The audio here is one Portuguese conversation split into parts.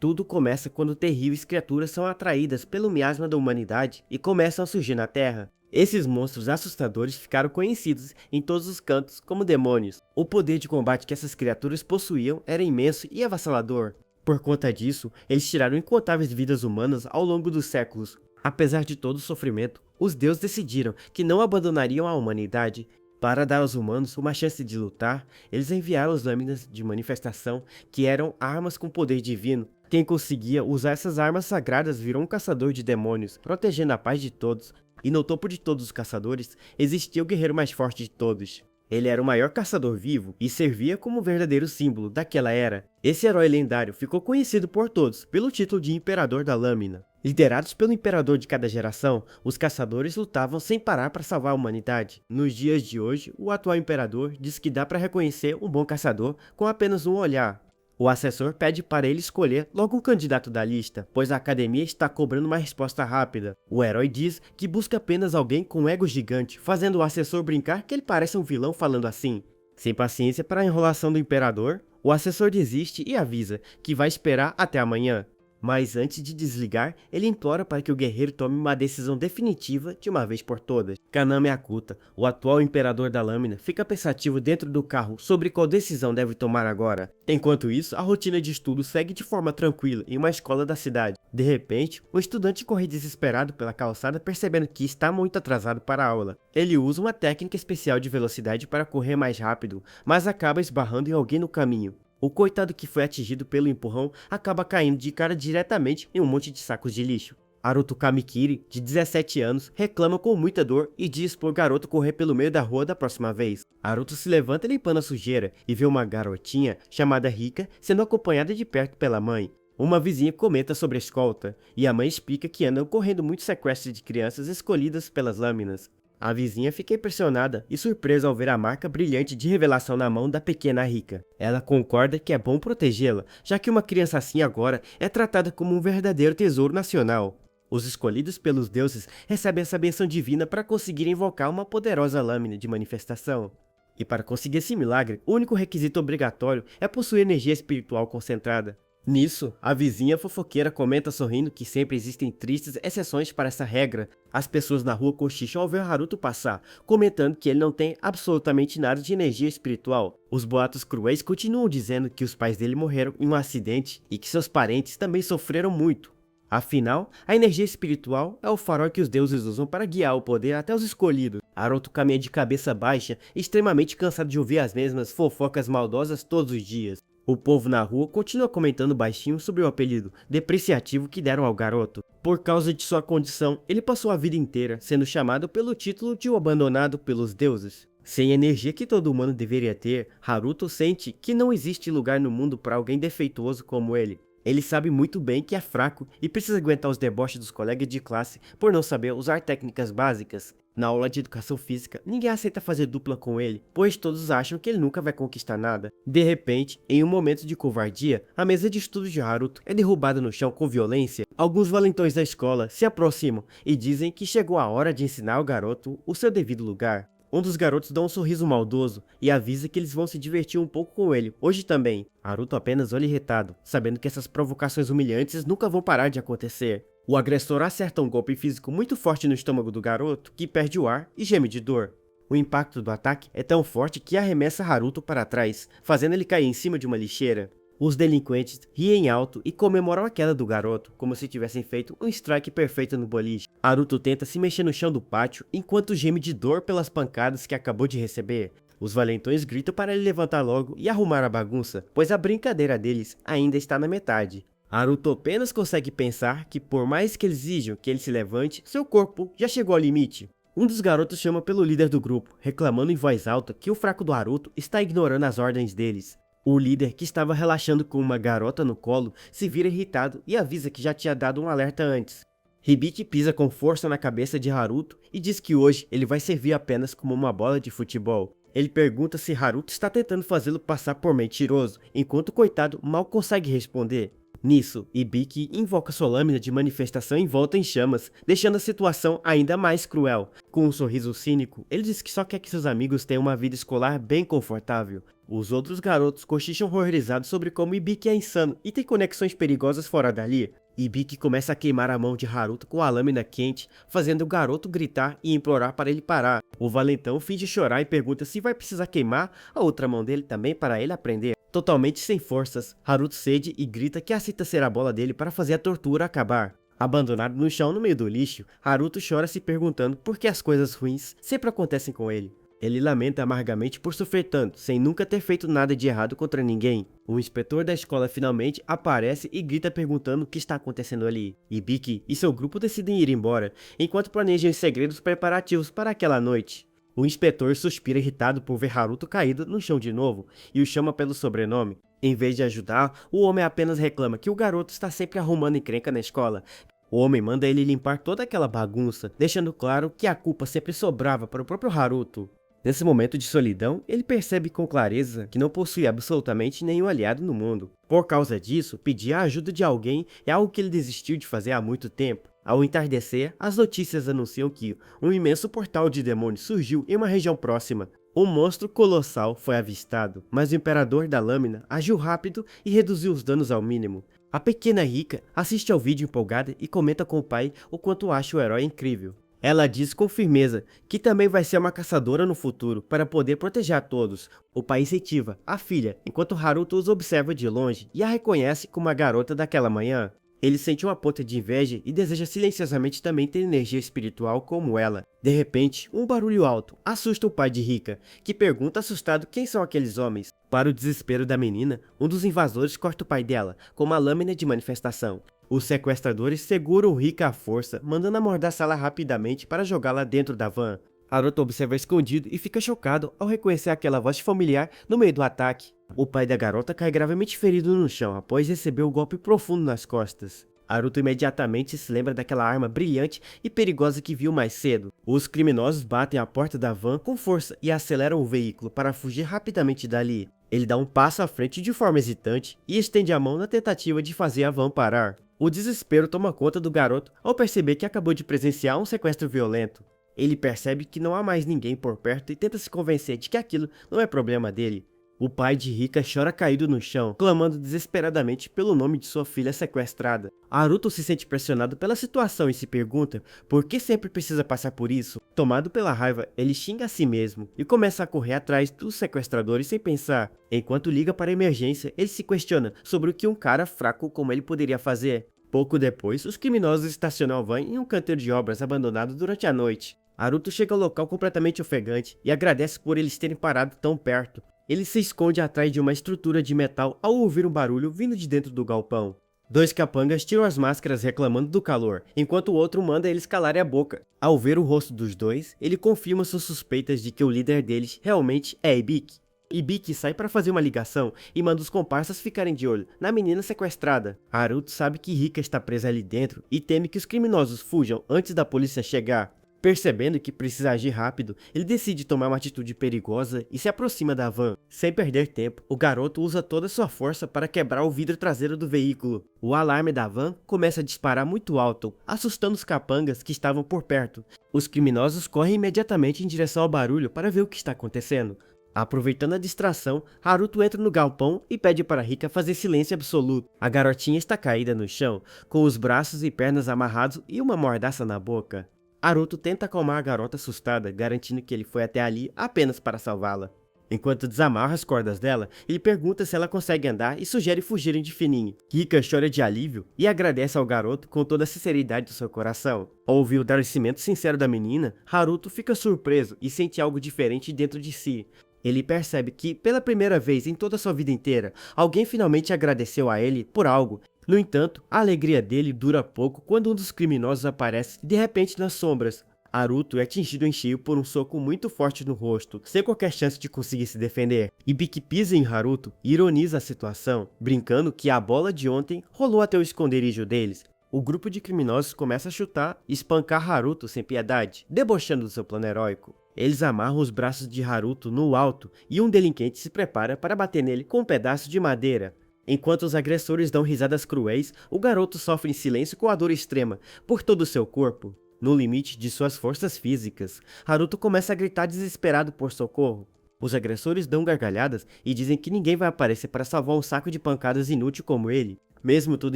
Tudo começa quando terríveis criaturas são atraídas pelo miasma da humanidade e começam a surgir na Terra. Esses monstros assustadores ficaram conhecidos em todos os cantos como demônios. O poder de combate que essas criaturas possuíam era imenso e avassalador. Por conta disso, eles tiraram incontáveis vidas humanas ao longo dos séculos. Apesar de todo o sofrimento, os deuses decidiram que não abandonariam a humanidade. Para dar aos humanos uma chance de lutar, eles enviaram as lâminas de manifestação, que eram armas com poder divino. Quem conseguia usar essas armas sagradas virou um caçador de demônios, protegendo a paz de todos. E no topo de todos os caçadores, existia o guerreiro mais forte de todos. Ele era o maior caçador vivo e servia como um verdadeiro símbolo daquela era. Esse herói lendário ficou conhecido por todos pelo título de Imperador da Lâmina. Liderados pelo imperador de cada geração, os caçadores lutavam sem parar para salvar a humanidade. Nos dias de hoje, o atual imperador diz que dá para reconhecer um bom caçador com apenas um olhar. O assessor pede para ele escolher logo um candidato da lista, pois a academia está cobrando uma resposta rápida. O herói diz que busca apenas alguém com um ego gigante, fazendo o assessor brincar que ele parece um vilão falando assim. Sem paciência para a enrolação do imperador, o assessor desiste e avisa que vai esperar até amanhã. Mas antes de desligar, ele implora para que o guerreiro tome uma decisão definitiva de uma vez por todas. Kaname Akuta, o atual imperador da lâmina, fica pensativo dentro do carro sobre qual decisão deve tomar agora. Enquanto isso, a rotina de estudo segue de forma tranquila em uma escola da cidade. De repente, um estudante corre desesperado pela calçada percebendo que está muito atrasado para a aula. Ele usa uma técnica especial de velocidade para correr mais rápido, mas acaba esbarrando em alguém no caminho. O coitado que foi atingido pelo empurrão acaba caindo de cara diretamente em um monte de sacos de lixo. Haruto Kamikiri, de 17 anos, reclama com muita dor e diz pro garoto correr pelo meio da rua da próxima vez. Haruto se levanta limpando a sujeira e vê uma garotinha chamada Rika sendo acompanhada de perto pela mãe. Uma vizinha comenta sobre a escolta, e a mãe explica que andam ocorrendo muitos sequestros de crianças escolhidas pelas lâminas. A vizinha fica impressionada e surpresa ao ver a marca brilhante de revelação na mão da pequena Rika. Ela concorda que é bom protegê-la, já que uma criança assim agora é tratada como um verdadeiro tesouro nacional. Os escolhidos pelos deuses recebem essa benção divina para conseguir invocar uma poderosa lâmina de manifestação. E para conseguir esse milagre, o único requisito obrigatório é possuir energia espiritual concentrada. Nisso, a vizinha fofoqueira comenta sorrindo que sempre existem tristes exceções para essa regra. As pessoas na rua cochicham ao ver Haruto passar, comentando que ele não tem absolutamente nada de energia espiritual. Os boatos cruéis continuam dizendo que os pais dele morreram em um acidente e que seus parentes também sofreram muito. Afinal, a energia espiritual é o farol que os deuses usam para guiar o poder até os escolhidos. Haruto caminha de cabeça baixa, extremamente cansado de ouvir as mesmas fofocas maldosas todos os dias. O povo na rua continua comentando baixinho sobre o apelido depreciativo que deram ao garoto. Por causa de sua condição, ele passou a vida inteira sendo chamado pelo título de o abandonado pelos deuses. Sem a energia que todo humano deveria ter, Haruto sente que não existe lugar no mundo para alguém defeituoso como ele. Ele sabe muito bem que é fraco e precisa aguentar os deboches dos colegas de classe por não saber usar técnicas básicas. Na aula de educação física, ninguém aceita fazer dupla com ele, pois todos acham que ele nunca vai conquistar nada. De repente, em um momento de covardia, a mesa de estudos de Haruto é derrubada no chão com violência. Alguns valentões da escola se aproximam e dizem que chegou a hora de ensinar ao garoto o seu devido lugar. Um dos garotos dá um sorriso maldoso e avisa que eles vão se divertir um pouco com ele, hoje também. Haruto apenas olha irritado, sabendo que essas provocações humilhantes nunca vão parar de acontecer. O agressor acerta um golpe físico muito forte no estômago do garoto, que perde o ar e geme de dor. O impacto do ataque é tão forte que arremessa Haruto para trás, fazendo ele cair em cima de uma lixeira. Os delinquentes riem alto e comemoram a queda do garoto, como se tivessem feito um strike perfeito no boliche. Haruto tenta se mexer no chão do pátio, enquanto geme de dor pelas pancadas que acabou de receber. Os valentões gritam para ele levantar logo e arrumar a bagunça, pois a brincadeira deles ainda está na metade. Haruto apenas consegue pensar que por mais que eles exijam que ele se levante, seu corpo já chegou ao limite. Um dos garotos chama pelo líder do grupo, reclamando em voz alta que o fraco do Haruto está ignorando as ordens deles. O líder, que estava relaxando com uma garota no colo, se vira irritado e avisa que já tinha dado um alerta antes. Hibiki pisa com força na cabeça de Haruto e diz que hoje ele vai servir apenas como uma bola de futebol. Ele pergunta se Haruto está tentando fazê-lo passar por mentiroso, enquanto o coitado mal consegue responder. Nisso, Hibiki invoca sua lâmina de manifestação em volta em chamas, deixando a situação ainda mais cruel. Com um sorriso cínico, ele diz que só quer que seus amigos tenham uma vida escolar bem confortável. Os outros garotos cochicham horrorizados sobre como Ibiki é insano e tem conexões perigosas fora dali. Ibiki começa a queimar a mão de Haruto com a lâmina quente, fazendo o garoto gritar e implorar para ele parar. O valentão finge chorar e pergunta se vai precisar queimar a outra mão dele também para ele aprender. Totalmente sem forças, Haruto cede e grita que aceita ser a bola dele para fazer a tortura acabar. Abandonado no chão no meio do lixo, Haruto chora se perguntando por que as coisas ruins sempre acontecem com ele. Ele lamenta amargamente por sofrer tanto, sem nunca ter feito nada de errado contra ninguém. O inspetor da escola finalmente aparece e grita perguntando o que está acontecendo ali. Ibiki e seu grupo decidem ir embora, enquanto planejam em segredo os preparativos para aquela noite. O inspetor suspira irritado por ver Haruto caído no chão de novo, e o chama pelo sobrenome. Em vez de ajudar, o homem apenas reclama que o garoto está sempre arrumando encrenca na escola. O homem manda ele limpar toda aquela bagunça, deixando claro que a culpa sempre sobrava para o próprio Haruto. Nesse momento de solidão, ele percebe com clareza que não possui absolutamente nenhum aliado no mundo. Por causa disso, pedir a ajuda de alguém é algo que ele desistiu de fazer há muito tempo. Ao entardecer, as notícias anunciam que um imenso portal de demônios surgiu em uma região próxima. Um monstro colossal foi avistado, mas o Imperador da Lâmina agiu rápido e reduziu os danos ao mínimo. A pequena Rika assiste ao vídeo empolgada e comenta com o pai o quanto acha o herói incrível. Ela diz com firmeza que também vai ser uma caçadora no futuro para poder proteger a todos. O pai incentiva a filha, enquanto Haruto os observa de longe e a reconhece como a garota daquela manhã. Ele sente uma ponta de inveja e deseja silenciosamente também ter energia espiritual como ela. De repente, um barulho alto assusta o pai de Rika, que pergunta assustado quem são aqueles homens. Para o desespero da menina, um dos invasores corta o pai dela com uma lâmina de manifestação. Os sequestradores seguram Rika à força, mandando amordaçá-la rapidamente para jogá-la dentro da van. Haruto observa escondido e fica chocado ao reconhecer aquela voz familiar no meio do ataque. O pai da garota cai gravemente ferido no chão após receber um golpe profundo nas costas. Haruto imediatamente se lembra daquela arma brilhante e perigosa que viu mais cedo. Os criminosos batem a porta da van com força e aceleram o veículo para fugir rapidamente dali. Ele dá um passo à frente de forma hesitante e estende a mão na tentativa de fazer a van parar. O desespero toma conta do garoto ao perceber que acabou de presenciar um sequestro violento. Ele percebe que não há mais ninguém por perto e tenta se convencer de que aquilo não é problema dele. O pai de Rika chora caído no chão, clamando desesperadamente pelo nome de sua filha sequestrada. Haruto se sente pressionado pela situação e se pergunta por que sempre precisa passar por isso. Tomado pela raiva, ele xinga a si mesmo e começa a correr atrás dos sequestradores sem pensar. Enquanto liga para a emergência, ele se questiona sobre o que um cara fraco como ele poderia fazer. Pouco depois, os criminosos estacionam a van em um canteiro de obras abandonado durante a noite. Haruto chega ao local completamente ofegante e agradece por eles terem parado tão perto. Ele se esconde atrás de uma estrutura de metal ao ouvir um barulho vindo de dentro do galpão. Dois capangas tiram as máscaras reclamando do calor, enquanto o outro manda eles calarem a boca. Ao ver o rosto dos dois, ele confirma suas suspeitas de que o líder deles realmente é Ibiki. Ibiki sai para fazer uma ligação e manda os comparsas ficarem de olho na menina sequestrada. Haruto sabe que Rika está presa ali dentro e teme que os criminosos fujam antes da polícia chegar. Percebendo que precisa agir rápido, ele decide tomar uma atitude perigosa e se aproxima da van. Sem perder tempo, o garoto usa toda sua força para quebrar o vidro traseiro do veículo. O alarme da van começa a disparar muito alto, assustando os capangas que estavam por perto. Os criminosos correm imediatamente em direção ao barulho para ver o que está acontecendo. Aproveitando a distração, Haruto entra no galpão e pede para Rika fazer silêncio absoluto. A garotinha está caída no chão, com os braços e pernas amarrados e uma mordaça na boca. Haruto tenta acalmar a garota assustada, garantindo que ele foi até ali apenas para salvá-la. Enquanto desamarra as cordas dela, ele pergunta se ela consegue andar e sugere fugirem de fininho. Rika chora de alívio e agradece ao garoto com toda a sinceridade do seu coração. Ao ouvir o agradecimento sincero da menina, Haruto fica surpreso e sente algo diferente dentro de si. Ele percebe que, pela primeira vez em toda a sua vida inteira, alguém finalmente agradeceu a ele por algo. No entanto, a alegria dele dura pouco quando um dos criminosos aparece de repente nas sombras. Haruto é atingido em cheio por um soco muito forte no rosto, sem qualquer chance de conseguir se defender. Ibiki pisa em Haruto e ironiza a situação, brincando que a bola de ontem rolou até o esconderijo deles. O grupo de criminosos começa a chutar e espancar Haruto sem piedade, debochando do seu plano heróico. Eles amarram os braços de Haruto no alto e um delinquente se prepara para bater nele com um pedaço de madeira. Enquanto os agressores dão risadas cruéis, o garoto sofre em silêncio com a dor extrema por todo o seu corpo. No limite de suas forças físicas, Haruto começa a gritar desesperado por socorro. Os agressores dão gargalhadas e dizem que ninguém vai aparecer para salvar um saco de pancadas inútil como ele. Mesmo tudo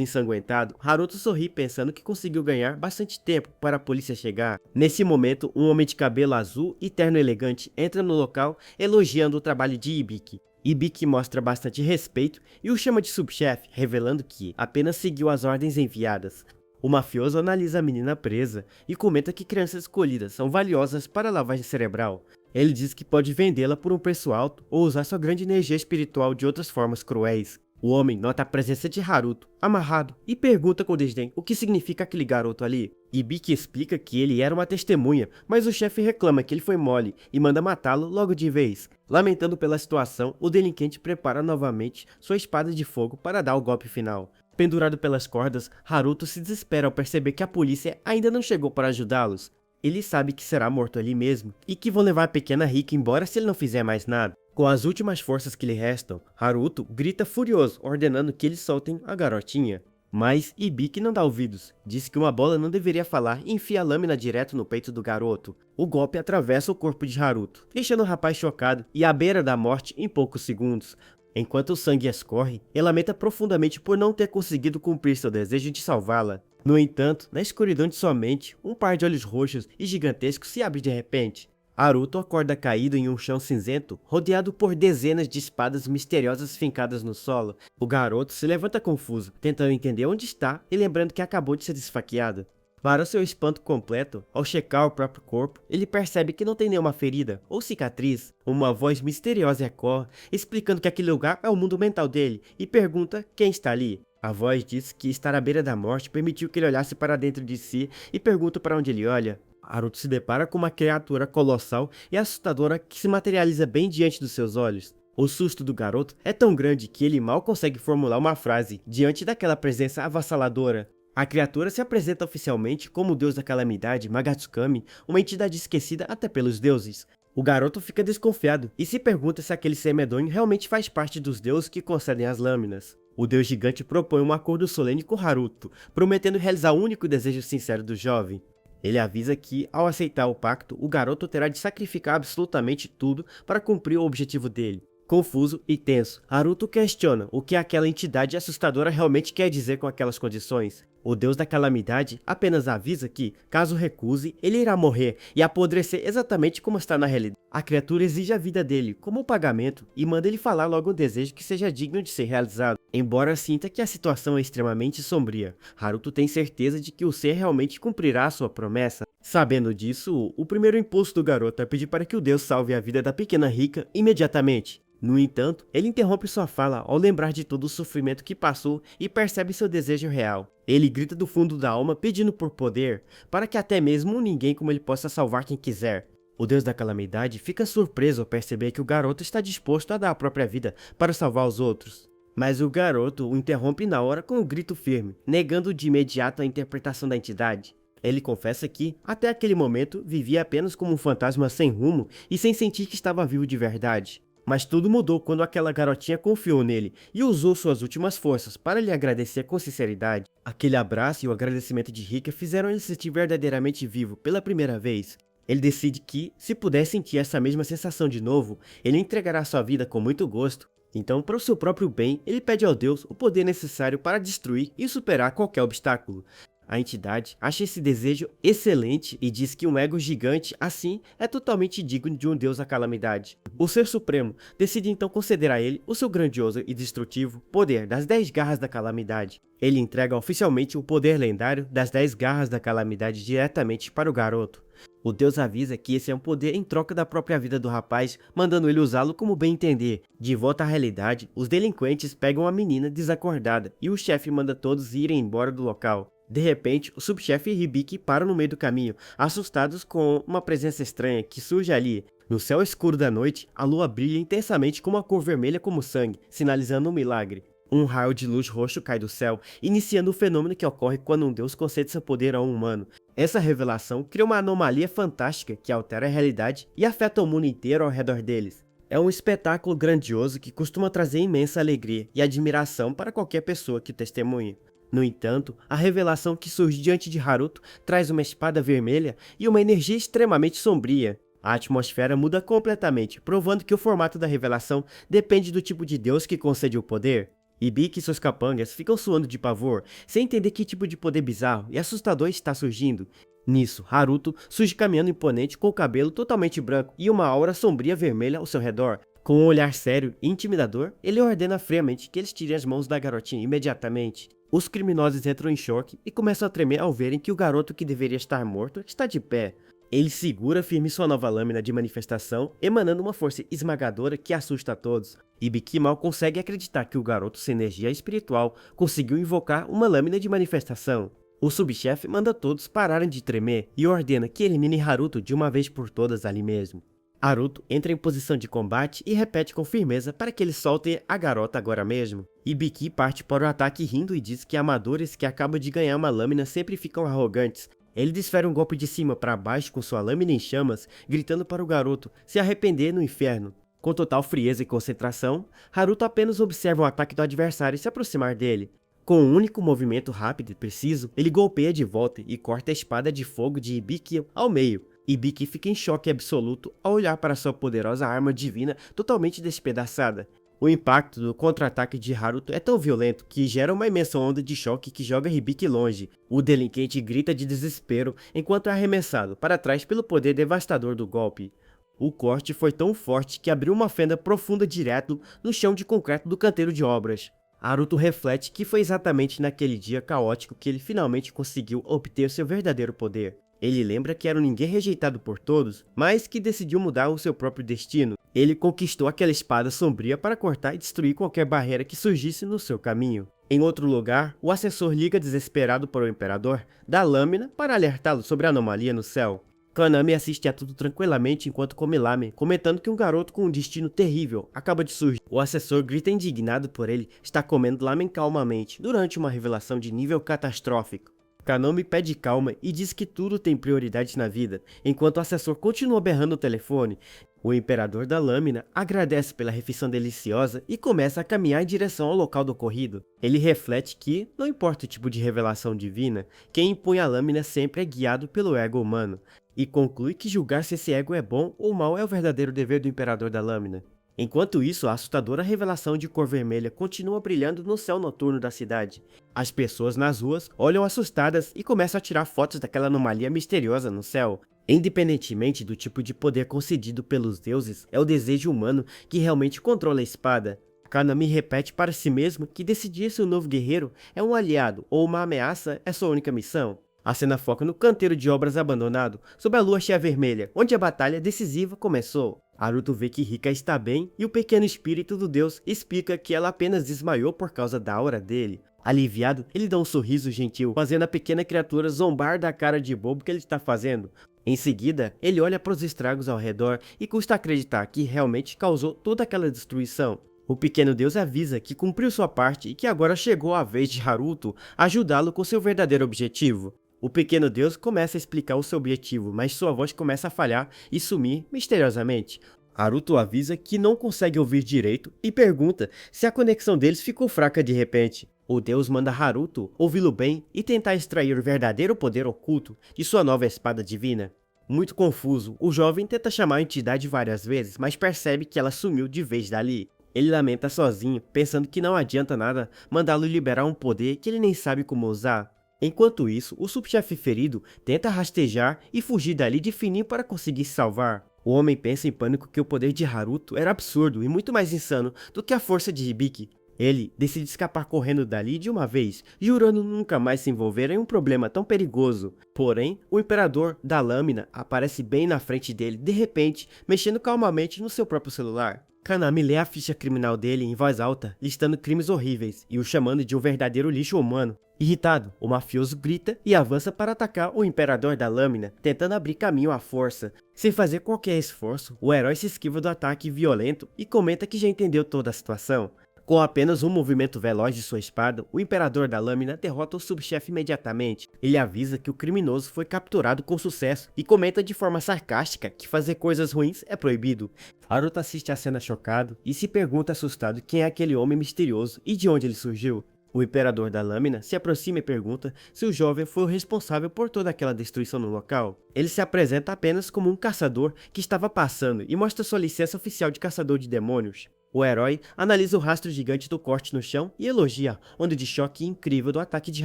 ensanguentado, Haruto sorri pensando que conseguiu ganhar bastante tempo para a polícia chegar. Nesse momento, um homem de cabelo azul e terno elegante entra no local elogiando o trabalho de Ibiki. Ibiki mostra bastante respeito e o chama de subchefe, revelando que apenas seguiu as ordens enviadas. O mafioso analisa a menina presa e comenta que crianças escolhidas são valiosas para a lavagem cerebral. Ele diz que pode vendê-la por um preço alto ou usar sua grande energia espiritual de outras formas cruéis. O homem nota a presença de Haruto, amarrado, e pergunta com desdém o que significa aquele garoto ali. Ibiki explica que ele era uma testemunha, mas o chefe reclama que ele foi mole e manda matá-lo logo de vez. Lamentando pela situação, o delinquente prepara novamente sua espada de fogo para dar o golpe final. Pendurado pelas cordas, Haruto se desespera ao perceber que a polícia ainda não chegou para ajudá-los. Ele sabe que será morto ali mesmo e que vão levar a pequena Rika embora se ele não fizer mais nada. Com as últimas forças que lhe restam, Haruto grita furioso, ordenando que eles soltem a garotinha. Mas Ibiki não dá ouvidos, diz que uma bola não deveria falar e enfia a lâmina direto no peito do garoto. O golpe atravessa o corpo de Haruto, deixando o rapaz chocado e à beira da morte em poucos segundos. Enquanto o sangue escorre, ele lamenta profundamente por não ter conseguido cumprir seu desejo de salvá-la. No entanto, na escuridão de sua mente, um par de olhos roxos e gigantescos se abre de repente. Haruto acorda caído em um chão cinzento, rodeado por dezenas de espadas misteriosas fincadas no solo. O garoto se levanta confuso, tentando entender onde está e lembrando que acabou de ser esfaqueado. Para seu espanto completo, ao checar o próprio corpo, ele percebe que não tem nenhuma ferida ou cicatriz. Uma voz misteriosa ecoa, explicando que aquele lugar é o mundo mental dele, e pergunta quem está ali. A voz diz que estar à beira da morte permitiu que ele olhasse para dentro de si e pergunta para onde ele olha. Haruto se depara com uma criatura colossal e assustadora que se materializa bem diante dos seus olhos. O susto do garoto é tão grande que ele mal consegue formular uma frase diante daquela presença avassaladora. A criatura se apresenta oficialmente como o deus da calamidade, Magatsukami, uma entidade esquecida até pelos deuses. O garoto fica desconfiado e se pergunta se aquele ser medonho realmente faz parte dos deuses que concedem as lâminas. O deus gigante propõe um acordo solene com Haruto, prometendo realizar o único desejo sincero do jovem. Ele avisa que, ao aceitar o pacto, o garoto terá de sacrificar absolutamente tudo para cumprir o objetivo dele. Confuso e tenso, Haruto questiona o que aquela entidade assustadora realmente quer dizer com aquelas condições. O deus da calamidade apenas avisa que, caso recuse, ele irá morrer e apodrecer exatamente como está na realidade. A criatura exige a vida dele como pagamento e manda ele falar logo um desejo que seja digno de ser realizado. Embora sinta que a situação é extremamente sombria, Haruto tem certeza de que o ser realmente cumprirá a sua promessa. Sabendo disso, o primeiro impulso do garoto é pedir para que o deus salve a vida da pequena Rika imediatamente. No entanto, ele interrompe sua fala ao lembrar de todo o sofrimento que passou e percebe seu desejo real. Ele grita do fundo da alma pedindo por poder, para que até mesmo um ninguém como ele possa salvar quem quiser. O deus da calamidade fica surpreso ao perceber que o garoto está disposto a dar a própria vida para salvar os outros. Mas o garoto o interrompe na hora com um grito firme, negando de imediato a interpretação da entidade. Ele confessa que, até aquele momento, vivia apenas como um fantasma sem rumo e sem sentir que estava vivo de verdade. Mas tudo mudou quando aquela garotinha confiou nele e usou suas últimas forças para lhe agradecer com sinceridade. Aquele abraço e o agradecimento de Rika fizeram ele se sentir verdadeiramente vivo pela primeira vez. Ele decide que, se puder sentir essa mesma sensação de novo, ele entregará sua vida com muito gosto. Então, para o seu próprio bem, ele pede ao Deus o poder necessário para destruir e superar qualquer obstáculo. A entidade acha esse desejo excelente e diz que um ego gigante assim é totalmente digno de um deus da calamidade. O Ser Supremo decide então conceder a ele o seu grandioso e destrutivo poder das 10 garras da calamidade. Ele entrega oficialmente o poder lendário das 10 garras da calamidade diretamente para o garoto. O deus avisa que esse é um poder em troca da própria vida do rapaz, mandando ele usá-lo como bem entender. De volta à realidade, os delinquentes pegam a menina desacordada e o chefe manda todos irem embora do local. De repente, o subchefe e Hibiki param no meio do caminho, assustados com uma presença estranha que surge ali. No céu escuro da noite, a lua brilha intensamente com uma cor vermelha como sangue, sinalizando um milagre. Um raio de luz roxo cai do céu, iniciando o fenômeno que ocorre quando um deus concede seu poder a um humano. Essa revelação cria uma anomalia fantástica que altera a realidade e afeta o mundo inteiro ao redor deles. É um espetáculo grandioso que costuma trazer imensa alegria e admiração para qualquer pessoa que o testemunhe. No entanto, a revelação que surge diante de Haruto traz uma espada vermelha e uma energia extremamente sombria. A atmosfera muda completamente, provando que o formato da revelação depende do tipo de Deus que concede o poder. Ibiki e seus capangas ficam suando de pavor, sem entender que tipo de poder bizarro e assustador está surgindo. Nisso, Haruto surge caminhando imponente com o cabelo totalmente branco e uma aura sombria vermelha ao seu redor. Com um olhar sério e intimidador, ele ordena friamente que eles tirem as mãos da garotinha imediatamente. Os criminosos entram em choque e começam a tremer ao verem que o garoto que deveria estar morto está de pé. Ele segura firme sua nova lâmina de manifestação, emanando uma força esmagadora que assusta a todos. Ibiki mal consegue acreditar que o garoto sem energia espiritual conseguiu invocar uma lâmina de manifestação. O subchefe manda todos pararem de tremer e ordena que elimine Haruto de uma vez por todas ali mesmo. Haruto entra em posição de combate e repete com firmeza para que eles soltem a garota agora mesmo. Ibiki parte para o ataque rindo e diz que amadores que acabam de ganhar uma lâmina sempre ficam arrogantes. Ele desfere um golpe de cima para baixo com sua lâmina em chamas, gritando para o garoto se arrepender no inferno. Com total frieza e concentração, Haruto apenas observa o ataque do adversário se aproximar dele. Com um único movimento rápido e preciso, ele golpeia de volta e corta a espada de fogo de Ibiki ao meio. Ibiki fica em choque absoluto ao olhar para sua poderosa arma divina totalmente despedaçada. O impacto do contra-ataque de Haruto é tão violento que gera uma imensa onda de choque que joga Ibiki longe. O delinquente grita de desespero enquanto é arremessado para trás pelo poder devastador do golpe. O corte foi tão forte que abriu uma fenda profunda direto no chão de concreto do canteiro de obras. Haruto reflete que foi exatamente naquele dia caótico que ele finalmente conseguiu obter seu verdadeiro poder. Ele lembra que era um ninguém rejeitado por todos, mas que decidiu mudar o seu próprio destino. Ele conquistou aquela espada sombria para cortar e destruir qualquer barreira que surgisse no seu caminho. Em outro lugar, o assessor liga desesperado para o imperador, dá lâmina para alertá-lo sobre a anomalia no céu. Kaname assiste a tudo tranquilamente enquanto come lamen, comentando que um garoto com um destino terrível acaba de surgir. O assessor grita indignado por ele estar comendo lamen calmamente durante uma revelação de nível catastrófico. Kaname pede calma e diz que tudo tem prioridade na vida, enquanto o assessor continua berrando o telefone. O imperador da lâmina agradece pela refeição deliciosa e começa a caminhar em direção ao local do ocorrido. Ele reflete que, não importa o tipo de revelação divina, quem impõe a lâmina sempre é guiado pelo ego humano, e conclui que julgar se esse ego é bom ou mal é o verdadeiro dever do imperador da lâmina. Enquanto isso, a assustadora revelação de cor vermelha continua brilhando no céu noturno da cidade. As pessoas nas ruas olham assustadas e começam a tirar fotos daquela anomalia misteriosa no céu. Independentemente do tipo de poder concedido pelos deuses, é o desejo humano que realmente controla a espada. Kaname repete para si mesmo que decidir se o novo guerreiro é um aliado ou uma ameaça é sua única missão. A cena foca no canteiro de obras abandonado, sob a lua cheia vermelha, onde a batalha decisiva começou. Haruto vê que Rika está bem e o pequeno espírito do deus explica que ela apenas desmaiou por causa da aura dele. Aliviado, ele dá um sorriso gentil, fazendo a pequena criatura zombar da cara de bobo que ele está fazendo. Em seguida, ele olha para os estragos ao redor e custa acreditar que realmente causou toda aquela destruição. O pequeno deus avisa que cumpriu sua parte e que agora chegou a vez de Haruto ajudá-lo com seu verdadeiro objetivo. O pequeno deus começa a explicar o seu objetivo, mas sua voz começa a falhar e sumir misteriosamente. Haruto avisa que não consegue ouvir direito e pergunta se a conexão deles ficou fraca de repente. O deus manda Haruto ouvi-lo bem e tentar extrair o verdadeiro poder oculto de sua nova espada divina. Muito confuso, o jovem tenta chamar a entidade várias vezes, mas percebe que ela sumiu de vez dali. Ele lamenta sozinho, pensando que não adianta nada mandá-lo liberar um poder que ele nem sabe como usar. Enquanto isso, o subchefe ferido tenta rastejar e fugir dali de fininho para conseguir se salvar. O homem pensa em pânico que o poder de Haruto era absurdo e muito mais insano do que a força de Hibiki. Ele decide escapar correndo dali de uma vez, jurando nunca mais se envolver em um problema tão perigoso. Porém, o imperador da lâmina aparece bem na frente dele, de repente, mexendo calmamente no seu próprio celular. Kaname lê a ficha criminal dele em voz alta, listando crimes horríveis e o chamando de um verdadeiro lixo humano. Irritado, o mafioso grita e avança para atacar o imperador da lâmina, tentando abrir caminho à força. Sem fazer qualquer esforço, o herói se esquiva do ataque violento e comenta que já entendeu toda a situação. Com apenas um movimento veloz de sua espada, o imperador da lâmina derrota o subchefe imediatamente. Ele avisa que o criminoso foi capturado com sucesso e comenta de forma sarcástica que fazer coisas ruins é proibido. Haruto assiste a cena chocado e se pergunta assustado quem é aquele homem misterioso e de onde ele surgiu. O Imperador da Lâmina se aproxima e pergunta se o jovem foi o responsável por toda aquela destruição no local. Ele se apresenta apenas como um caçador que estava passando e mostra sua licença oficial de caçador de demônios. O herói analisa o rastro gigante do corte no chão e elogia a onda de choque incrível do ataque de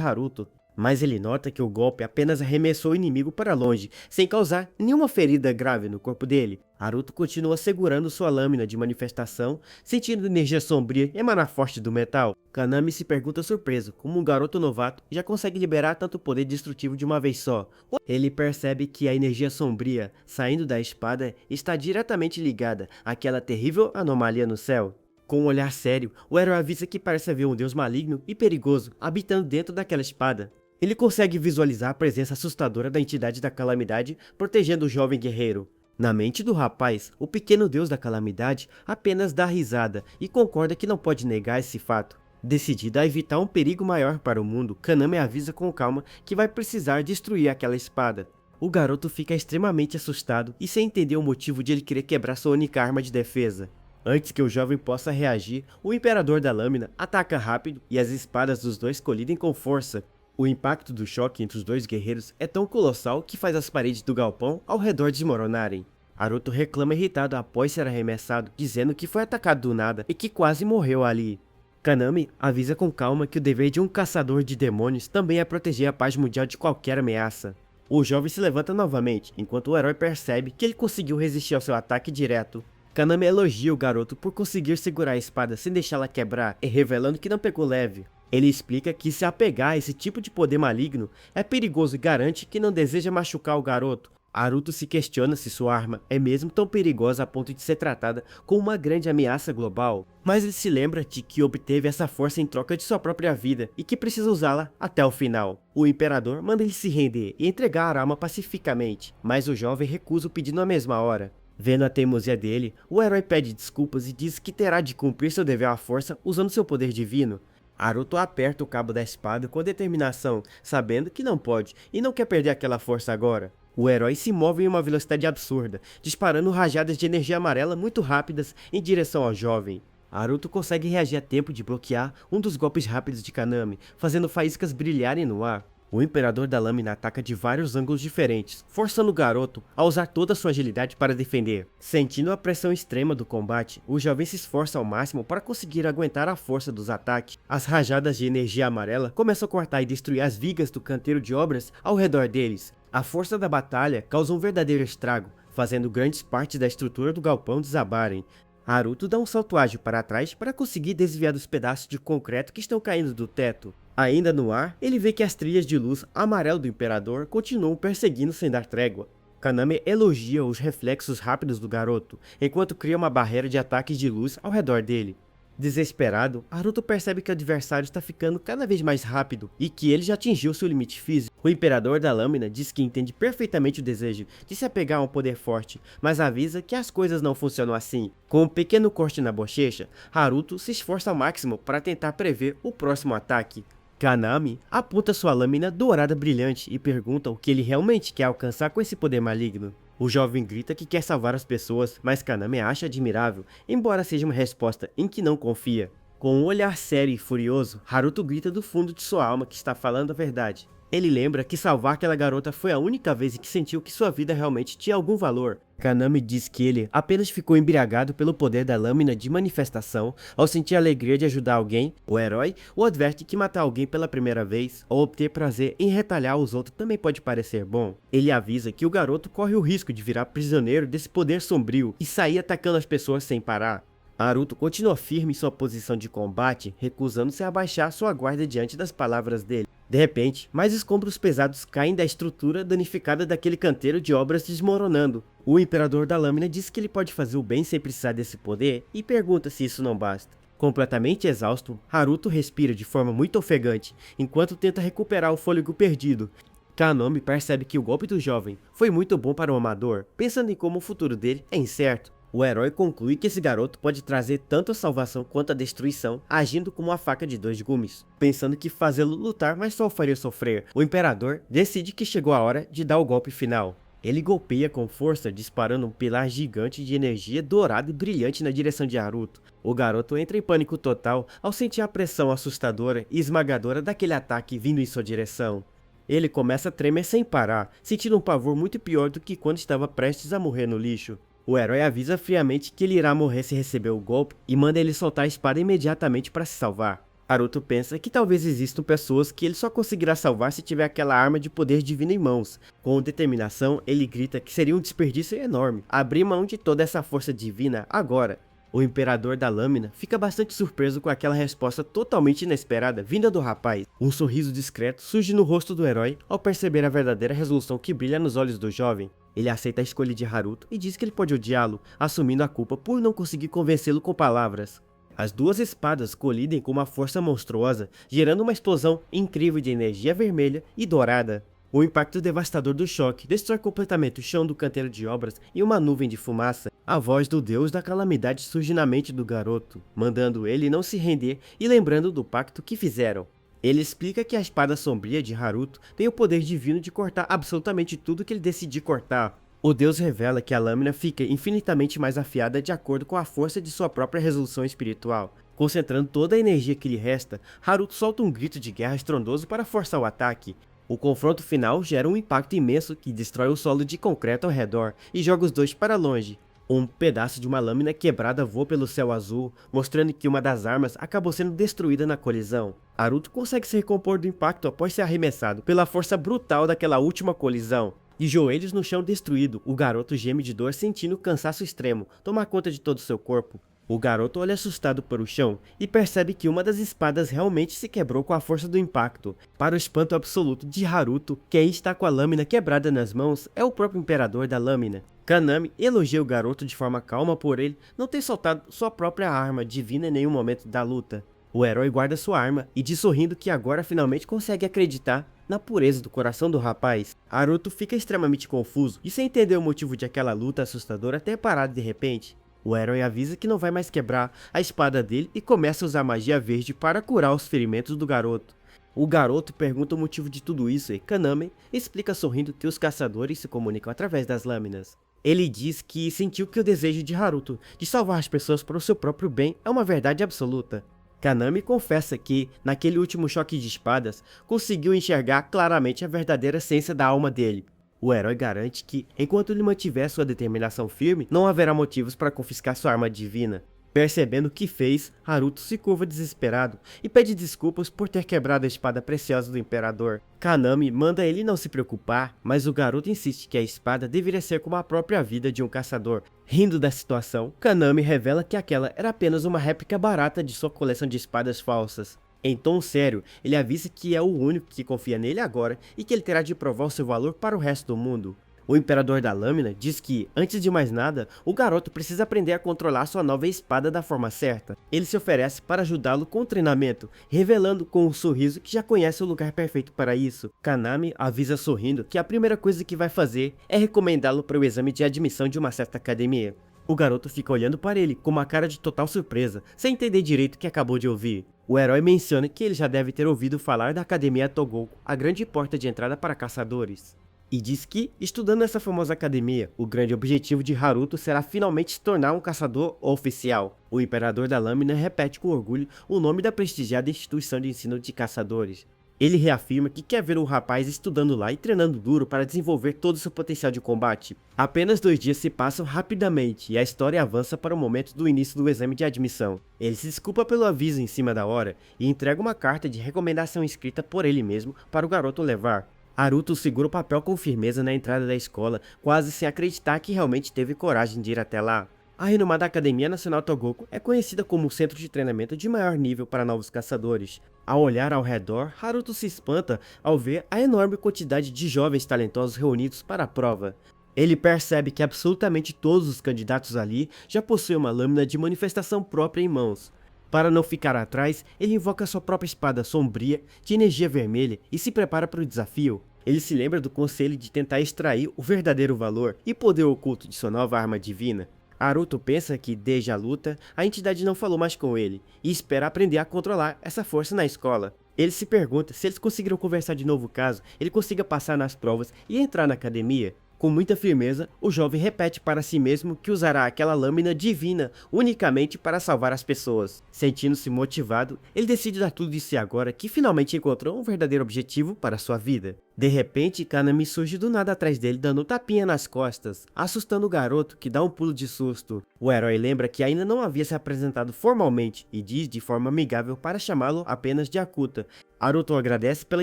Haruto. Mas ele nota que o golpe apenas arremessou o inimigo para longe, sem causar nenhuma ferida grave no corpo dele. Haruto continua segurando sua lâmina de manifestação, sentindo energia sombria emanar forte do metal. Kaname se pergunta surpreso como um garoto novato já consegue liberar tanto poder destrutivo de uma vez só. Ele percebe que a energia sombria saindo da espada está diretamente ligada àquela terrível anomalia no céu. Com um olhar sério, o herói avisa que parece haver um deus maligno e perigoso habitando dentro daquela espada. Ele consegue visualizar a presença assustadora da entidade da calamidade protegendo o jovem guerreiro. Na mente do rapaz, o pequeno deus da calamidade apenas dá risada e concorda que não pode negar esse fato. Decidida a evitar um perigo maior para o mundo, Kaname avisa com calma que vai precisar destruir aquela espada. O garoto fica extremamente assustado e sem entender o motivo de ele querer quebrar sua única arma de defesa. Antes que o jovem possa reagir, o Imperador da Lâmina ataca rápido e as espadas dos dois colidem com força. O impacto do choque entre os dois guerreiros é tão colossal que faz as paredes do galpão ao redor desmoronarem. Haruto reclama irritado após ser arremessado, dizendo que foi atacado do nada e que quase morreu ali. Kaname avisa com calma que o dever de um caçador de demônios também é proteger a paz mundial de qualquer ameaça. O jovem se levanta novamente, enquanto o herói percebe que ele conseguiu resistir ao seu ataque direto. Kaname elogia o garoto por conseguir segurar a espada sem deixá-la quebrar e revelando que não pegou leve. Ele explica que se apegar a esse tipo de poder maligno é perigoso e garante que não deseja machucar o garoto. Haruto se questiona se sua arma é mesmo tão perigosa a ponto de ser tratada como uma grande ameaça global, mas ele se lembra de que obteve essa força em troca de sua própria vida e que precisa usá-la até o final. O imperador manda ele se render e entregar a arma pacificamente, mas o jovem recusa o pedido na mesma hora. Vendo a teimosia dele, o herói pede desculpas e diz que terá de cumprir seu dever à força usando seu poder divino. Haruto aperta o cabo da espada com determinação, sabendo que não pode e não quer perder aquela força agora. O herói se move em uma velocidade absurda, disparando rajadas de energia amarela muito rápidas em direção ao jovem. Haruto consegue reagir a tempo de bloquear um dos golpes rápidos de Kaname, fazendo faíscas brilharem no ar. O Imperador da Lâmina ataca de vários ângulos diferentes, forçando o garoto a usar toda a sua agilidade para defender. Sentindo a pressão extrema do combate, o jovem se esforça ao máximo para conseguir aguentar a força dos ataques. As rajadas de energia amarela começam a cortar e destruir as vigas do canteiro de obras ao redor deles. A força da batalha causa um verdadeiro estrago, fazendo grandes partes da estrutura do galpão desabarem. Haruto dá um salto ágil para trás para conseguir desviar dos pedaços de concreto que estão caindo do teto. Ainda no ar, ele vê que as trilhas de luz amarelo do Imperador continuam perseguindo sem dar trégua. Kaname elogia os reflexos rápidos do garoto, enquanto cria uma barreira de ataques de luz ao redor dele. Desesperado, Haruto percebe que o adversário está ficando cada vez mais rápido e que ele já atingiu seu limite físico. O Imperador da Lâmina diz que entende perfeitamente o desejo de se apegar a um poder forte, mas avisa que as coisas não funcionam assim. Com um pequeno corte na bochecha, Haruto se esforça ao máximo para tentar prever o próximo ataque. Kaname aponta sua lâmina dourada brilhante e pergunta o que ele realmente quer alcançar com esse poder maligno. O jovem grita que quer salvar as pessoas, mas Kaname acha admirável, embora seja uma resposta em que não confia. Com um olhar sério e furioso, Haruto grita do fundo de sua alma que está falando a verdade. Ele lembra que salvar aquela garota foi a única vez em que sentiu que sua vida realmente tinha algum valor. Kaname diz que ele apenas ficou embriagado pelo poder da lâmina de manifestação ao sentir a alegria de ajudar alguém. O herói o adverte que matar alguém pela primeira vez ou obter prazer em retalhar os outros também pode parecer bom. Ele avisa que o garoto corre o risco de virar prisioneiro desse poder sombrio e sair atacando as pessoas sem parar. Haruto continua firme em sua posição de combate, recusando-se a abaixar sua guarda diante das palavras dele. De repente, mais escombros pesados caem da estrutura danificada daquele canteiro de obras desmoronando. O Imperador da Lâmina diz que ele pode fazer o bem sem precisar desse poder e pergunta se isso não basta. Completamente exausto, Haruto respira de forma muito ofegante, enquanto tenta recuperar o fôlego perdido. Kaname percebe que o golpe do jovem foi muito bom para o amador, pensando em como o futuro dele é incerto. O herói conclui que esse garoto pode trazer tanto a salvação quanto a destruição, agindo como uma faca de dois gumes. Pensando que fazê-lo lutar mais só o faria sofrer, o Imperador decide que chegou a hora de dar o golpe final. Ele golpeia com força, disparando um pilar gigante de energia dourada e brilhante na direção de Haruto. O garoto entra em pânico total ao sentir a pressão assustadora e esmagadora daquele ataque vindo em sua direção. Ele começa a tremer sem parar, sentindo um pavor muito pior do que quando estava prestes a morrer no lixo. O herói avisa friamente que ele irá morrer se receber o golpe e manda ele soltar a espada imediatamente para se salvar. Haruto pensa que talvez existam pessoas que ele só conseguirá salvar se tiver aquela arma de poder divino em mãos. Com determinação, ele grita que seria um desperdício enorme abrir mão de toda essa força divina agora. O Imperador da Lâmina fica bastante surpreso com aquela resposta totalmente inesperada vinda do rapaz. Um sorriso discreto surge no rosto do herói ao perceber a verdadeira resolução que brilha nos olhos do jovem. Ele aceita a escolha de Haruto e diz que ele pode odiá-lo, assumindo a culpa por não conseguir convencê-lo com palavras. As duas espadas colidem com uma força monstruosa, gerando uma explosão incrível de energia vermelha e dourada. O impacto devastador do choque destrói completamente o chão do canteiro de obras e uma nuvem de fumaça. A voz do deus da calamidade surge na mente do garoto, mandando ele não se render e lembrando do pacto que fizeram. Ele explica que a espada sombria de Haruto tem o poder divino de cortar absolutamente tudo que ele decidir cortar. O deus revela que a lâmina fica infinitamente mais afiada de acordo com a força de sua própria resolução espiritual. Concentrando toda a energia que lhe resta, Haruto solta um grito de guerra estrondoso para forçar o ataque. O confronto final gera um impacto imenso que destrói o solo de concreto ao redor e joga os dois para longe. Um pedaço de uma lâmina quebrada voa pelo céu azul, mostrando que uma das armas acabou sendo destruída na colisão. Haruto consegue se recompor do impacto após ser arremessado pela força brutal daquela última colisão. De joelhos no chão destruído, o garoto geme de dor sentindo o cansaço extremo tomar conta de todo o seu corpo. O garoto olha assustado para o chão e percebe que uma das espadas realmente se quebrou com a força do impacto. Para o espanto absoluto de Haruto, quem está com a lâmina quebrada nas mãos é o próprio Imperador da Lâmina. Kaname elogia o garoto de forma calma por ele não ter soltado sua própria arma divina em nenhum momento da luta. O herói guarda sua arma e diz sorrindo que agora finalmente consegue acreditar na pureza do coração do rapaz. Haruto fica extremamente confuso e sem entender o motivo de aquela luta assustadora ter parado de repente. O herói avisa que não vai mais quebrar a espada dele e começa a usar magia verde para curar os ferimentos do garoto. O garoto pergunta o motivo de tudo isso e Kaname explica sorrindo que os caçadores se comunicam através das lâminas. Ele diz que sentiu que o desejo de Haruto de salvar as pessoas para o seu próprio bem é uma verdade absoluta. Kaname confessa que, naquele último choque de espadas, conseguiu enxergar claramente a verdadeira essência da alma dele. O herói garante que, enquanto ele mantiver sua determinação firme, não haverá motivos para confiscar sua arma divina. Percebendo o que fez, Haruto se curva desesperado e pede desculpas por ter quebrado a espada preciosa do Imperador. Kaname manda ele não se preocupar, mas o garoto insiste que a espada deveria ser como a própria vida de um caçador. Rindo da situação, Kaname revela que aquela era apenas uma réplica barata de sua coleção de espadas falsas. Em tom sério, ele avisa que é o único que confia nele agora e que ele terá de provar o seu valor para o resto do mundo. O Imperador da Lâmina diz que, antes de mais nada, o garoto precisa aprender a controlar sua nova espada da forma certa. Ele se oferece para ajudá-lo com o treinamento, revelando com um sorriso que já conhece o lugar perfeito para isso. Kaname avisa sorrindo que a primeira coisa que vai fazer é recomendá-lo para o exame de admissão de uma certa academia. O garoto fica olhando para ele com uma cara de total surpresa, sem entender direito o que acabou de ouvir. O herói menciona que ele já deve ter ouvido falar da Academia Togoku, a grande porta de entrada para caçadores. E diz que, estudando essa famosa academia, o grande objetivo de Haruto será finalmente se tornar um caçador oficial. O Imperador da Lâmina repete com orgulho o nome da prestigiada instituição de ensino de caçadores. Ele reafirma que quer ver o rapaz estudando lá e treinando duro para desenvolver todo o seu potencial de combate. Apenas 2 dias se passam rapidamente e a história avança para o momento do início do exame de admissão. Ele se desculpa pelo aviso em cima da hora e entrega uma carta de recomendação escrita por ele mesmo para o garoto levar. Haruto segura o papel com firmeza na entrada da escola, quase sem acreditar que realmente teve coragem de ir até lá. A renomada Academia Nacional Togoku é conhecida como o centro de treinamento de maior nível para novos caçadores. Ao olhar ao redor, Haruto se espanta ao ver a enorme quantidade de jovens talentosos reunidos para a prova. Ele percebe que absolutamente todos os candidatos ali já possuem uma lâmina de manifestação própria em mãos. Para não ficar atrás, ele invoca sua própria espada sombria de energia vermelha e se prepara para o desafio. Ele se lembra do conselho de tentar extrair o verdadeiro valor e poder oculto de sua nova arma divina. Haruto pensa que, desde a luta, a entidade não falou mais com ele e espera aprender a controlar essa força na escola. Ele se pergunta se eles conseguiram conversar de novo caso ele consiga passar nas provas e entrar na academia. Com muita firmeza, o jovem repete para si mesmo que usará aquela lâmina divina unicamente para salvar as pessoas. Sentindo-se motivado, ele decide dar tudo de si agora que finalmente encontrou um verdadeiro objetivo para sua vida. De repente, Kanami surge do nada atrás dele dando um tapinha nas costas, assustando o garoto que dá um pulo de susto. O herói lembra que ainda não havia se apresentado formalmente e diz de forma amigável para chamá-lo apenas de Akuta. Haruto agradece pela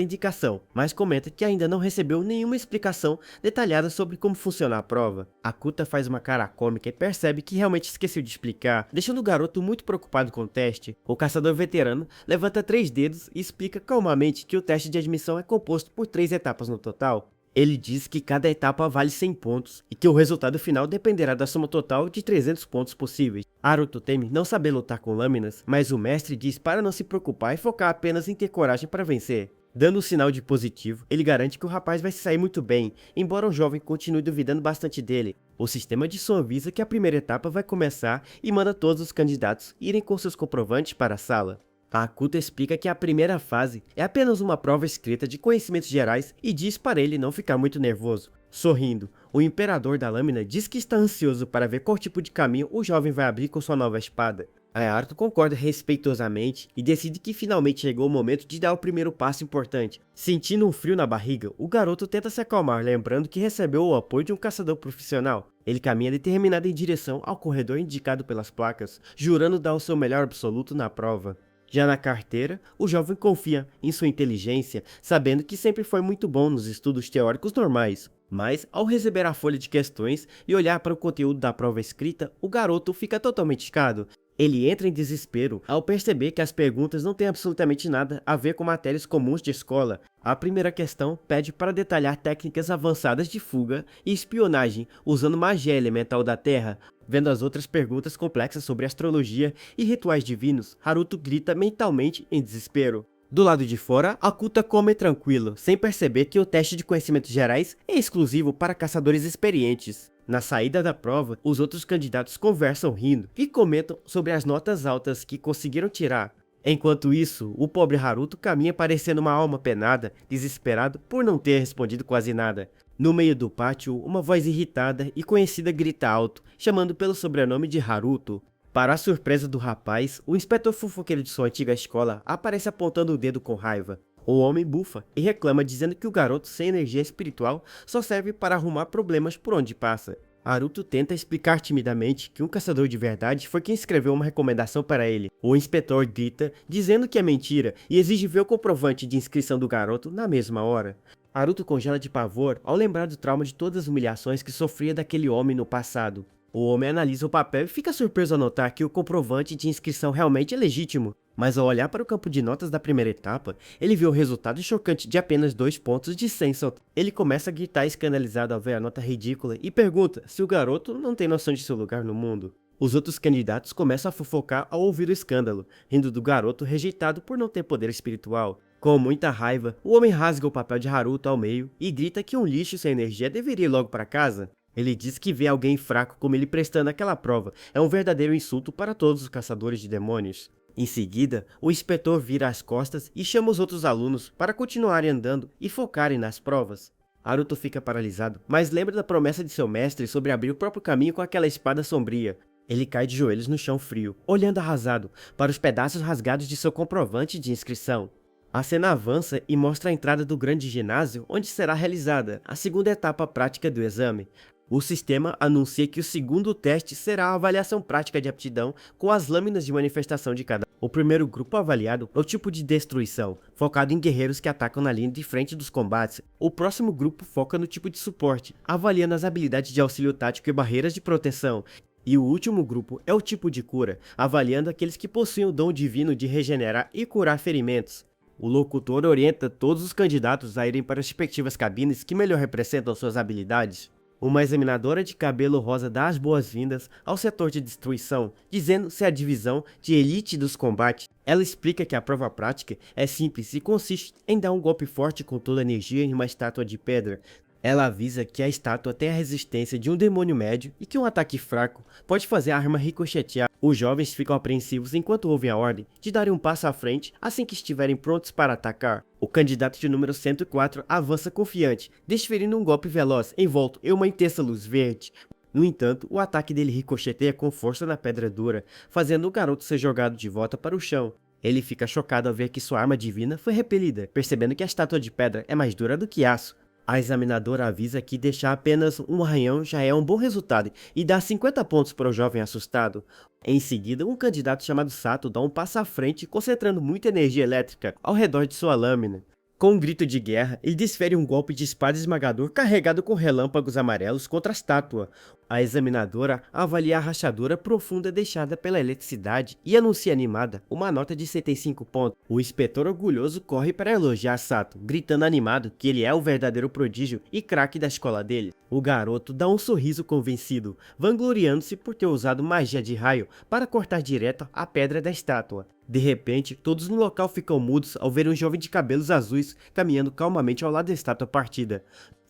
indicação, mas comenta que ainda não recebeu nenhuma explicação detalhada sobre como funciona a prova. Akuta faz uma cara cômica e percebe que realmente esqueceu de explicar, deixando o garoto muito preocupado com o teste. O caçador veterano levanta 3 dedos e explica calmamente que o teste de admissão é composto por 3 etapas no total. Ele diz que cada etapa vale 100 pontos e que o resultado final dependerá da soma total de 300 pontos possíveis. Haruto teme não saber lutar com lâminas, mas o mestre diz para não se preocupar e focar apenas em ter coragem para vencer. Dando um sinal de positivo, ele garante que o rapaz vai se sair muito bem, embora o jovem continue duvidando bastante dele. O sistema de som avisa que a primeira etapa vai começar e manda todos os candidatos irem com seus comprovantes para a sala. A Akuta explica que a primeira fase é apenas uma prova escrita de conhecimentos gerais e diz para ele não ficar muito nervoso. Sorrindo, o imperador da lâmina diz que está ansioso para ver qual tipo de caminho o jovem vai abrir com sua nova espada. Haruto concorda respeitosamente e decide que finalmente chegou o momento de dar o primeiro passo importante. Sentindo um frio na barriga, o garoto tenta se acalmar, lembrando que recebeu o apoio de um caçador profissional. Ele caminha determinado em direção ao corredor indicado pelas placas, jurando dar o seu melhor absoluto na prova. Já na carteira, o jovem confia em sua inteligência, sabendo que sempre foi muito bom nos estudos teóricos normais. Mas, ao receber a folha de questões e olhar para o conteúdo da prova escrita, o garoto fica totalmente chocado. Ele entra em desespero ao perceber que as perguntas não têm absolutamente nada a ver com matérias comuns de escola. A primeira questão pede para detalhar técnicas avançadas de fuga e espionagem usando magia elemental da Terra. Vendo as outras perguntas complexas sobre astrologia e rituais divinos, Haruto grita mentalmente em desespero. Do lado de fora, Akuta come tranquilo, sem perceber que o teste de conhecimentos gerais é exclusivo para caçadores experientes. Na saída da prova, os outros candidatos conversam rindo e comentam sobre as notas altas que conseguiram tirar. Enquanto isso, o pobre Haruto caminha parecendo uma alma penada, desesperado por não ter respondido quase nada. No meio do pátio, uma voz irritada e conhecida grita alto, chamando pelo sobrenome de Haruto. Para a surpresa do rapaz, o inspetor fofoqueiro de sua antiga escola aparece apontando o dedo com raiva. O homem bufa e reclama dizendo que o garoto sem energia espiritual só serve para arrumar problemas por onde passa. Haruto tenta explicar timidamente que um caçador de verdade foi quem escreveu uma recomendação para ele. O inspetor grita, dizendo que é mentira e exige ver o comprovante de inscrição do garoto na mesma hora. Haruto congela de pavor ao lembrar do trauma de todas as humilhações que sofria daquele homem no passado. O homem analisa o papel e fica surpreso ao notar que o comprovante de inscrição realmente é legítimo. Mas ao olhar para o campo de notas da primeira etapa, ele vê o resultado chocante de apenas 2 pontos de 100. Ele começa a gritar escandalizado ao ver a nota ridícula e pergunta se o garoto não tem noção de seu lugar no mundo. Os outros candidatos começam a fofocar ao ouvir o escândalo, rindo do garoto rejeitado por não ter poder espiritual. Com muita raiva, o homem rasga o papel de Haruto ao meio e grita que um lixo sem energia deveria ir logo para casa. Ele diz que ver alguém fraco como ele prestando aquela prova é um verdadeiro insulto para todos os caçadores de demônios. Em seguida, o inspetor vira as costas e chama os outros alunos para continuarem andando e focarem nas provas. Haruto fica paralisado, mas lembra da promessa de seu mestre sobre abrir o próprio caminho com aquela espada sombria. Ele cai de joelhos no chão frio, olhando arrasado para os pedaços rasgados de seu comprovante de inscrição. A cena avança e mostra a entrada do grande ginásio onde será realizada a segunda etapa prática do exame. O sistema anuncia que o segundo teste será a avaliação prática de aptidão com as lâminas de manifestação de cada. O primeiro grupo avaliado é o tipo de destruição, focado em guerreiros que atacam na linha de frente dos combates. O próximo grupo foca no tipo de suporte, avaliando as habilidades de auxílio tático e barreiras de proteção. E o último grupo é o tipo de cura, avaliando aqueles que possuem o dom divino de regenerar e curar ferimentos. O locutor orienta todos os candidatos a irem para as respectivas cabines que melhor representam suas habilidades. Uma examinadora de cabelo rosa dá as boas-vindas ao setor de destruição, dizendo ser a divisão de elite dos combates. Ela explica que a prova prática é simples e consiste em dar um golpe forte com toda a energia em uma estátua de pedra. Ela avisa que a estátua tem a resistência de um demônio médio e que um ataque fraco pode fazer a arma ricochetear. Os jovens ficam apreensivos enquanto ouvem a ordem de darem um passo à frente assim que estiverem prontos para atacar. O candidato de número 104 avança confiante, desferindo um golpe veloz envolto em uma intensa luz verde. No entanto, o ataque dele ricocheteia com força na pedra dura, fazendo o garoto ser jogado de volta para o chão. Ele fica chocado ao ver que sua arma divina foi repelida, percebendo que a estátua de pedra é mais dura do que aço. A examinadora avisa que deixar apenas um arranhão já é um bom resultado e dá 50 pontos para o jovem assustado. Em seguida, um candidato chamado Sato dá um passo à frente, concentrando muita energia elétrica ao redor de sua lâmina. Com um grito de guerra, ele desfere um golpe de espada esmagador carregado com relâmpagos amarelos contra a estátua. A examinadora avalia a rachadura profunda deixada pela eletricidade e anuncia animada uma nota de 75 pontos. O inspetor orgulhoso corre para elogiar Sato, gritando animado que ele é o verdadeiro prodígio e craque da escola dele. O garoto dá um sorriso convencido, vangloriando-se por ter usado magia de raio para cortar direto a pedra da estátua. De repente, todos no local ficam mudos ao ver um jovem de cabelos azuis caminhando calmamente ao lado da estátua partida.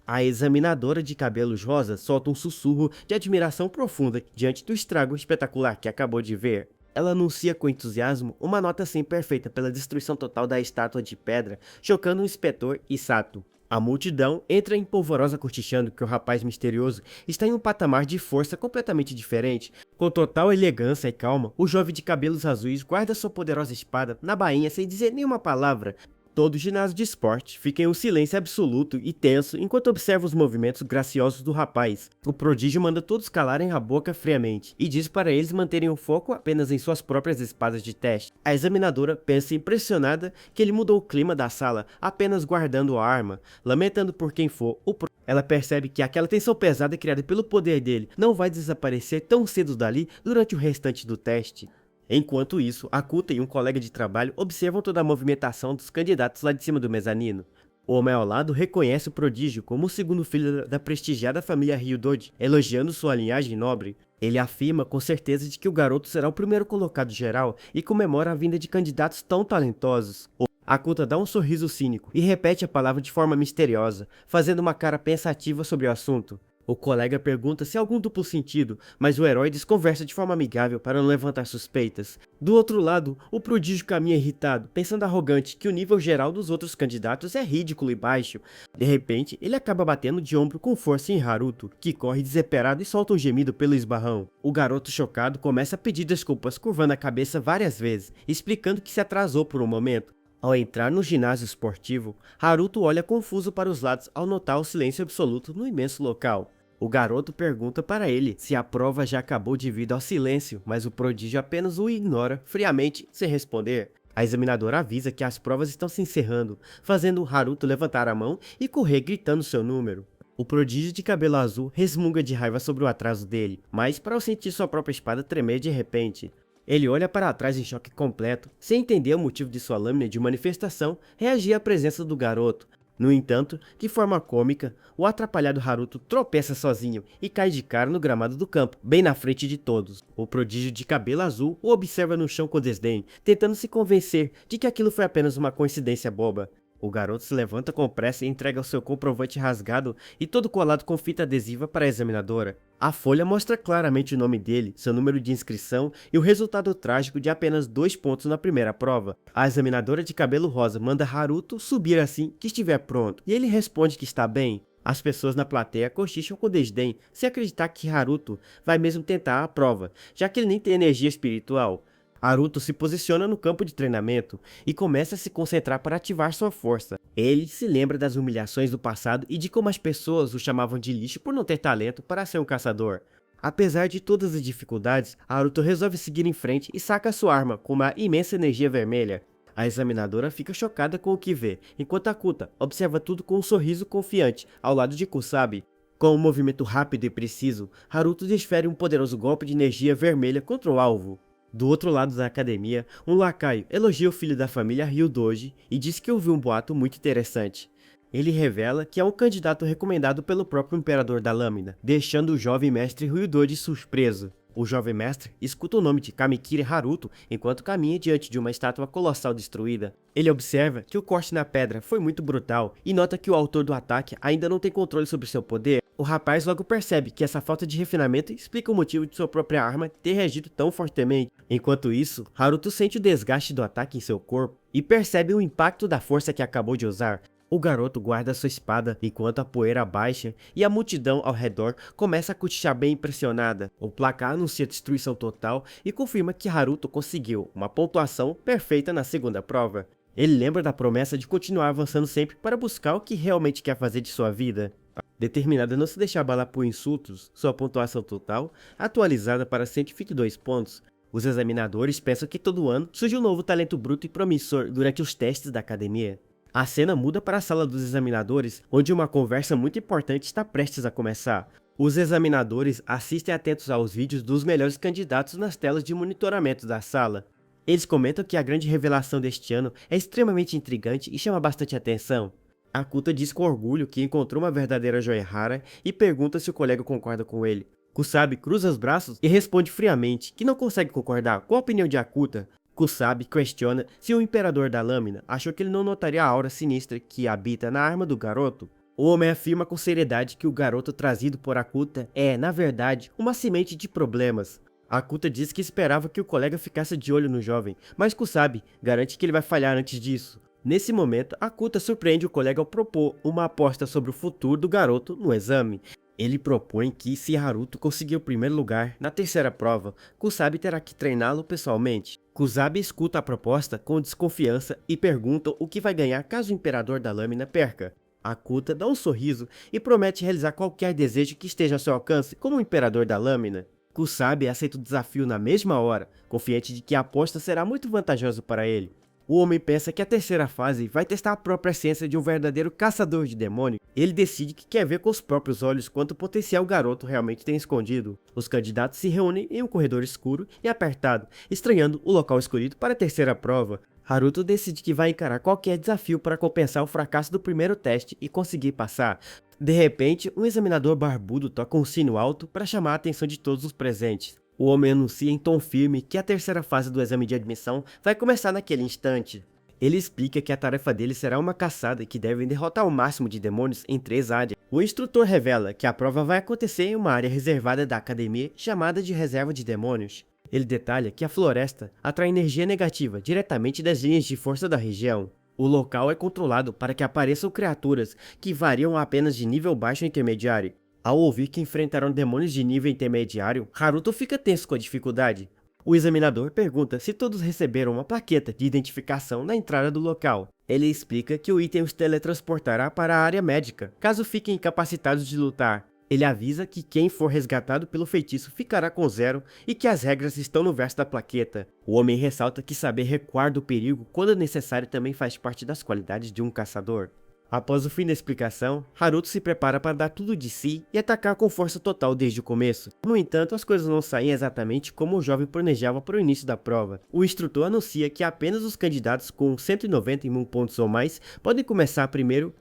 A examinadora de cabelos rosa solta um sussurro de admiração profunda diante do estrago espetacular que acabou de ver. Ela anuncia com entusiasmo uma nota 100 perfeita pela destruição total da estátua de pedra, chocando o inspetor e Sato. A multidão entra em polvorosa cochichando que o rapaz misterioso está em um patamar de força completamente diferente. Com total elegância e calma, o jovem de cabelos azuis guarda sua poderosa espada na bainha sem dizer nenhuma palavra. Todo o ginásio de esporte fica em um silêncio absoluto e tenso enquanto observa os movimentos graciosos do rapaz. O prodígio manda todos calarem a boca friamente e diz para eles manterem o foco apenas em suas próprias espadas de teste. A examinadora pensa impressionada que ele mudou o clima da sala apenas guardando a arma, lamentando por quem for ela percebe que aquela tensão pesada criada pelo poder dele não vai desaparecer tão cedo dali durante o restante do teste. Enquanto isso, Akuta e um colega de trabalho observam toda a movimentação dos candidatos lá de cima do mezanino. O homem ao lado reconhece o prodígio como o segundo filho da prestigiada família Ryudoji, elogiando sua linhagem nobre. Ele afirma com certeza de que o garoto será o primeiro colocado geral e comemora a vinda de candidatos tão talentosos. Akuta dá um sorriso cínico e repete a palavra de forma misteriosa, fazendo uma cara pensativa sobre o assunto. O colega pergunta se há algum duplo sentido, mas o herói desconversa de forma amigável para não levantar suspeitas. Do outro lado, o prodígio caminha irritado, pensando arrogante que o nível geral dos outros candidatos é ridículo e baixo. De repente, ele acaba batendo de ombro com força em Haruto, que corre desesperado e solta um gemido pelo esbarrão. O garoto chocado começa a pedir desculpas, curvando a cabeça várias vezes, explicando que se atrasou por um momento. Ao entrar no ginásio esportivo, Haruto olha confuso para os lados ao notar o silêncio absoluto no imenso local. O garoto pergunta para ele se a prova já acabou devido ao silêncio, mas o prodígio apenas o ignora friamente sem responder. A examinadora avisa que as provas estão se encerrando, fazendo Haruto levantar a mão e correr gritando seu número. O prodígio de cabelo azul resmunga de raiva sobre o atraso dele, mas para ao sentir sua própria espada tremer de repente, ele olha para trás em choque completo, sem entender o motivo de sua lâmina de manifestação reagir à presença do garoto. No entanto, de forma cômica, o atrapalhado Haruto tropeça sozinho e cai de cara no gramado do campo, bem na frente de todos. O prodígio de cabelo azul o observa no chão com desdém, tentando se convencer de que aquilo foi apenas uma coincidência boba. O garoto se levanta com pressa e entrega o seu comprovante rasgado e todo colado com fita adesiva para a examinadora. A folha mostra claramente o nome dele, seu número de inscrição e o resultado trágico de apenas 2 pontos na primeira prova. A examinadora de cabelo rosa manda Haruto subir assim que estiver pronto, e ele responde que está bem. As pessoas na plateia cochicham com desdém, sem acreditar que Haruto vai mesmo tentar a prova, já que ele nem tem energia espiritual. Haruto se posiciona no campo de treinamento e começa a se concentrar para ativar sua força. Ele se lembra das humilhações do passado e de como as pessoas o chamavam de lixo por não ter talento para ser um caçador. Apesar de todas as dificuldades, Haruto resolve seguir em frente e saca sua arma com uma imensa energia vermelha. A examinadora fica chocada com o que vê, enquanto Akuta observa tudo com um sorriso confiante ao lado de Kusabi. Com um movimento rápido e preciso, Haruto desfere um poderoso golpe de energia vermelha contra o alvo. Do outro lado da academia, um lacaio elogia o filho da família Ryudoji e diz que ouviu um boato muito interessante. Ele revela que é um candidato recomendado pelo próprio imperador da lâmina, deixando o jovem mestre Ryudoji surpreso. O jovem mestre escuta o nome de Kamikiri Haruto enquanto caminha diante de uma estátua colossal destruída. Ele observa que o corte na pedra foi muito brutal e nota que o autor do ataque ainda não tem controle sobre seu poder. O rapaz logo percebe que essa falta de refinamento explica o motivo de sua própria arma ter reagido tão fortemente. Enquanto isso, Haruto sente o desgaste do ataque em seu corpo e percebe o impacto da força que acabou de usar. O garoto guarda sua espada enquanto a poeira baixa e a multidão ao redor começa a cochichar bem impressionada. O placar anuncia destruição total e confirma que Haruto conseguiu uma pontuação perfeita na segunda prova. Ele lembra da promessa de continuar avançando sempre para buscar o que realmente quer fazer de sua vida. Determinado a não se deixar abalar por insultos, sua pontuação total, atualizada para 122 pontos, os examinadores pensam que todo ano surge um novo talento bruto e promissor durante os testes da academia. A cena muda para a sala dos examinadores, onde uma conversa muito importante está prestes a começar. Os examinadores assistem atentos aos vídeos dos melhores candidatos nas telas de monitoramento da sala. Eles comentam que a grande revelação deste ano é extremamente intrigante e chama bastante atenção. Akuta diz com orgulho que encontrou uma verdadeira joia rara e pergunta se o colega concorda com ele. Kusabi cruza os braços e responde friamente que não consegue concordar com a opinião de Akuta. Kusabi questiona se o Imperador da Lâmina achou que ele não notaria a aura sinistra que habita na arma do garoto. O homem afirma com seriedade que o garoto trazido por Akuta é, na verdade, uma semente de problemas. Akuta diz que esperava que o colega ficasse de olho no jovem, mas Kusabi garante que ele vai falhar antes disso. Nesse momento, Akuta surpreende o colega ao propor uma aposta sobre o futuro do garoto no exame. Ele propõe que, se Haruto conseguir o primeiro lugar na terceira prova, Kusabi terá que treiná-lo pessoalmente. Kusabi escuta a proposta com desconfiança e pergunta o que vai ganhar caso o Imperador da Lâmina perca. Akuta dá um sorriso e promete realizar qualquer desejo que esteja ao seu alcance como o Imperador da Lâmina. Kusabi aceita o desafio na mesma hora, confiante de que a aposta será muito vantajosa para ele. O homem pensa que a terceira fase vai testar a própria ciência de um verdadeiro caçador de demônio. Ele decide que quer ver com os próprios olhos quanto potencial o garoto realmente tem escondido. Os candidatos se reúnem em um corredor escuro e apertado, estranhando o local escolhido para a terceira prova. Haruto decide que vai encarar qualquer desafio para compensar o fracasso do primeiro teste e conseguir passar. De repente, um examinador barbudo toca um sino alto para chamar a atenção de todos os presentes. O homem anuncia em tom firme que a terceira fase do exame de admissão vai começar naquele instante. Ele explica que a tarefa dele será uma caçada e que devem derrotar o máximo de demônios em 3 áreas. O instrutor revela que a prova vai acontecer em uma área reservada da academia chamada de Reserva de Demônios. Ele detalha que a floresta atrai energia negativa diretamente das linhas de força da região. O local é controlado para que apareçam criaturas que variam apenas de nível baixo ou intermediário. Ao ouvir que enfrentaram demônios de nível intermediário, Haruto fica tenso com a dificuldade. O examinador pergunta se todos receberam uma plaqueta de identificação na entrada do local. Ele explica que o item os teletransportará para a área médica, caso fiquem incapacitados de lutar. Ele avisa que quem for resgatado pelo feitiço ficará com 0 e que as regras estão no verso da plaqueta. O homem ressalta que saber recuar do perigo quando necessário também faz parte das qualidades de um caçador. Após o fim da explicação, Haruto se prepara para dar tudo de si e atacar com força total desde o começo. No entanto, as coisas não saem exatamente como o jovem planejava para o início da prova. O instrutor anuncia que apenas os candidatos com 191 pontos ou mais podem começar primeiro.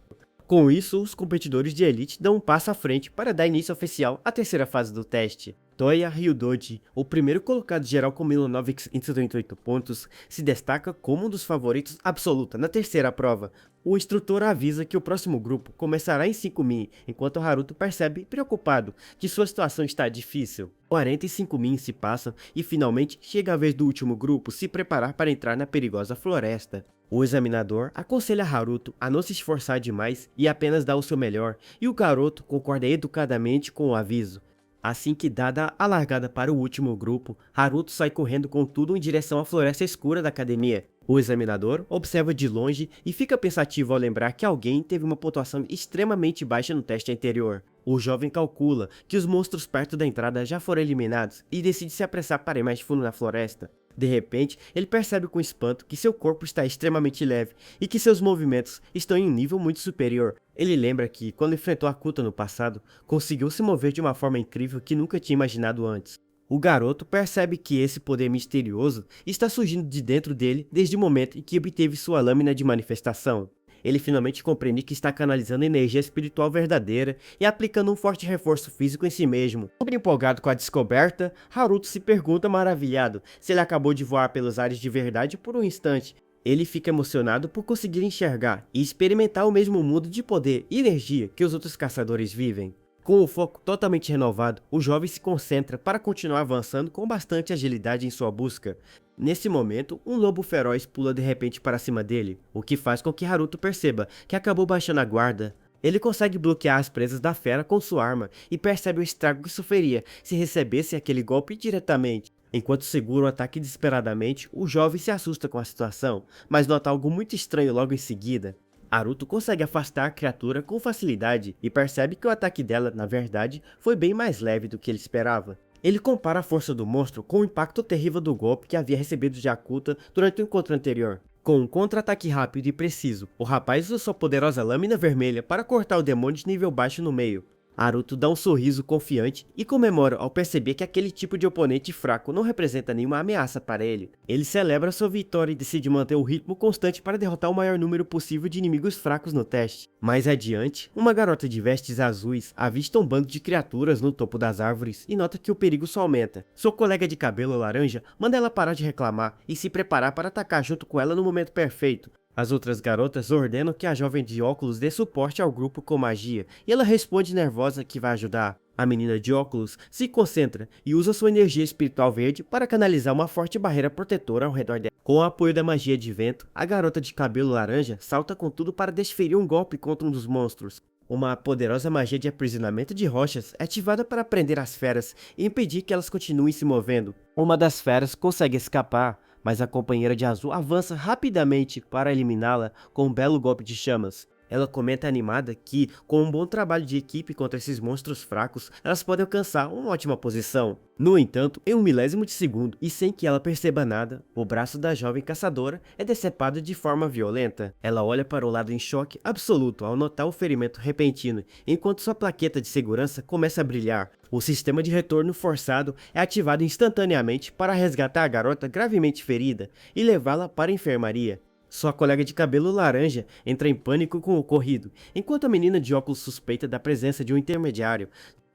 Com isso, os competidores de elite dão um passo à frente para dar início oficial à terceira fase do teste. Toya Ryudoji, o primeiro colocado geral com 1938 pontos, se destaca como um dos favoritos absoluta na terceira prova. O instrutor avisa que o próximo grupo começará em 5.000, enquanto Haruto percebe, preocupado, que sua situação está difícil. 45.000 se passam e finalmente chega a vez do último grupo se preparar para entrar na perigosa floresta. O examinador aconselha Haruto a não se esforçar demais e apenas dar o seu melhor, e o garoto concorda educadamente com o aviso. Assim que dada a largada para o último grupo, Haruto sai correndo com tudo em direção à floresta escura da academia. O examinador observa de longe e fica pensativo ao lembrar que alguém teve uma pontuação extremamente baixa no teste anterior. O jovem calcula que os monstros perto da entrada já foram eliminados e decide se apressar para ir mais fundo na floresta. De repente, ele percebe com espanto que seu corpo está extremamente leve e que seus movimentos estão em um nível muito superior. Ele lembra que, quando enfrentou Akuta no passado, conseguiu se mover de uma forma incrível que nunca tinha imaginado antes. O garoto percebe que esse poder misterioso está surgindo de dentro dele desde o momento em que obteve sua lâmina de manifestação. Ele finalmente compreende que está canalizando energia espiritual verdadeira e aplicando um forte reforço físico em si mesmo. Super empolgado com a descoberta, Haruto se pergunta maravilhado se ele acabou de voar pelos ares de verdade por um instante. Ele fica emocionado por conseguir enxergar e experimentar o mesmo mundo de poder e energia que os outros caçadores vivem. Com o foco totalmente renovado, o jovem se concentra para continuar avançando com bastante agilidade em sua busca. Nesse momento, um lobo feroz pula de repente para cima dele, o que faz com que Haruto perceba que acabou baixando a guarda. Ele consegue bloquear as presas da fera com sua arma e percebe o estrago que sofreria se recebesse aquele golpe diretamente. Enquanto segura o ataque desesperadamente, o jovem se assusta com a situação, mas nota algo muito estranho logo em seguida. Naruto consegue afastar a criatura com facilidade e percebe que o ataque dela, na verdade, foi bem mais leve do que ele esperava. Ele compara a força do monstro com o impacto terrível do golpe que havia recebido de Akuta durante o encontro anterior. Com um contra-ataque rápido e preciso, o rapaz usa sua poderosa lâmina vermelha para cortar o demônio de nível baixo no meio. Naruto dá um sorriso confiante e comemora ao perceber que aquele tipo de oponente fraco não representa nenhuma ameaça para ele. Ele celebra sua vitória e decide manter o ritmo constante para derrotar o maior número possível de inimigos fracos no teste. Mais adiante, uma garota de vestes azuis avista um bando de criaturas no topo das árvores e nota que o perigo só aumenta. Seu colega de cabelo laranja manda ela parar de reclamar e se preparar para atacar junto com ela no momento perfeito. As outras garotas ordenam que a jovem de óculos dê suporte ao grupo com magia, e ela responde nervosa que vai ajudar. A menina de óculos se concentra e usa sua energia espiritual verde para canalizar uma forte barreira protetora ao redor dela. Com o apoio da magia de vento, a garota de cabelo laranja salta com tudo para desferir um golpe contra um dos monstros. Uma poderosa magia de aprisionamento de rochas é ativada para prender as feras e impedir que elas continuem se movendo. Uma das feras consegue escapar, mas a companheira de azul avança rapidamente para eliminá-la com um belo golpe de chamas. Ela comenta animada que, com um bom trabalho de equipe contra esses monstros fracos, elas podem alcançar uma ótima posição. No entanto, em um milésimo de segundo, e sem que ela perceba nada, o braço da jovem caçadora é decepado de forma violenta. Ela olha para o lado em choque absoluto ao notar o ferimento repentino, enquanto sua plaqueta de segurança começa a brilhar. O sistema de retorno forçado é ativado instantaneamente para resgatar a garota gravemente ferida e levá-la para a enfermaria. Sua colega de cabelo laranja entra em pânico com o ocorrido, enquanto a menina de óculos suspeita da presença de um intermediário.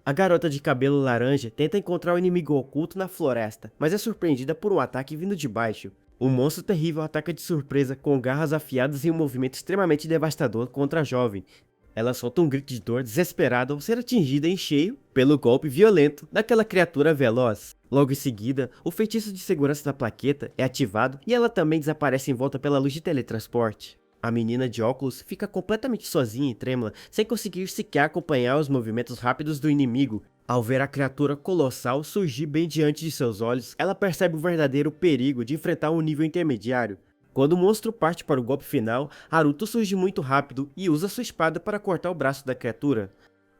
A garota de cabelo laranja tenta encontrar o inimigo oculto na floresta, mas é surpreendida por um ataque vindo de baixo. O monstro terrível ataca de surpresa com garras afiadas em um movimento extremamente devastador contra a jovem. Ela solta um grito de dor desesperada ao ser atingida em cheio pelo golpe violento daquela criatura veloz. Logo em seguida, o feitiço de segurança da plaqueta é ativado e ela também desaparece envolta pela luz de teletransporte. A menina de óculos fica completamente sozinha e trêmula, sem conseguir sequer acompanhar os movimentos rápidos do inimigo. Ao ver a criatura colossal surgir bem diante de seus olhos, ela percebe o verdadeiro perigo de enfrentar um nível intermediário. Quando o monstro parte para o golpe final, Naruto surge muito rápido e usa sua espada para cortar o braço da criatura.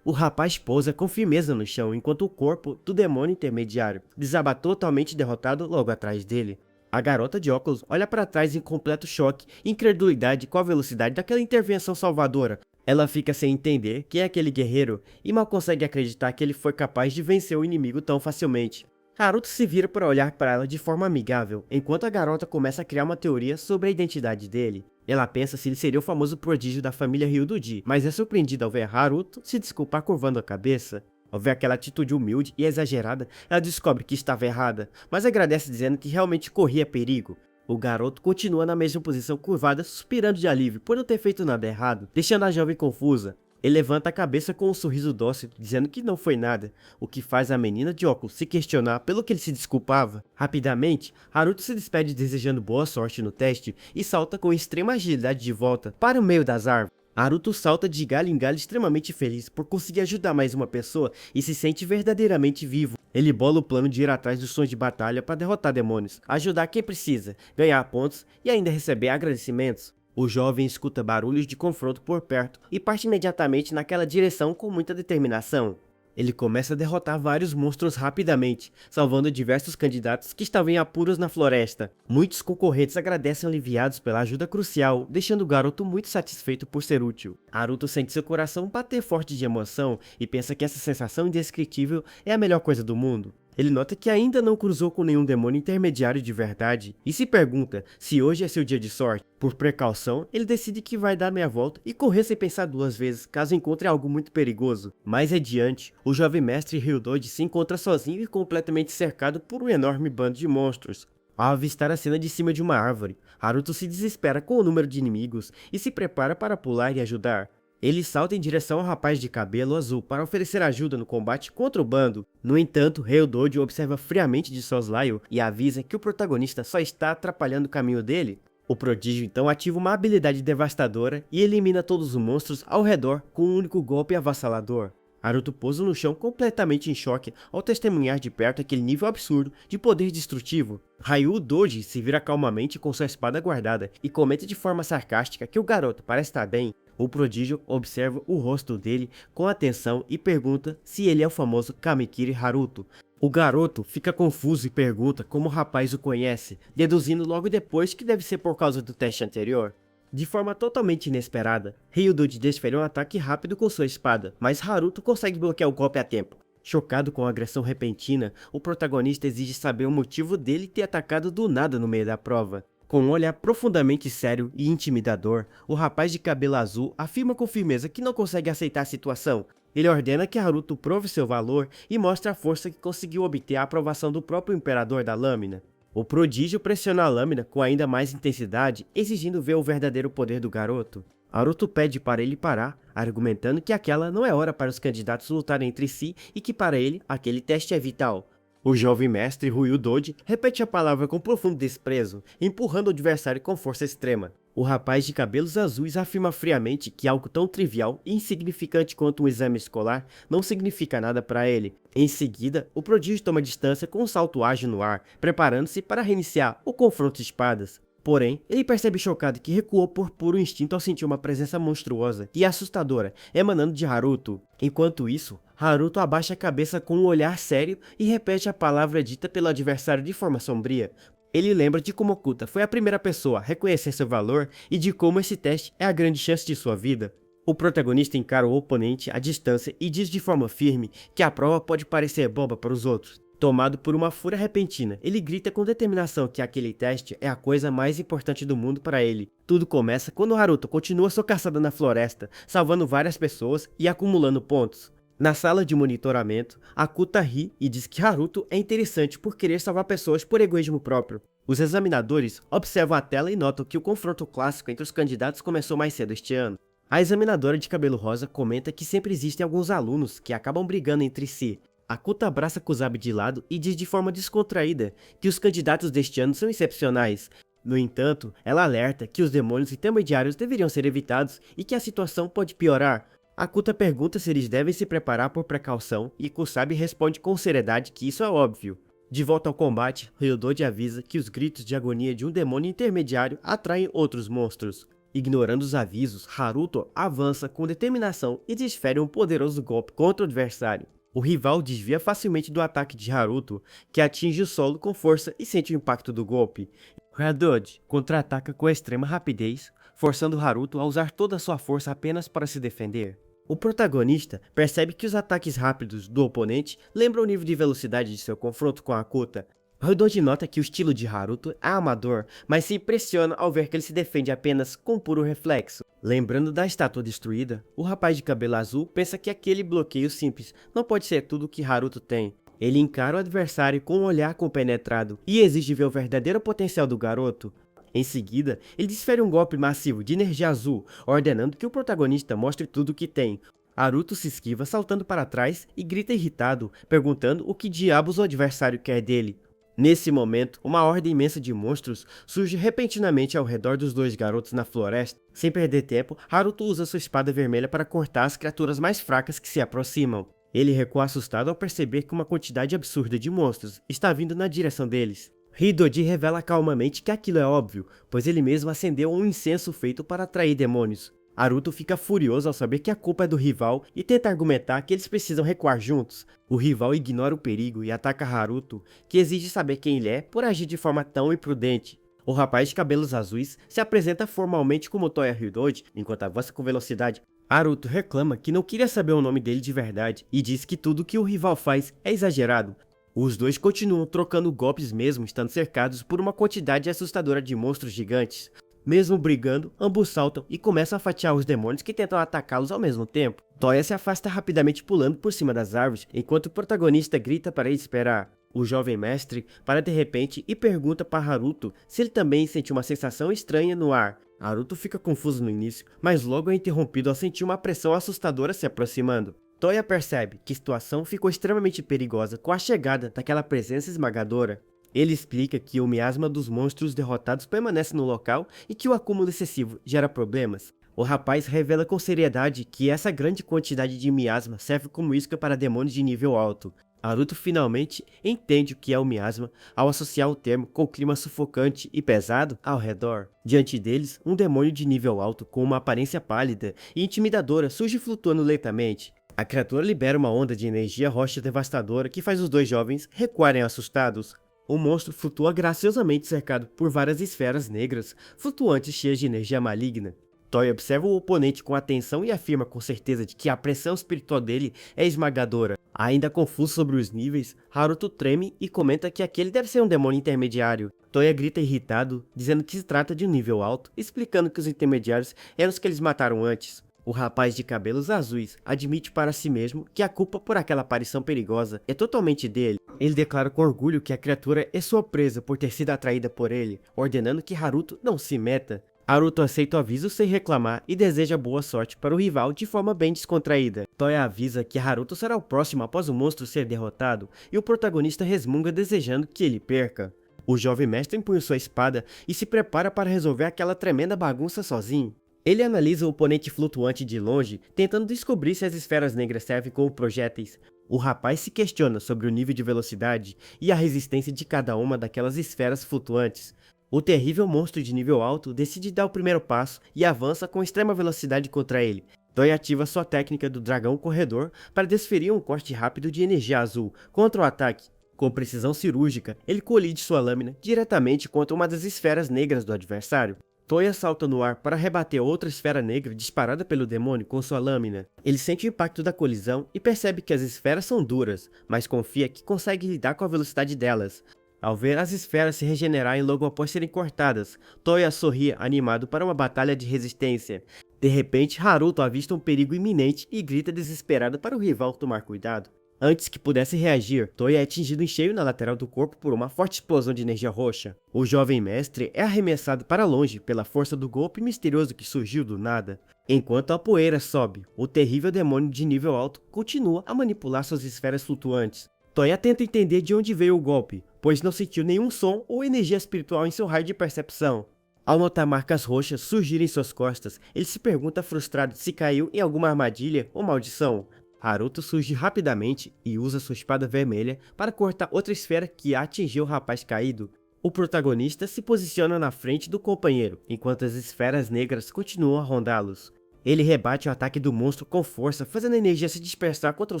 O rapaz pousa com firmeza no chão enquanto o corpo do demônio intermediário desaba totalmente derrotado logo atrás dele. A garota de óculos olha para trás em completo choque e incredulidade com a velocidade daquela intervenção salvadora. Ela fica sem entender quem é aquele guerreiro e mal consegue acreditar que ele foi capaz de vencer o inimigo tão facilmente. Naruto se vira para olhar para ela de forma amigável, enquanto a garota começa a criar uma teoria sobre a identidade dele. Ela pensa se ele seria o famoso prodígio da família Ryudoji, mas é surpreendida ao ver Naruto se desculpar curvando a cabeça. Ao ver aquela atitude humilde e exagerada, ela descobre que estava errada, mas agradece dizendo que realmente corria perigo. O garoto continua na mesma posição curvada, suspirando de alívio por não ter feito nada errado, deixando a jovem confusa. Ele levanta a cabeça com um sorriso dócil, dizendo que não foi nada, o que faz a menina de óculos se questionar pelo que ele se desculpava. Rapidamente, Naruto se despede desejando boa sorte no teste e salta com extrema agilidade de volta para o meio das árvores. Naruto salta de galho em galho extremamente feliz por conseguir ajudar mais uma pessoa e se sente verdadeiramente vivo. Ele bola o plano de ir atrás dos sons de batalha para derrotar demônios, ajudar quem precisa, ganhar pontos e ainda receber agradecimentos. O jovem escuta barulhos de confronto por perto e parte imediatamente naquela direção com muita determinação. Ele começa a derrotar vários monstros rapidamente, salvando diversos candidatos que estavam em apuros na floresta. Muitos concorrentes agradecem aliviados pela ajuda crucial, deixando o garoto muito satisfeito por ser útil. Naruto sente seu coração bater forte de emoção e pensa que essa sensação indescritível é a melhor coisa do mundo. Ele nota que ainda não cruzou com nenhum demônio intermediário de verdade e se pergunta se hoje é seu dia de sorte. Por precaução, ele decide que vai dar meia volta e correr sem pensar duas vezes caso encontre algo muito perigoso. Mais adiante, o jovem mestre Ryudoji se encontra sozinho e completamente cercado por um enorme bando de monstros. Ao avistar a cena de cima de uma árvore, Naruto se desespera com o número de inimigos e se prepara para pular e ajudar. Ele salta em direção ao rapaz de cabelo azul para oferecer ajuda no combate contra o bando. No entanto, Ryudoji observa friamente de soslaio e avisa que o protagonista só está atrapalhando o caminho dele. O prodígio então ativa uma habilidade devastadora e elimina todos os monstros ao redor com um único golpe avassalador. Haruto pousa no chão completamente em choque ao testemunhar de perto aquele nível absurdo de poder destrutivo. Ryudoji se vira calmamente com sua espada guardada e comenta de forma sarcástica que o garoto parece estar bem. O prodígio observa o rosto dele com atenção e pergunta se ele é o famoso Kamikiri Haruto. O garoto fica confuso e pergunta como o rapaz o conhece, deduzindo logo depois que deve ser por causa do teste anterior. De forma totalmente inesperada, Ryudoji desfere um ataque rápido com sua espada, mas Haruto consegue bloquear o golpe a tempo. Chocado com a agressão repentina, o protagonista exige saber o motivo dele ter atacado do nada no meio da prova. Com um olhar profundamente sério e intimidador, o rapaz de cabelo azul afirma com firmeza que não consegue aceitar a situação. Ele ordena que Haruto prove seu valor e mostre a força que conseguiu obter a aprovação do próprio imperador da lâmina. O prodígio pressiona a lâmina com ainda mais intensidade, exigindo ver o verdadeiro poder do garoto. Haruto pede para ele parar, argumentando que aquela não é hora para os candidatos lutarem entre si e que para ele, aquele teste é vital. O jovem mestre Ryudoji repete a palavra com profundo desprezo, empurrando o adversário com força extrema. O rapaz de cabelos azuis afirma friamente que algo tão trivial e insignificante quanto um exame escolar não significa nada para ele. Em seguida, o prodígio toma distância com um salto ágil no ar, preparando-se para reiniciar o confronto de espadas. Porém, ele percebe chocado que recuou por puro instinto ao sentir uma presença monstruosa e assustadora emanando de Haruto. Enquanto isso, Haruto abaixa a cabeça com um olhar sério e repete a palavra dita pelo adversário de forma sombria. Ele lembra de como Okuta foi a primeira pessoa a reconhecer seu valor e de como esse teste é a grande chance de sua vida. O protagonista encara o oponente à distância e diz de forma firme que a prova pode parecer boba para os outros. Tomado por uma fúria repentina, ele grita com determinação que aquele teste é a coisa mais importante do mundo para ele. Tudo começa quando Haruto continua sua caçada na floresta, salvando várias pessoas e acumulando pontos. Na sala de monitoramento, Akuta ri e diz que Haruto é interessante por querer salvar pessoas por egoísmo próprio. Os examinadores observam a tela e notam que o confronto clássico entre os candidatos começou mais cedo este ano. A examinadora de cabelo rosa comenta que sempre existem alguns alunos que acabam brigando entre si. Akuta abraça Kusabi de lado e diz de forma descontraída que os candidatos deste ano são excepcionais. No entanto, ela alerta que os demônios intermediários deveriam ser evitados e que a situação pode piorar. Akuta pergunta se eles devem se preparar por precaução e Kusabi responde com seriedade que isso é óbvio. De volta ao combate, Ryudoji avisa que os gritos de agonia de um demônio intermediário atraem outros monstros. Ignorando os avisos, Haruto avança com determinação e desfere um poderoso golpe contra o adversário. O rival desvia facilmente do ataque de Haruto, que atinge o solo com força e sente o impacto do golpe. Ryudoji contra-ataca com extrema rapidez, forçando Haruto a usar toda a sua força apenas para se defender. O protagonista percebe que os ataques rápidos do oponente lembram o nível de velocidade de seu confronto com Akuta. Ryudoji nota que o estilo de Haruto é amador, mas se impressiona ao ver que ele se defende apenas com puro reflexo. Lembrando da estátua destruída, o rapaz de cabelo azul pensa que aquele bloqueio simples não pode ser tudo o que Haruto tem. Ele encara o adversário com um olhar compenetrado e exige ver o verdadeiro potencial do garoto. Em seguida, ele desfere um golpe massivo de energia azul, ordenando que o protagonista mostre tudo o que tem. Haruto se esquiva saltando para trás e grita irritado, perguntando o que diabos o adversário quer dele. Nesse momento, uma horda imensa de monstros surge repentinamente ao redor dos dois garotos na floresta. Sem perder tempo, Haruto usa sua espada vermelha para cortar as criaturas mais fracas que se aproximam. Ele recua assustado ao perceber que uma quantidade absurda de monstros está vindo na direção deles. Ryudoji revela calmamente que aquilo é óbvio, pois ele mesmo acendeu um incenso feito para atrair demônios. Haruto fica furioso ao saber que a culpa é do rival e tenta argumentar que eles precisam recuar juntos. O rival ignora o perigo e ataca Haruto, que exige saber quem ele é por agir de forma tão imprudente. O rapaz de cabelos azuis se apresenta formalmente como Toya Ryudoji, enquanto avança com velocidade. Haruto reclama que não queria saber o nome dele de verdade e diz que tudo que o rival faz é exagerado. Os dois continuam trocando golpes mesmo estando cercados por uma quantidade assustadora de monstros gigantes. Mesmo brigando, ambos saltam e começam a fatiar os demônios que tentam atacá-los ao mesmo tempo. Toya se afasta rapidamente pulando por cima das árvores, enquanto o protagonista grita para ele esperar. O jovem mestre para de repente e pergunta para Haruto se ele também sente uma sensação estranha no ar. Naruto fica confuso no início, mas logo é interrompido ao sentir uma pressão assustadora se aproximando. Toya percebe que a situação ficou extremamente perigosa com a chegada daquela presença esmagadora. Ele explica que o miasma dos monstros derrotados permanece no local e que o acúmulo excessivo gera problemas. O rapaz revela com seriedade que essa grande quantidade de miasma serve como isca para demônios de nível alto. Naruto finalmente entende o que é o miasma ao associar o termo com o clima sufocante e pesado ao redor. Diante deles, um demônio de nível alto com uma aparência pálida e intimidadora surge flutuando lentamente. A criatura libera uma onda de energia roxa devastadora que faz os dois jovens recuarem assustados. O monstro flutua graciosamente cercado por várias esferas negras, flutuantes cheias de energia maligna. Toya observa o oponente com atenção e afirma com certeza de que a pressão espiritual dele é esmagadora. Ainda confuso sobre os níveis, Haruto treme e comenta que aquele deve ser um demônio intermediário. Toya grita irritado, dizendo que se trata de um nível alto, explicando que os intermediários eram os que eles mataram antes. O rapaz de cabelos azuis admite para si mesmo que a culpa por aquela aparição perigosa é totalmente dele. Ele declara com orgulho que a criatura é sua presa por ter sido atraída por ele, ordenando que Haruto não se meta. Haruto aceita o aviso sem reclamar e deseja boa sorte para o rival de forma bem descontraída. Toya avisa que Haruto será o próximo após o monstro ser derrotado e o protagonista resmunga desejando que ele perca. O jovem mestre empunha sua espada e se prepara para resolver aquela tremenda bagunça sozinho. Ele analisa o oponente flutuante de longe, tentando descobrir se as esferas negras servem como projéteis. O rapaz se questiona sobre o nível de velocidade e a resistência de cada uma daquelas esferas flutuantes. O terrível monstro de nível alto decide dar o primeiro passo e avança com extrema velocidade contra ele. Toya ativa sua técnica do dragão corredor para desferir um corte rápido de energia azul contra o ataque. Com precisão cirúrgica, ele colide sua lâmina diretamente contra uma das esferas negras do adversário. Toya salta no ar para rebater outra esfera negra disparada pelo demônio com sua lâmina. Ele sente o impacto da colisão e percebe que as esferas são duras, mas confia que consegue lidar com a velocidade delas. Ao ver as esferas se regenerarem logo após serem cortadas, Toya sorri animado para uma batalha de resistência. De repente, Haruto avista um perigo iminente e grita desesperado para o rival tomar cuidado. Antes que pudesse reagir, Toya é atingido em cheio na lateral do corpo por uma forte explosão de energia roxa. O jovem mestre é arremessado para longe pela força do golpe misterioso que surgiu do nada. Enquanto a poeira sobe, o terrível demônio de nível alto continua a manipular suas esferas flutuantes. Toya tenta entender de onde veio o golpe, pois não sentiu nenhum som ou energia espiritual em seu raio de percepção. Ao notar marcas roxas surgirem em suas costas, ele se pergunta frustrado se caiu em alguma armadilha ou maldição. Haruto surge rapidamente e usa sua espada vermelha para cortar outra esfera que atingiu o rapaz caído. O protagonista se posiciona na frente do companheiro, enquanto as esferas negras continuam a rondá-los. Ele rebate o ataque do monstro com força, fazendo a energia se dispersar contra o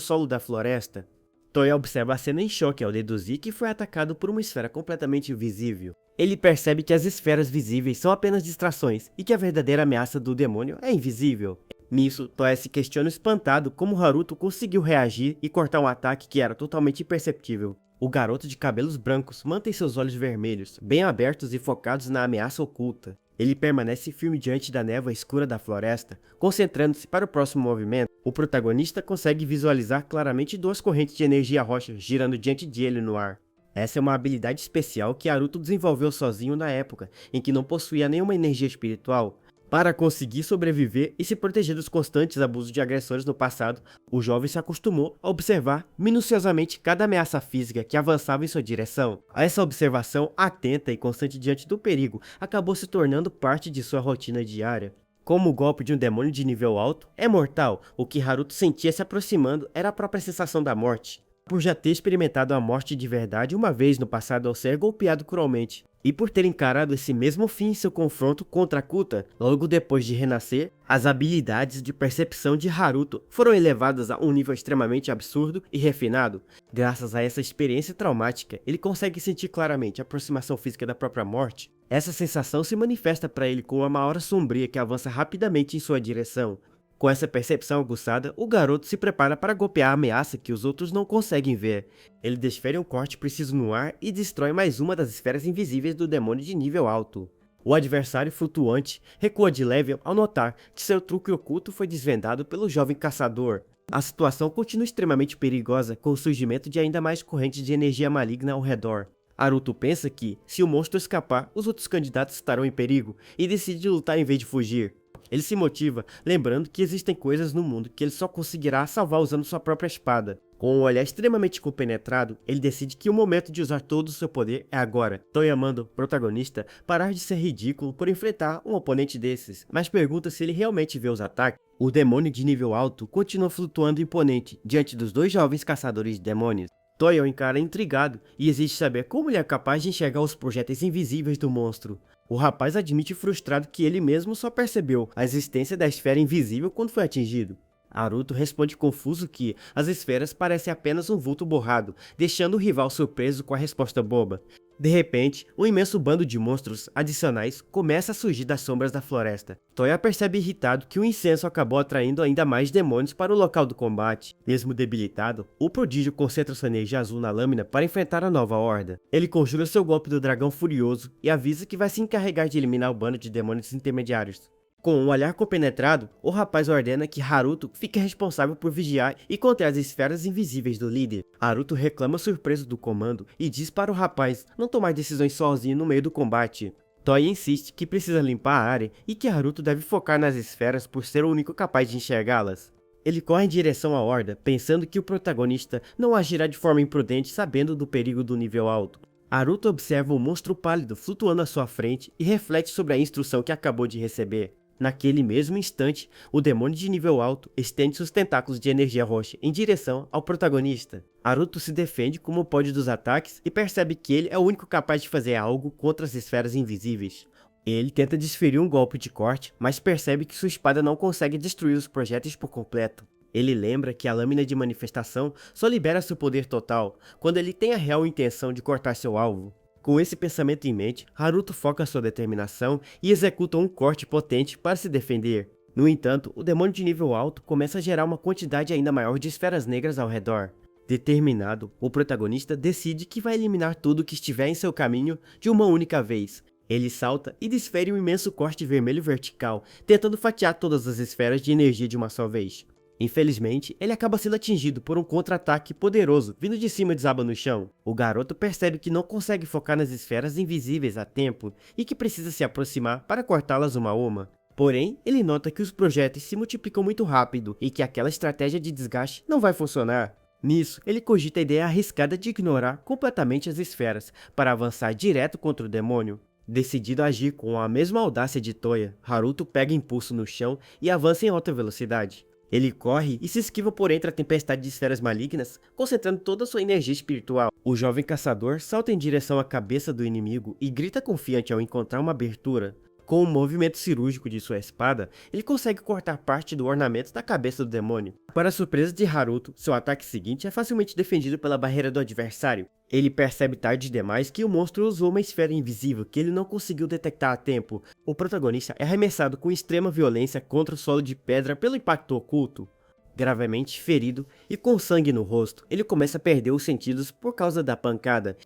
solo da floresta. Toya observa a cena em choque ao deduzir que foi atacado por uma esfera completamente invisível. Ele percebe que as esferas visíveis são apenas distrações e que a verdadeira ameaça do demônio é invisível. Nisso, Toya se questiona espantado como Haruto conseguiu reagir e cortar um ataque que era totalmente imperceptível. O garoto de cabelos brancos mantém seus olhos vermelhos, bem abertos e focados na ameaça oculta. Ele permanece firme diante da névoa escura da floresta, concentrando-se para o próximo movimento. O protagonista consegue visualizar claramente duas correntes de energia roxa girando diante de ele no ar. Essa é uma habilidade especial que Naruto desenvolveu sozinho na época, em que não possuía nenhuma energia espiritual. Para conseguir sobreviver e se proteger dos constantes abusos de agressores no passado, o jovem se acostumou a observar minuciosamente cada ameaça física que avançava em sua direção. Essa observação atenta e constante diante do perigo acabou se tornando parte de sua rotina diária. Como o golpe de um demônio de nível alto é mortal, o que Haruto sentia se aproximando era a própria sensação da morte. Por já ter experimentado a morte de verdade uma vez no passado ao ser golpeado cruelmente, e por ter encarado esse mesmo fim em seu confronto contra Kuta, logo depois de renascer, as habilidades de percepção de Haruto foram elevadas a um nível extremamente absurdo e refinado. Graças a essa experiência traumática, ele consegue sentir claramente a aproximação física da própria morte. Essa sensação se manifesta para ele como uma aura sombria que avança rapidamente em sua direção. Com essa percepção aguçada, o garoto se prepara para golpear a ameaça que os outros não conseguem ver. Ele desfere um corte preciso no ar e destrói mais uma das esferas invisíveis do demônio de nível alto. O adversário flutuante recua de leve ao notar que seu truque oculto foi desvendado pelo jovem caçador. A situação continua extremamente perigosa com o surgimento de ainda mais correntes de energia maligna ao redor. Haruto pensa que, se o monstro escapar, os outros candidatos estarão em perigo e decide lutar em vez de fugir. Ele se motiva, lembrando que existem coisas no mundo que ele só conseguirá salvar usando sua própria espada. Com um olhar extremamente compenetrado, ele decide que o momento de usar todo o seu poder é agora. Toya manda o protagonista parar de ser ridículo por enfrentar um oponente desses, mas pergunta se ele realmente vê os ataques. O demônio de nível alto continua flutuando imponente diante dos dois jovens caçadores de demônios. Toya o encara intrigado e exige saber como ele é capaz de enxergar os projéteis invisíveis do monstro. O rapaz admite frustrado que ele mesmo só percebeu a existência da esfera invisível quando foi atingido. Haruto responde confuso que as esferas parecem apenas um vulto borrado, deixando o rival surpreso com a resposta boba. De repente, um imenso bando de monstros adicionais começa a surgir das sombras da floresta. Toya percebe irritado que o incenso acabou atraindo ainda mais demônios para o local do combate. Mesmo debilitado, o prodígio concentra sua energia azul na lâmina para enfrentar a nova horda. Ele conjura seu golpe do dragão furioso e avisa que vai se encarregar de eliminar o bando de demônios intermediários. Com um olhar compenetrado, o rapaz ordena que Haruto fique responsável por vigiar e conter as esferas invisíveis do líder. Haruto reclama surpreso do comando e diz para o rapaz não tomar decisões sozinho no meio do combate. Toya insiste que precisa limpar a área e que Haruto deve focar nas esferas por ser o único capaz de enxergá-las. Ele corre em direção à horda, pensando que o protagonista não agirá de forma imprudente sabendo do perigo do nível alto. Haruto observa o monstro pálido flutuando à sua frente e reflete sobre a instrução que acabou de receber. Naquele mesmo instante, o demônio de nível alto estende seus tentáculos de energia roxa em direção ao protagonista. Haruto se defende como pode dos ataques e percebe que ele é o único capaz de fazer algo contra as esferas invisíveis. Ele tenta desferir um golpe de corte, mas percebe que sua espada não consegue destruir os projéteis por completo. Ele lembra que a lâmina de manifestação só libera seu poder total quando ele tem a real intenção de cortar seu alvo. Com esse pensamento em mente, Haruto foca sua determinação e executa um corte potente para se defender. No entanto, o demônio de nível alto começa a gerar uma quantidade ainda maior de esferas negras ao redor. Determinado, o protagonista decide que vai eliminar tudo que estiver em seu caminho de uma única vez. Ele salta e desfere um imenso corte vermelho vertical, tentando fatiar todas as esferas de energia de uma só vez. Infelizmente, ele acaba sendo atingido por um contra-ataque poderoso vindo de cima e desaba no chão. O garoto percebe que não consegue focar nas esferas invisíveis a tempo e que precisa se aproximar para cortá-las uma a uma. Porém, ele nota que os projéteis se multiplicam muito rápido e que aquela estratégia de desgaste não vai funcionar. Nisso, ele cogita a ideia arriscada de ignorar completamente as esferas para avançar direto contra o demônio. Decidido a agir com a mesma audácia de Toya, Haruto pega impulso no chão e avança em alta velocidade. Ele corre e se esquiva por entre a tempestade de esferas malignas, concentrando toda a sua energia espiritual. O jovem caçador salta em direção à cabeça do inimigo e grita confiante ao encontrar uma abertura. Com um movimento cirúrgico de sua espada, ele consegue cortar parte do ornamento da cabeça do demônio. Para a surpresa de Haruto, seu ataque seguinte é facilmente defendido pela barreira do adversário. Ele percebe tarde demais que o monstro usou uma esfera invisível que ele não conseguiu detectar a tempo. O protagonista é arremessado com extrema violência contra o solo de pedra pelo impacto oculto. Gravemente ferido e com sangue no rosto, ele começa a perder os sentidos por causa da pancada.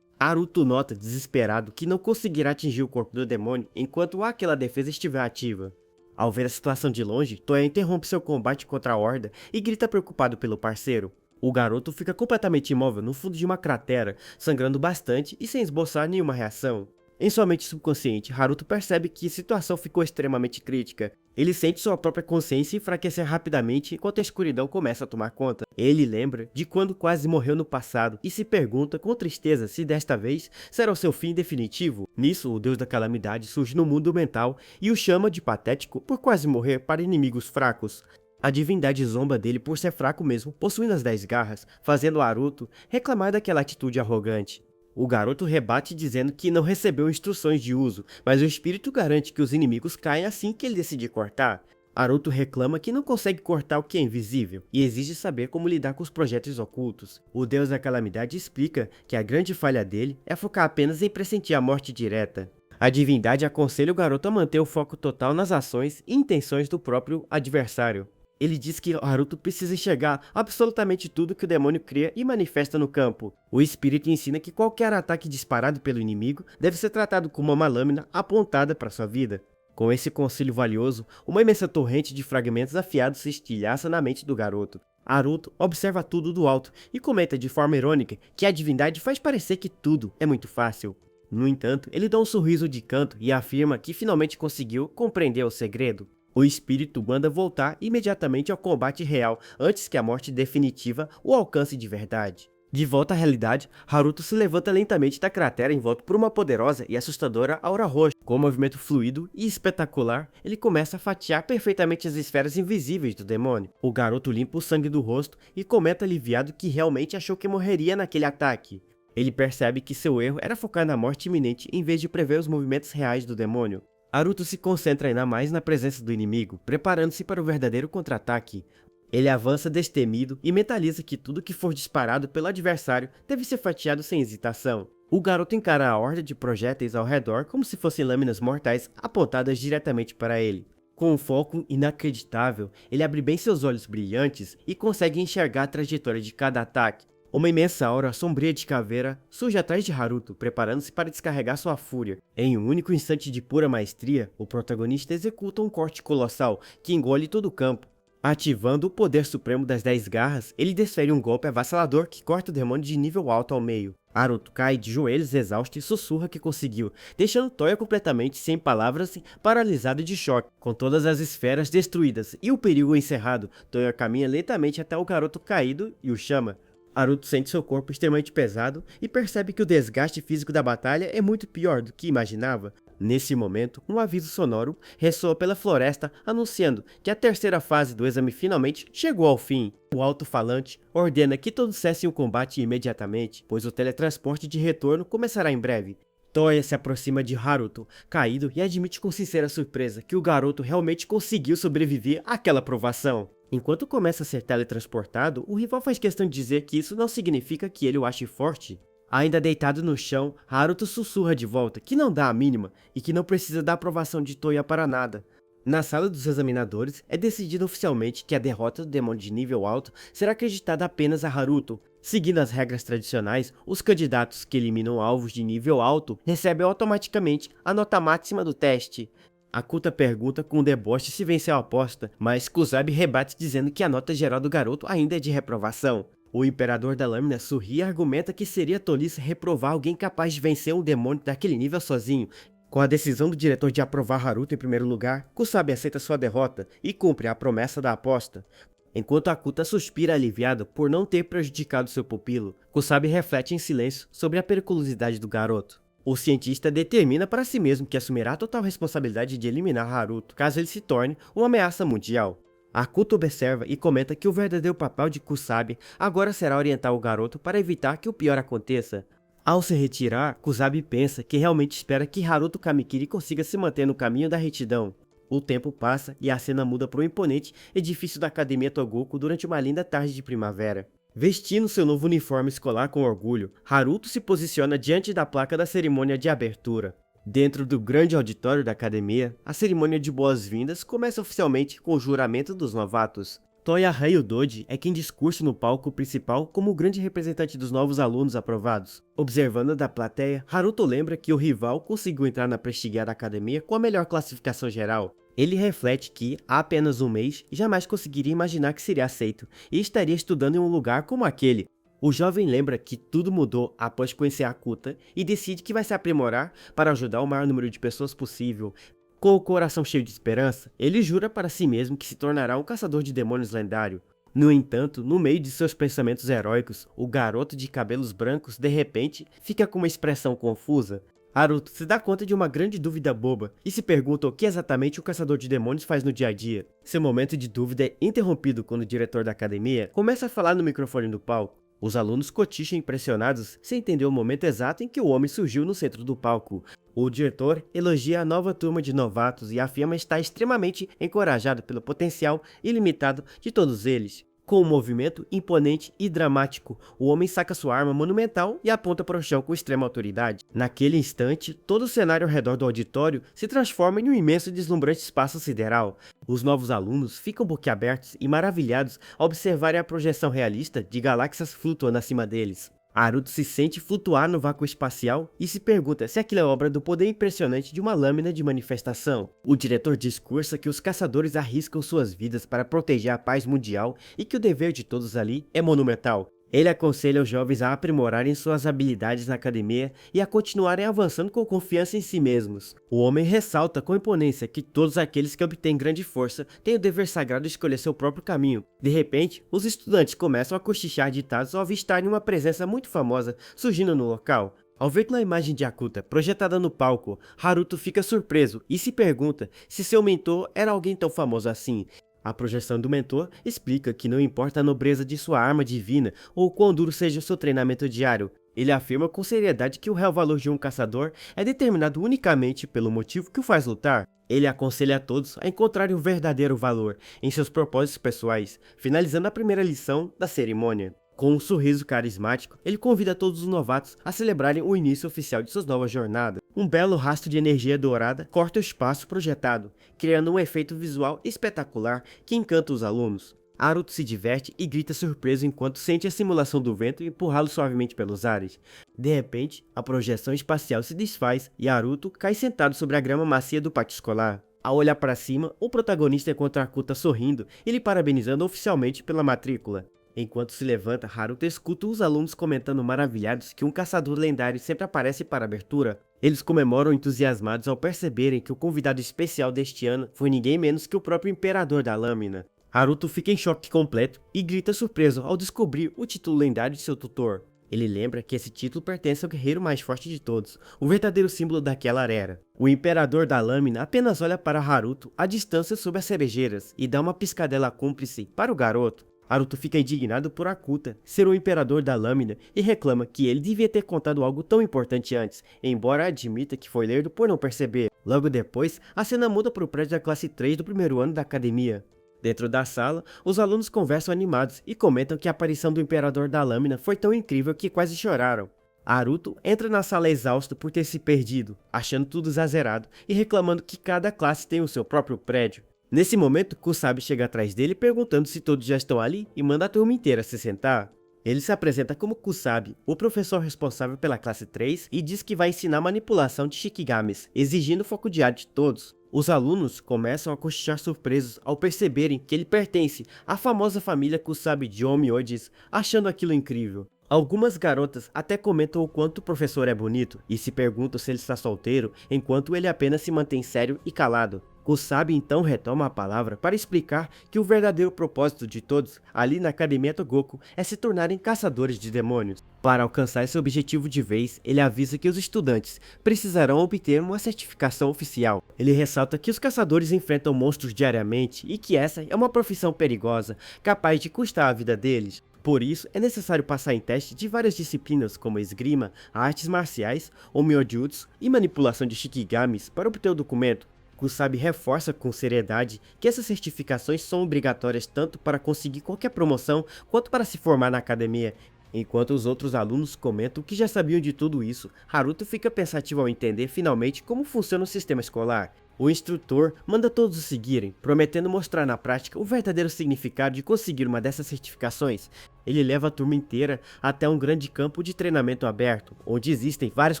Haruto nota, desesperado, que não conseguirá atingir o corpo do demônio enquanto aquela defesa estiver ativa. Ao ver a situação de longe, Toya interrompe seu combate contra a horda e grita preocupado pelo parceiro. O garoto fica completamente imóvel no fundo de uma cratera, sangrando bastante e sem esboçar nenhuma reação. Em sua mente subconsciente, Haruto percebe que a situação ficou extremamente crítica. Ele sente sua própria consciência enfraquecer rapidamente enquanto a escuridão começa a tomar conta. Ele lembra de quando quase morreu no passado e se pergunta com tristeza se desta vez será o seu fim definitivo. Nisso, o deus da calamidade surge no mundo mental e o chama de patético por quase morrer para inimigos fracos. A divindade zomba dele por ser fraco mesmo, possuindo as 10 garras, fazendo Haruto reclamar daquela atitude arrogante. O garoto rebate dizendo que não recebeu instruções de uso, mas o espírito garante que os inimigos caem assim que ele decidir cortar. Haruto reclama que não consegue cortar o que é invisível, e exige saber como lidar com os projéteis ocultos. O deus da calamidade explica que a grande falha dele é focar apenas em pressentir a morte direta. A divindade aconselha o garoto a manter o foco total nas ações e intenções do próprio adversário. Ele diz que Haruto precisa enxergar absolutamente tudo que o demônio cria e manifesta no campo. O espírito ensina que qualquer ataque disparado pelo inimigo deve ser tratado como uma lâmina apontada para sua vida. Com esse conselho valioso, uma imensa torrente de fragmentos afiados se estilhaça na mente do garoto. Haruto observa tudo do alto e comenta de forma irônica que a divindade faz parecer que tudo é muito fácil. No entanto, ele dá um sorriso de canto e afirma que finalmente conseguiu compreender o segredo. O espírito manda voltar imediatamente ao combate real antes que a morte definitiva o alcance de verdade. De volta à realidade, Haruto se levanta lentamente da cratera envolto por uma poderosa e assustadora aura roxa. Com um movimento fluido e espetacular, ele começa a fatiar perfeitamente as esferas invisíveis do demônio. O garoto limpa o sangue do rosto e comenta aliviado que realmente achou que morreria naquele ataque. Ele percebe que seu erro era focar na morte iminente em vez de prever os movimentos reais do demônio. Haruto se concentra ainda mais na presença do inimigo, preparando-se para o verdadeiro contra-ataque. Ele avança destemido e mentaliza que tudo que for disparado pelo adversário deve ser fatiado sem hesitação. O garoto encara a horda de projéteis ao redor como se fossem lâminas mortais apontadas diretamente para ele. Com um foco inacreditável, ele abre bem seus olhos brilhantes e consegue enxergar a trajetória de cada ataque. Uma imensa aura sombria de caveira surge atrás de Haruto, preparando-se para descarregar sua fúria. Em um único instante de pura maestria, o protagonista executa um corte colossal que engole todo o campo. Ativando o poder supremo das 10 garras, ele desfere um golpe avassalador que corta o demônio de nível alto ao meio. Haruto cai de joelhos exausto e sussurra que conseguiu, deixando Toya completamente sem palavras, paralisado de choque. Com todas as esferas destruídas e o perigo encerrado, Toya caminha lentamente até o garoto caído e o chama. Haruto sente seu corpo extremamente pesado e percebe que o desgaste físico da batalha é muito pior do que imaginava. Nesse momento, um aviso sonoro ressoa pela floresta anunciando que a terceira fase do exame finalmente chegou ao fim. O alto-falante ordena que todos cessem o combate imediatamente, pois o teletransporte de retorno começará em breve. Toya se aproxima de Haruto, caído, e admite com sincera surpresa que o garoto realmente conseguiu sobreviver àquela provação. Enquanto começa a ser teletransportado, o rival faz questão de dizer que isso não significa que ele o ache forte. Ainda deitado no chão, Haruto sussurra de volta que não dá a mínima e que não precisa da aprovação de Toya para nada. Na sala dos examinadores, é decidido oficialmente que a derrota do demônio de nível alto será acreditada apenas a Haruto. Seguindo as regras tradicionais, os candidatos que eliminam alvos de nível alto recebem automaticamente a nota máxima do teste. Akuta pergunta com um deboche se venceu a aposta, mas Kusabi rebate dizendo que a nota geral do garoto ainda é de reprovação. O Imperador da Lâmina sorri e argumenta que seria tolice reprovar alguém capaz de vencer um demônio daquele nível sozinho. Com a decisão do diretor de aprovar Haruto em primeiro lugar, Kusabi aceita sua derrota e cumpre a promessa da aposta. Enquanto Akuta suspira aliviado por não ter prejudicado seu pupilo, Kusabi reflete em silêncio sobre a periculosidade do garoto. O cientista determina para si mesmo que assumirá a total responsabilidade de eliminar Haruto caso ele se torne uma ameaça mundial. Akuta observa e comenta que o verdadeiro papel de Kusabi agora será orientar o garoto para evitar que o pior aconteça. Ao se retirar, Kusabi pensa que realmente espera que Haruto Kamikiri consiga se manter no caminho da retidão. O tempo passa e a cena muda para o imponente edifício da Academia Togoku durante uma linda tarde de primavera. Vestindo seu novo uniforme escolar com orgulho, Haruto se posiciona diante da placa da cerimônia de abertura. Dentro do grande auditório da academia, a cerimônia de boas-vindas começa oficialmente com o juramento dos novatos. Toya Ryudoji é quem discursa no palco principal como o grande representante dos novos alunos aprovados. Observando da plateia, Haruto lembra que o rival conseguiu entrar na prestigiada academia com a melhor classificação geral. Ele reflete que, há apenas um mês, jamais conseguiria imaginar que seria aceito e estaria estudando em um lugar como aquele. O jovem lembra que tudo mudou após conhecer Akuta e decide que vai se aprimorar para ajudar o maior número de pessoas possível. Com o coração cheio de esperança, ele jura para si mesmo que se tornará um caçador de demônios lendário. No entanto, no meio de seus pensamentos heróicos, o garoto de cabelos brancos de repente fica com uma expressão confusa. Haruto se dá conta de uma grande dúvida boba e se pergunta o que exatamente o caçador de demônios faz no dia a dia. Seu momento de dúvida é interrompido quando o diretor da academia começa a falar no microfone do palco. Os alunos cochicham impressionados sem entender o momento exato em que o homem surgiu no centro do palco. O diretor elogia a nova turma de novatos e afirma estar extremamente encorajado pelo potencial ilimitado de todos eles. Com um movimento imponente e dramático, o homem saca sua arma monumental e aponta para o chão com extrema autoridade. Naquele instante, todo o cenário ao redor do auditório se transforma em um imenso e deslumbrante espaço sideral. Os novos alunos ficam boquiabertos e maravilhados ao observarem a projeção realista de galáxias flutuando acima deles. Haruto se sente flutuar no vácuo espacial e se pergunta se aquilo é obra do poder impressionante de uma lâmina de manifestação. O diretor discursa que os caçadores arriscam suas vidas para proteger a paz mundial e que o dever de todos ali é monumental. Ele aconselha os jovens a aprimorarem suas habilidades na academia e a continuarem avançando com confiança em si mesmos. O homem ressalta com imponência que todos aqueles que obtêm grande força têm o dever sagrado de escolher seu próprio caminho. De repente, os estudantes começam a cochichar ditados ao avistarem uma presença muito famosa surgindo no local. Ao ver na imagem de Hakuta projetada no palco, Haruto fica surpreso e se pergunta se seu mentor era alguém tão famoso assim. A projeção do mentor explica que não importa a nobreza de sua arma divina ou quão duro seja o seu treinamento diário, ele afirma com seriedade que o real valor de um caçador é determinado unicamente pelo motivo que o faz lutar. Ele aconselha a todos a encontrarem o verdadeiro valor em seus propósitos pessoais, finalizando a primeira lição da cerimônia. Com um sorriso carismático, ele convida todos os novatos a celebrarem o início oficial de suas novas jornadas. Um belo rastro de energia dourada corta o espaço projetado, criando um efeito visual espetacular que encanta os alunos. Haruto se diverte e grita surpreso enquanto sente a simulação do vento empurrá-lo suavemente pelos ares. De repente, a projeção espacial se desfaz e Haruto cai sentado sobre a grama macia do pátio escolar. Ao olhar para cima, o protagonista encontra Hakuta sorrindo e lhe parabenizando oficialmente pela matrícula. Enquanto se levanta, Haruto escuta os alunos comentando maravilhados que um caçador lendário sempre aparece para a abertura. Eles comemoram entusiasmados ao perceberem que o convidado especial deste ano foi ninguém menos que o próprio Imperador da Lâmina. Haruto fica em choque completo e grita surpreso ao descobrir o título lendário de seu tutor. Ele lembra que esse título pertence ao guerreiro mais forte de todos, o verdadeiro símbolo daquela era. O Imperador da Lâmina apenas olha para Haruto à distância sob as cerejeiras e dá uma piscadela cúmplice para o garoto. Haruto fica indignado por Hakuta ser o Imperador da Lâmina e reclama que ele devia ter contado algo tão importante antes, embora admita que foi lerdo por não perceber. Logo depois, a cena muda para o prédio da classe 3 do primeiro ano da academia. Dentro da sala, os alunos conversam animados e comentam que a aparição do Imperador da Lâmina foi tão incrível que quase choraram. Haruto entra na sala exausto por ter se perdido, achando tudo exagerado e reclamando que cada classe tem o seu próprio prédio. Nesse momento, Kusabi chega atrás dele perguntando se todos já estão ali e manda a turma inteira se sentar. Ele se apresenta como Kusabi, o professor responsável pela classe 3, e diz que vai ensinar manipulação de Shikigamis, exigindo foco diário de todos. Os alunos começam a cochichar surpresos ao perceberem que ele pertence à famosa família Kusabi de Homyodes, achando aquilo incrível. Algumas garotas até comentam o quanto o professor é bonito e se perguntam se ele está solteiro, enquanto ele apenas se mantém sério e calado. Kusabi então retoma a palavra para explicar que o verdadeiro propósito de todos ali na Academia Togoku é se tornarem caçadores de demônios. Para alcançar esse objetivo de vez, ele avisa que os estudantes precisarão obter uma certificação oficial. Ele ressalta que os caçadores enfrentam monstros diariamente e que essa é uma profissão perigosa, capaz de custar a vida deles. Por isso, é necessário passar em teste de várias disciplinas como esgrima, artes marciais, Homyojutsu e manipulação de Shikigamis para obter o documento. Kusabi reforça com seriedade que essas certificações são obrigatórias tanto para conseguir qualquer promoção quanto para se formar na academia. Enquanto os outros alunos comentam que já sabiam de tudo isso, Haruto fica pensativo ao entender finalmente como funciona o sistema escolar. O instrutor manda todos o seguirem, prometendo mostrar na prática o verdadeiro significado de conseguir uma dessas certificações. Ele leva a turma inteira até um grande campo de treinamento aberto, onde existem várias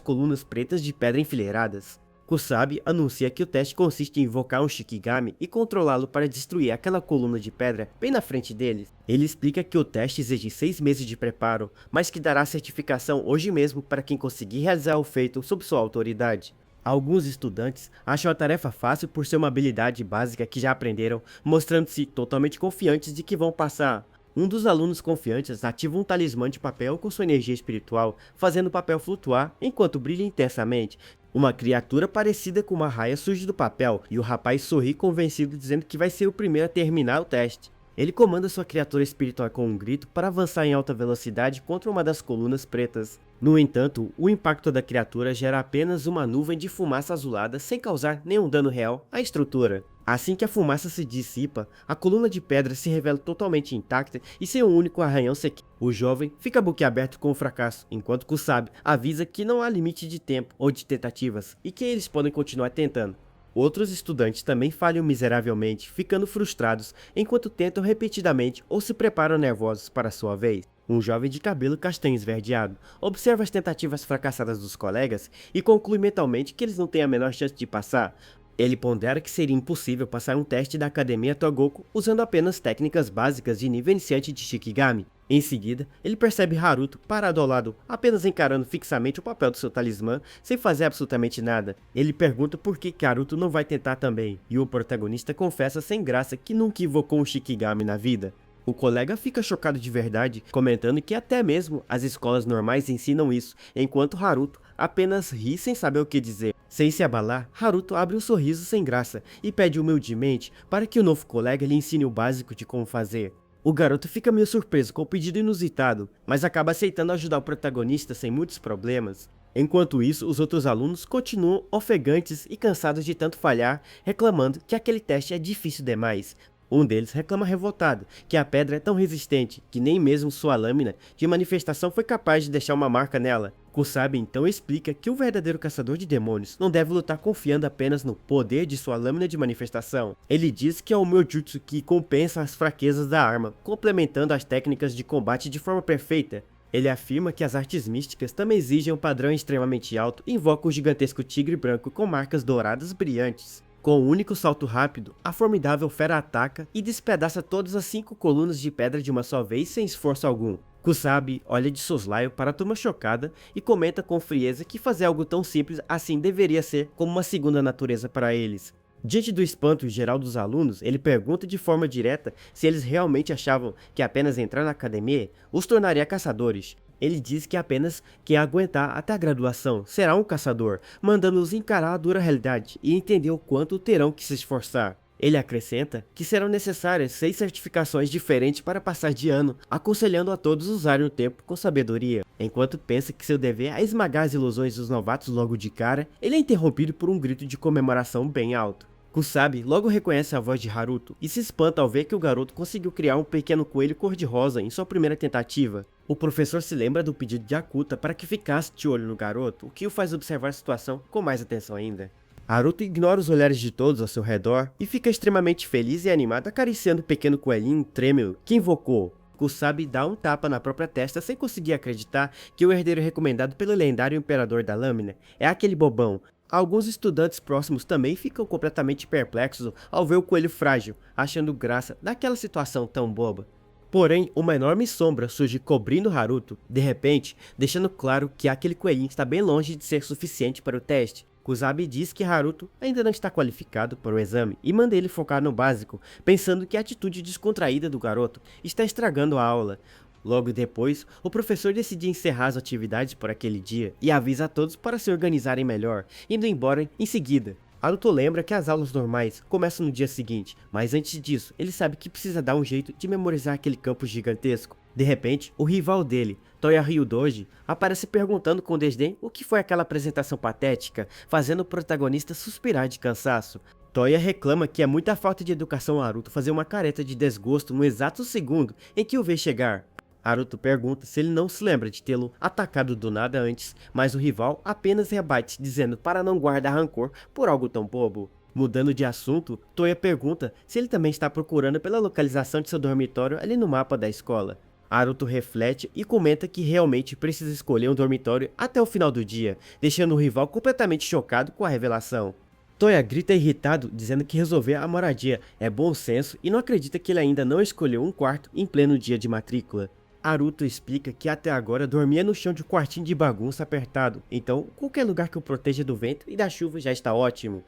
colunas pretas de pedra enfileiradas. Kusabi anuncia que o teste consiste em invocar um Shikigami e controlá-lo para destruir aquela coluna de pedra bem na frente deles. Ele explica que o teste exige 6 meses de preparo, mas que dará certificação hoje mesmo para quem conseguir realizar o feito sob sua autoridade. Alguns estudantes acham a tarefa fácil por ser uma habilidade básica que já aprenderam, mostrando-se totalmente confiantes de que vão passar. Um dos alunos confiantes ativa um talismã de papel com sua energia espiritual, fazendo o papel flutuar enquanto brilha intensamente. Uma criatura parecida com uma raia surge do papel e o rapaz sorri convencido dizendo que vai ser o primeiro a terminar o teste. Ele comanda sua criatura espiritual com um grito para avançar em alta velocidade contra uma das colunas pretas. No entanto, o impacto da criatura gera apenas uma nuvem de fumaça azulada sem causar nenhum dano real à estrutura. Assim que a fumaça se dissipa, a coluna de pedra se revela totalmente intacta e sem um único arranhão sequer. O jovem fica boquiaberto com o fracasso, enquanto Kusabi avisa que não há limite de tempo ou de tentativas e que eles podem continuar tentando. Outros estudantes também falham miseravelmente, ficando frustrados enquanto tentam repetidamente ou se preparam nervosos para a sua vez. Um jovem de cabelo castanho esverdeado observa as tentativas fracassadas dos colegas e conclui mentalmente que eles não têm a menor chance de passar. Ele pondera que seria impossível passar um teste da Academia Togoku usando apenas técnicas básicas de nível iniciante de Shikigami. Em seguida, ele percebe Haruto parado ao lado, apenas encarando fixamente o papel do seu talismã, sem fazer absolutamente nada. Ele pergunta por que Haruto não vai tentar também, e o protagonista confessa sem graça que nunca invocou um Shikigami na vida. O colega fica chocado de verdade, comentando que até mesmo as escolas normais ensinam isso, enquanto Haruto apenas ri sem saber o que dizer. Sem se abalar, Haruto abre um sorriso sem graça e pede humildemente para que o novo colega lhe ensine o básico de como fazer. O garoto fica meio surpreso com o pedido inusitado, mas acaba aceitando ajudar o protagonista sem muitos problemas. Enquanto isso, os outros alunos continuam ofegantes e cansados de tanto falhar, reclamando que aquele teste é difícil demais. Um deles reclama revoltado que a pedra é tão resistente que nem mesmo sua lâmina de manifestação foi capaz de deixar uma marca nela. Kusabi então explica que o verdadeiro caçador de demônios não deve lutar confiando apenas no poder de sua lâmina de manifestação. Ele diz que é o Myojutsu que compensa as fraquezas da arma, complementando as técnicas de combate de forma perfeita. Ele afirma que as artes místicas também exigem um padrão extremamente alto e invoca o gigantesco tigre branco com marcas douradas brilhantes. Com um único salto rápido, a formidável fera ataca e despedaça todas as 5 colunas de pedra de uma só vez sem esforço algum. Kusabi olha de soslaio para a turma chocada e comenta com frieza que fazer algo tão simples assim deveria ser como uma segunda natureza para eles. Diante do espanto geral dos alunos, ele pergunta de forma direta se eles realmente achavam que apenas entrar na academia os tornaria caçadores. Ele diz que apenas quer aguentar até a graduação será um caçador, mandando-os encarar a dura realidade e entender o quanto terão que se esforçar. Ele acrescenta que serão necessárias 6 certificações diferentes para passar de ano, aconselhando a todos usarem o tempo com sabedoria. Enquanto pensa que seu dever é esmagar as ilusões dos novatos logo de cara, ele é interrompido por um grito de comemoração bem alto. Kusabi logo reconhece a voz de Haruto e se espanta ao ver que o garoto conseguiu criar um pequeno coelho cor-de-rosa em sua primeira tentativa. O professor se lembra do pedido de Akuta para que ficasse de olho no garoto, o que o faz observar a situação com mais atenção ainda. Haruto ignora os olhares de todos ao seu redor e fica extremamente feliz e animado acariciando o pequeno coelhinho trêmulo que invocou. Kusabi dá um tapa na própria testa sem conseguir acreditar que o herdeiro recomendado pelo lendário imperador da lâmina é aquele bobão. Alguns estudantes próximos também ficam completamente perplexos ao ver o coelho frágil, achando graça daquela situação tão boba. Porém, uma enorme sombra surge cobrindo Haruto, de repente, deixando claro que aquele coelhinho está bem longe de ser suficiente para o teste. Kusabi diz que Haruto ainda não está qualificado para o exame e manda ele focar no básico, pensando que a atitude descontraída do garoto está estragando a aula. Logo depois, o professor decide encerrar as atividades por aquele dia e avisa a todos para se organizarem melhor, indo embora em seguida. Haruto lembra que as aulas normais começam no dia seguinte, mas antes disso, ele sabe que precisa dar um jeito de memorizar aquele campo gigantesco. De repente, o rival dele, Toya Ryudoji, aparece perguntando com desdém o que foi aquela apresentação patética, fazendo o protagonista suspirar de cansaço. Toya reclama que é muita falta de educação a Haruto fazer uma careta de desgosto no exato segundo em que o vê chegar. Haruto pergunta se ele não se lembra de tê-lo atacado do nada antes, mas o rival apenas rebate dizendo para não guardar rancor por algo tão bobo. Mudando de assunto, Toya pergunta se ele também está procurando pela localização de seu dormitório ali no mapa da escola. Haruto reflete e comenta que realmente precisa escolher um dormitório até o final do dia, deixando o rival completamente chocado com a revelação. Toya grita irritado, dizendo que resolver a moradia é bom senso e não acredita que ele ainda não escolheu um quarto em pleno dia de matrícula. Haruto explica que até agora dormia no chão de um quartinho de bagunça apertado, então qualquer lugar que o proteja do vento e da chuva já está ótimo.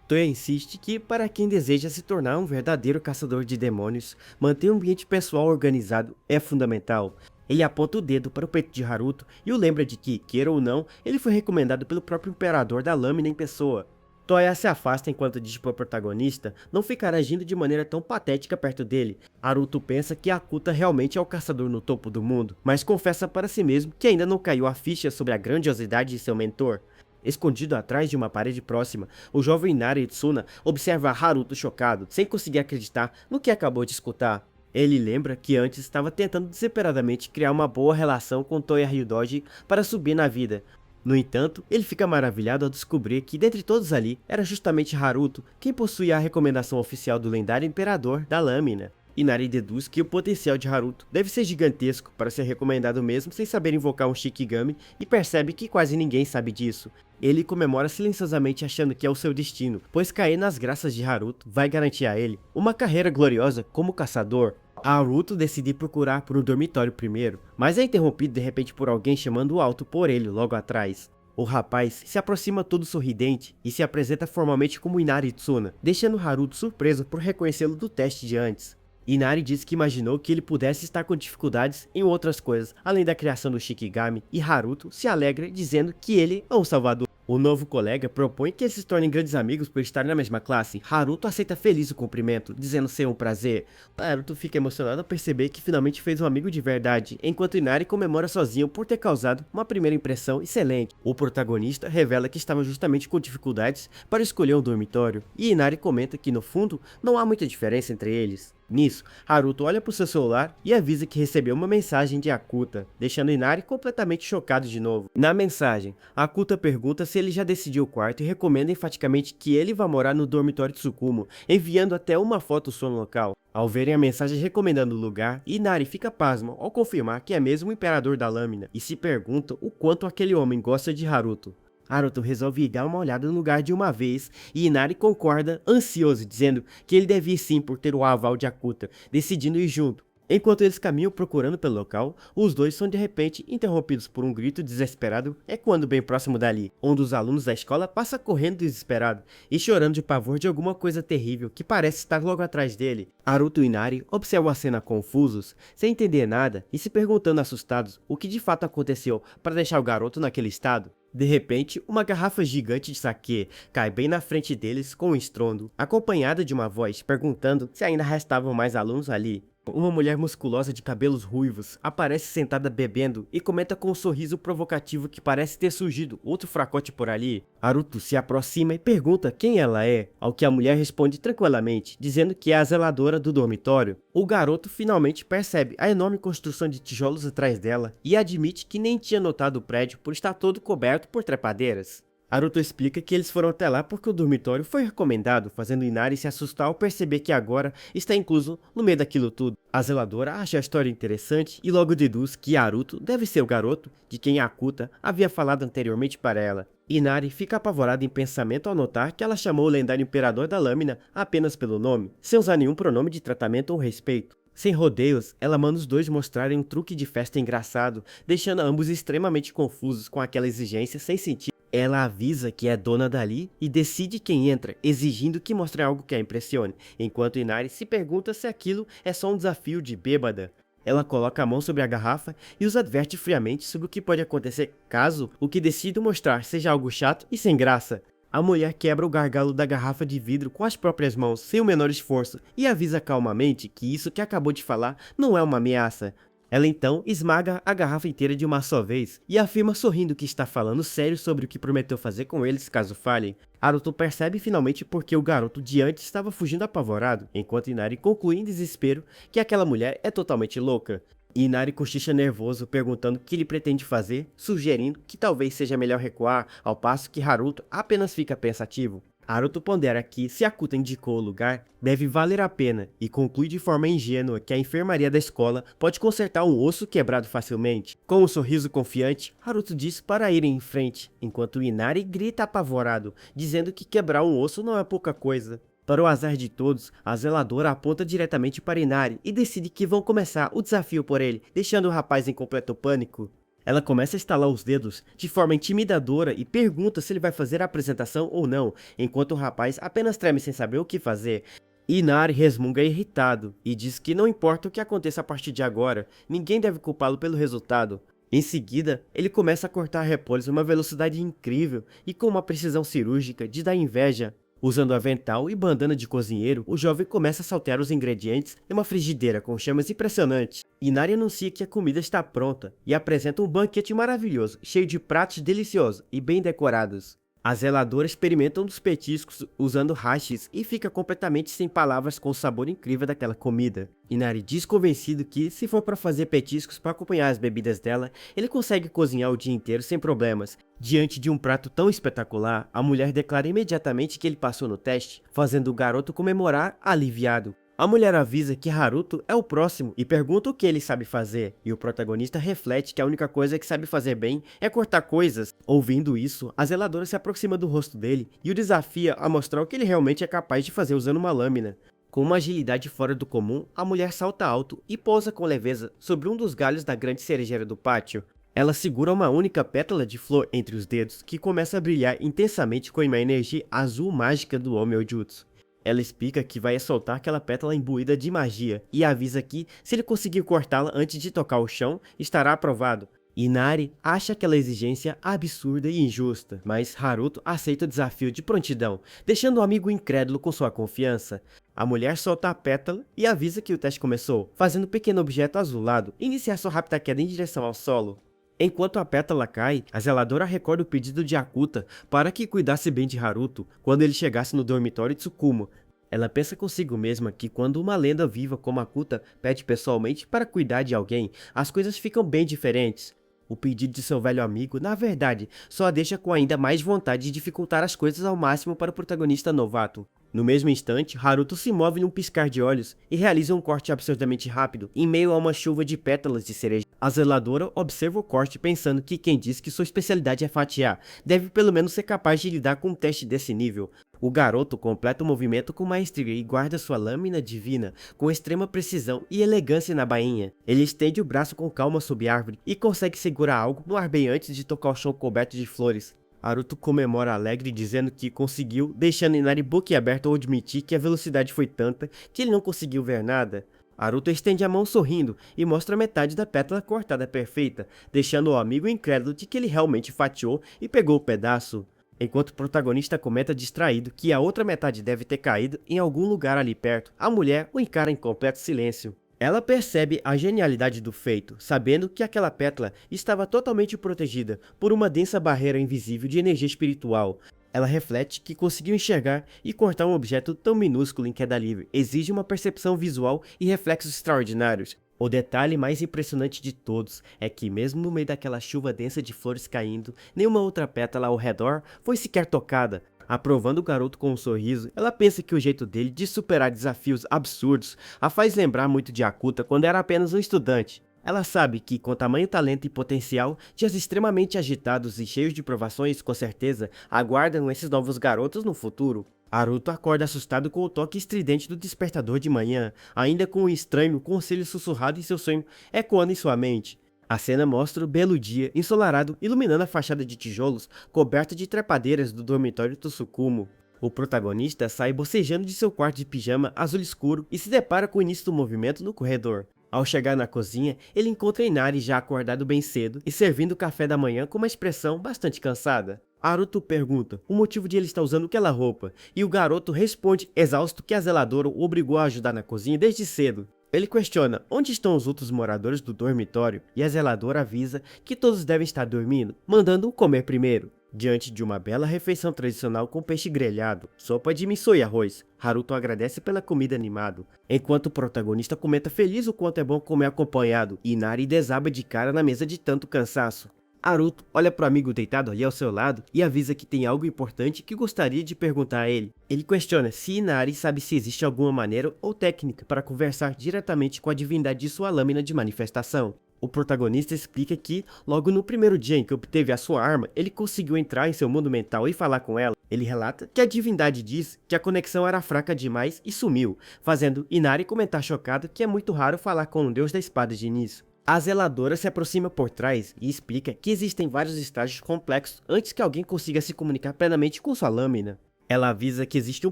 Toya insiste que, para quem deseja se tornar um verdadeiro caçador de demônios, manter um ambiente pessoal organizado é fundamental. Ele aponta o dedo para o peito de Haruto e o lembra de que, queira ou não, ele foi recomendado pelo próprio imperador da lâmina em pessoa. Toya se afasta enquanto diz para o protagonista não ficar agindo de maneira tão patética perto dele. Haruto pensa que Akuta realmente é o caçador no topo do mundo, mas confessa para si mesmo que ainda não caiu a ficha sobre a grandiosidade de seu mentor. Escondido atrás de uma parede próxima, o jovem Nara Itsuna observa Haruto chocado, sem conseguir acreditar no que acabou de escutar. Ele lembra que antes estava tentando desesperadamente criar uma boa relação com Toya Ryudoji para subir na vida. No entanto, ele fica maravilhado ao descobrir que dentre todos ali, era justamente Haruto quem possuía a recomendação oficial do lendário imperador da lâmina. Inari deduz que o potencial de Haruto deve ser gigantesco para ser recomendado mesmo sem saber invocar um Shikigami e percebe que quase ninguém sabe disso. Ele comemora silenciosamente achando que é o seu destino, pois cair nas graças de Haruto vai garantir a ele uma carreira gloriosa como caçador. Haruto decide procurar por um dormitório primeiro, mas é interrompido de repente por alguém chamando alto por ele logo atrás. O rapaz se aproxima todo sorridente e se apresenta formalmente como Inari Tsuna, deixando Haruto surpreso por reconhecê-lo do teste de antes. Inari diz que imaginou que ele pudesse estar com dificuldades em outras coisas, além da criação do Shikigami, e Haruto se alegra dizendo que ele é o salvador. O novo colega propõe que eles se tornem grandes amigos por estarem na mesma classe. Haruto aceita feliz o cumprimento, dizendo ser um prazer. Haruto fica emocionado ao perceber que finalmente fez um amigo de verdade, enquanto Inari comemora sozinho por ter causado uma primeira impressão excelente. O protagonista revela que estava justamente com dificuldades para escolher um dormitório, e Inari comenta que no fundo não há muita diferença entre eles. Nisso, Haruto olha para o seu celular e avisa que recebeu uma mensagem de Akuta, deixando Inari completamente chocado de novo. Na mensagem, Akuta pergunta se ele já decidiu o quarto e recomenda enfaticamente que ele vá morar no dormitório Tsukumo, enviando até uma foto sua no local. Ao verem a mensagem recomendando o lugar, Inari fica pasmo ao confirmar que é mesmo o imperador da lâmina e se pergunta o quanto aquele homem gosta de Haruto. Haruto resolve ir dar uma olhada no lugar de uma vez e Inari concorda ansioso, dizendo que ele deve ir sim por ter o aval de Akuta, decidindo ir junto. Enquanto eles caminham procurando pelo local, os dois são de repente interrompidos por um grito desesperado ecoando bem próximo dali. Um dos alunos da escola passa correndo desesperado e chorando de pavor de alguma coisa terrível que parece estar logo atrás dele. Haruto e Inari observam a cena confusos, sem entender nada e se perguntando assustados o que de fato aconteceu para deixar o garoto naquele estado. De repente, uma garrafa gigante de saquê cai bem na frente deles com um estrondo, acompanhada de uma voz perguntando se ainda restavam mais alunos ali. Uma mulher musculosa de cabelos ruivos aparece sentada bebendo e comenta com um sorriso provocativo que parece ter surgido outro fracote por ali. Haruto se aproxima e pergunta quem ela é, ao que a mulher responde tranquilamente, dizendo que é a zeladora do dormitório. O garoto finalmente percebe a enorme construção de tijolos atrás dela e admite que nem tinha notado o prédio por estar todo coberto por trepadeiras. Haruto explica que eles foram até lá porque o dormitório foi recomendado, fazendo Inari se assustar ao perceber que agora está incluso no meio daquilo tudo. A zeladora acha a história interessante e logo deduz que Haruto deve ser o garoto de quem Akuta havia falado anteriormente para ela. Inari fica apavorada em pensamento ao notar que ela chamou o lendário imperador da lâmina apenas pelo nome, sem usar nenhum pronome de tratamento ou respeito. Sem rodeios, ela manda os dois mostrarem um truque de festa engraçado, deixando ambos extremamente confusos com aquela exigência sem sentido. Ela avisa que é dona dali e decide quem entra, exigindo que mostre algo que a impressione, enquanto Inari se pergunta se aquilo é só um desafio de bêbada. Ela coloca a mão sobre a garrafa e os adverte friamente sobre o que pode acontecer caso o que decide mostrar seja algo chato e sem graça. A mulher quebra o gargalo da garrafa de vidro com as próprias mãos, sem o menor esforço, e avisa calmamente que isso que acabou de falar não é uma ameaça. Ela então esmaga a garrafa inteira de uma só vez e afirma sorrindo que está falando sério sobre o que prometeu fazer com eles caso falhem. Haruto percebe finalmente porque o garoto de antes estava fugindo apavorado, enquanto Inari conclui em desespero que aquela mulher é totalmente louca. Inari cochicha nervoso perguntando o que ele pretende fazer, sugerindo que talvez seja melhor recuar, ao passo que Haruto apenas fica pensativo. Haruto pondera que, se Akuta indicou o lugar, deve valer a pena e conclui de forma ingênua que a enfermaria da escola pode consertar um osso quebrado facilmente. Com um sorriso confiante, Haruto diz para irem em frente, enquanto Inari grita apavorado, dizendo que quebrar um osso não é pouca coisa. Para o azar de todos, a zeladora aponta diretamente para Inari e decide que vão começar o desafio por ele, deixando o rapaz em completo pânico. Ela começa a estalar os dedos de forma intimidadora e pergunta se ele vai fazer a apresentação ou não, enquanto o rapaz apenas treme sem saber o que fazer. Inari resmunga irritado e diz que não importa o que aconteça a partir de agora, ninguém deve culpá-lo pelo resultado. Em seguida, ele começa a cortar repolhos a uma velocidade incrível e com uma precisão cirúrgica de dar inveja. Usando avental e bandana de cozinheiro, o jovem começa a saltear os ingredientes em uma frigideira com chamas impressionantes. Inari anuncia que a comida está pronta e apresenta um banquete maravilhoso, cheio de pratos deliciosos e bem decorados. A zeladora experimenta um dos petiscos usando hashis e fica completamente sem palavras com o sabor incrível daquela comida. Inari diz convencido que, se for para fazer petiscos para acompanhar as bebidas dela, ele consegue cozinhar o dia inteiro sem problemas. Diante de um prato tão espetacular, a mulher declara imediatamente que ele passou no teste, fazendo o garoto comemorar aliviado. A mulher avisa que Haruto é o próximo e pergunta o que ele sabe fazer, e o protagonista reflete que a única coisa que sabe fazer bem é cortar coisas. Ouvindo isso, a zeladora se aproxima do rosto dele e o desafia a mostrar o que ele realmente é capaz de fazer usando uma lâmina. Com uma agilidade fora do comum, a mulher salta alto e pousa com leveza sobre um dos galhos da grande cerejeira do pátio. Ela segura uma única pétala de flor entre os dedos que começa a brilhar intensamente com uma energia azul mágica do Homem-Jutsu. Ela explica que vai soltar aquela pétala imbuída de magia e avisa que, se ele conseguir cortá-la antes de tocar o chão, estará aprovado. Inari acha aquela exigência absurda e injusta, mas Haruto aceita o desafio de prontidão, deixando o amigo incrédulo com sua confiança. A mulher solta a pétala e avisa que o teste começou, fazendo um pequeno objeto azulado iniciar sua rápida queda em direção ao solo. Enquanto a pétala cai, a zeladora recorda o pedido de Akuta para que cuidasse bem de Haruto quando ele chegasse no dormitório de Tsukumo. Ela pensa consigo mesma que quando uma lenda viva como Akuta pede pessoalmente para cuidar de alguém, as coisas ficam bem diferentes. O pedido de seu velho amigo, na verdade, só a deixa com ainda mais vontade de dificultar as coisas ao máximo para o protagonista novato. No mesmo instante, Haruto se move num piscar de olhos e realiza um corte absurdamente rápido, em meio a uma chuva de pétalas de cereja. A zeladora observa o corte pensando que quem diz que sua especialidade é fatiar, deve pelo menos ser capaz de lidar com um teste desse nível. O garoto completa o movimento com maestria e guarda sua lâmina divina com extrema precisão e elegância na bainha. Ele estende o braço com calma sob a árvore e consegue segurar algo no ar bem antes de tocar o chão coberto de flores. Haruto comemora alegre dizendo que conseguiu, deixando Inari boquiaberto ao admitir que a velocidade foi tanta que ele não conseguiu ver nada. Haruto estende a mão sorrindo e mostra metade da pétala cortada perfeita, deixando o amigo incrédulo de que ele realmente fatiou e pegou o pedaço. Enquanto o protagonista comenta distraído que a outra metade deve ter caído em algum lugar ali perto, a mulher o encara em completo silêncio. Ela percebe a genialidade do feito, sabendo que aquela pétala estava totalmente protegida por uma densa barreira invisível de energia espiritual. Ela reflete que conseguiu enxergar e cortar um objeto tão minúsculo em queda livre exige uma percepção visual e reflexos extraordinários. O detalhe mais impressionante de todos é que, mesmo no meio daquela chuva densa de flores caindo, nenhuma outra pétala ao redor foi sequer tocada. Aprovando o garoto com um sorriso, ela pensa que o jeito dele de superar desafios absurdos a faz lembrar muito de Akuta quando era apenas um estudante. Ela sabe que, com tamanho talento e potencial, dias extremamente agitados e cheios de provações, com certeza, aguardam esses novos garotos no futuro. Haruto acorda assustado com o toque estridente do despertador de manhã, ainda com um estranho conselho sussurrado em seu sonho ecoando em sua mente. A cena mostra o belo dia ensolarado iluminando a fachada de tijolos coberta de trepadeiras do dormitório Tsukumo. O protagonista sai bocejando de seu quarto de pijama azul escuro e se depara com o início do movimento no corredor. Ao chegar na cozinha, ele encontra Inari já acordado bem cedo e servindo o café da manhã com uma expressão bastante cansada. Haruto pergunta o motivo de ele estar usando aquela roupa, e o garoto responde exausto que a zeladora o obrigou a ajudar na cozinha desde cedo. Ele questiona onde estão os outros moradores do dormitório e a zeladora avisa que todos devem estar dormindo, mandando-o comer primeiro. Diante de uma bela refeição tradicional com peixe grelhado, sopa de miso e arroz, Haruto agradece pela comida animado, enquanto o protagonista comenta feliz o quanto é bom comer acompanhado e Inari desaba de cara na mesa de tanto cansaço. Haruto olha pro amigo deitado ali ao seu lado e avisa que tem algo importante que gostaria de perguntar a ele. Ele questiona se Inari sabe se existe alguma maneira ou técnica para conversar diretamente com a divindade de sua lâmina de manifestação. O protagonista explica que, logo no primeiro dia em que obteve a sua arma, ele conseguiu entrar em seu mundo mental e falar com ela. Ele relata que a divindade diz que a conexão era fraca demais e sumiu, fazendo Inari comentar chocado que é muito raro falar com um deus da espada de início. A zeladora se aproxima por trás e explica que existem vários estágios complexos antes que alguém consiga se comunicar plenamente com sua lâmina. Ela avisa que existe um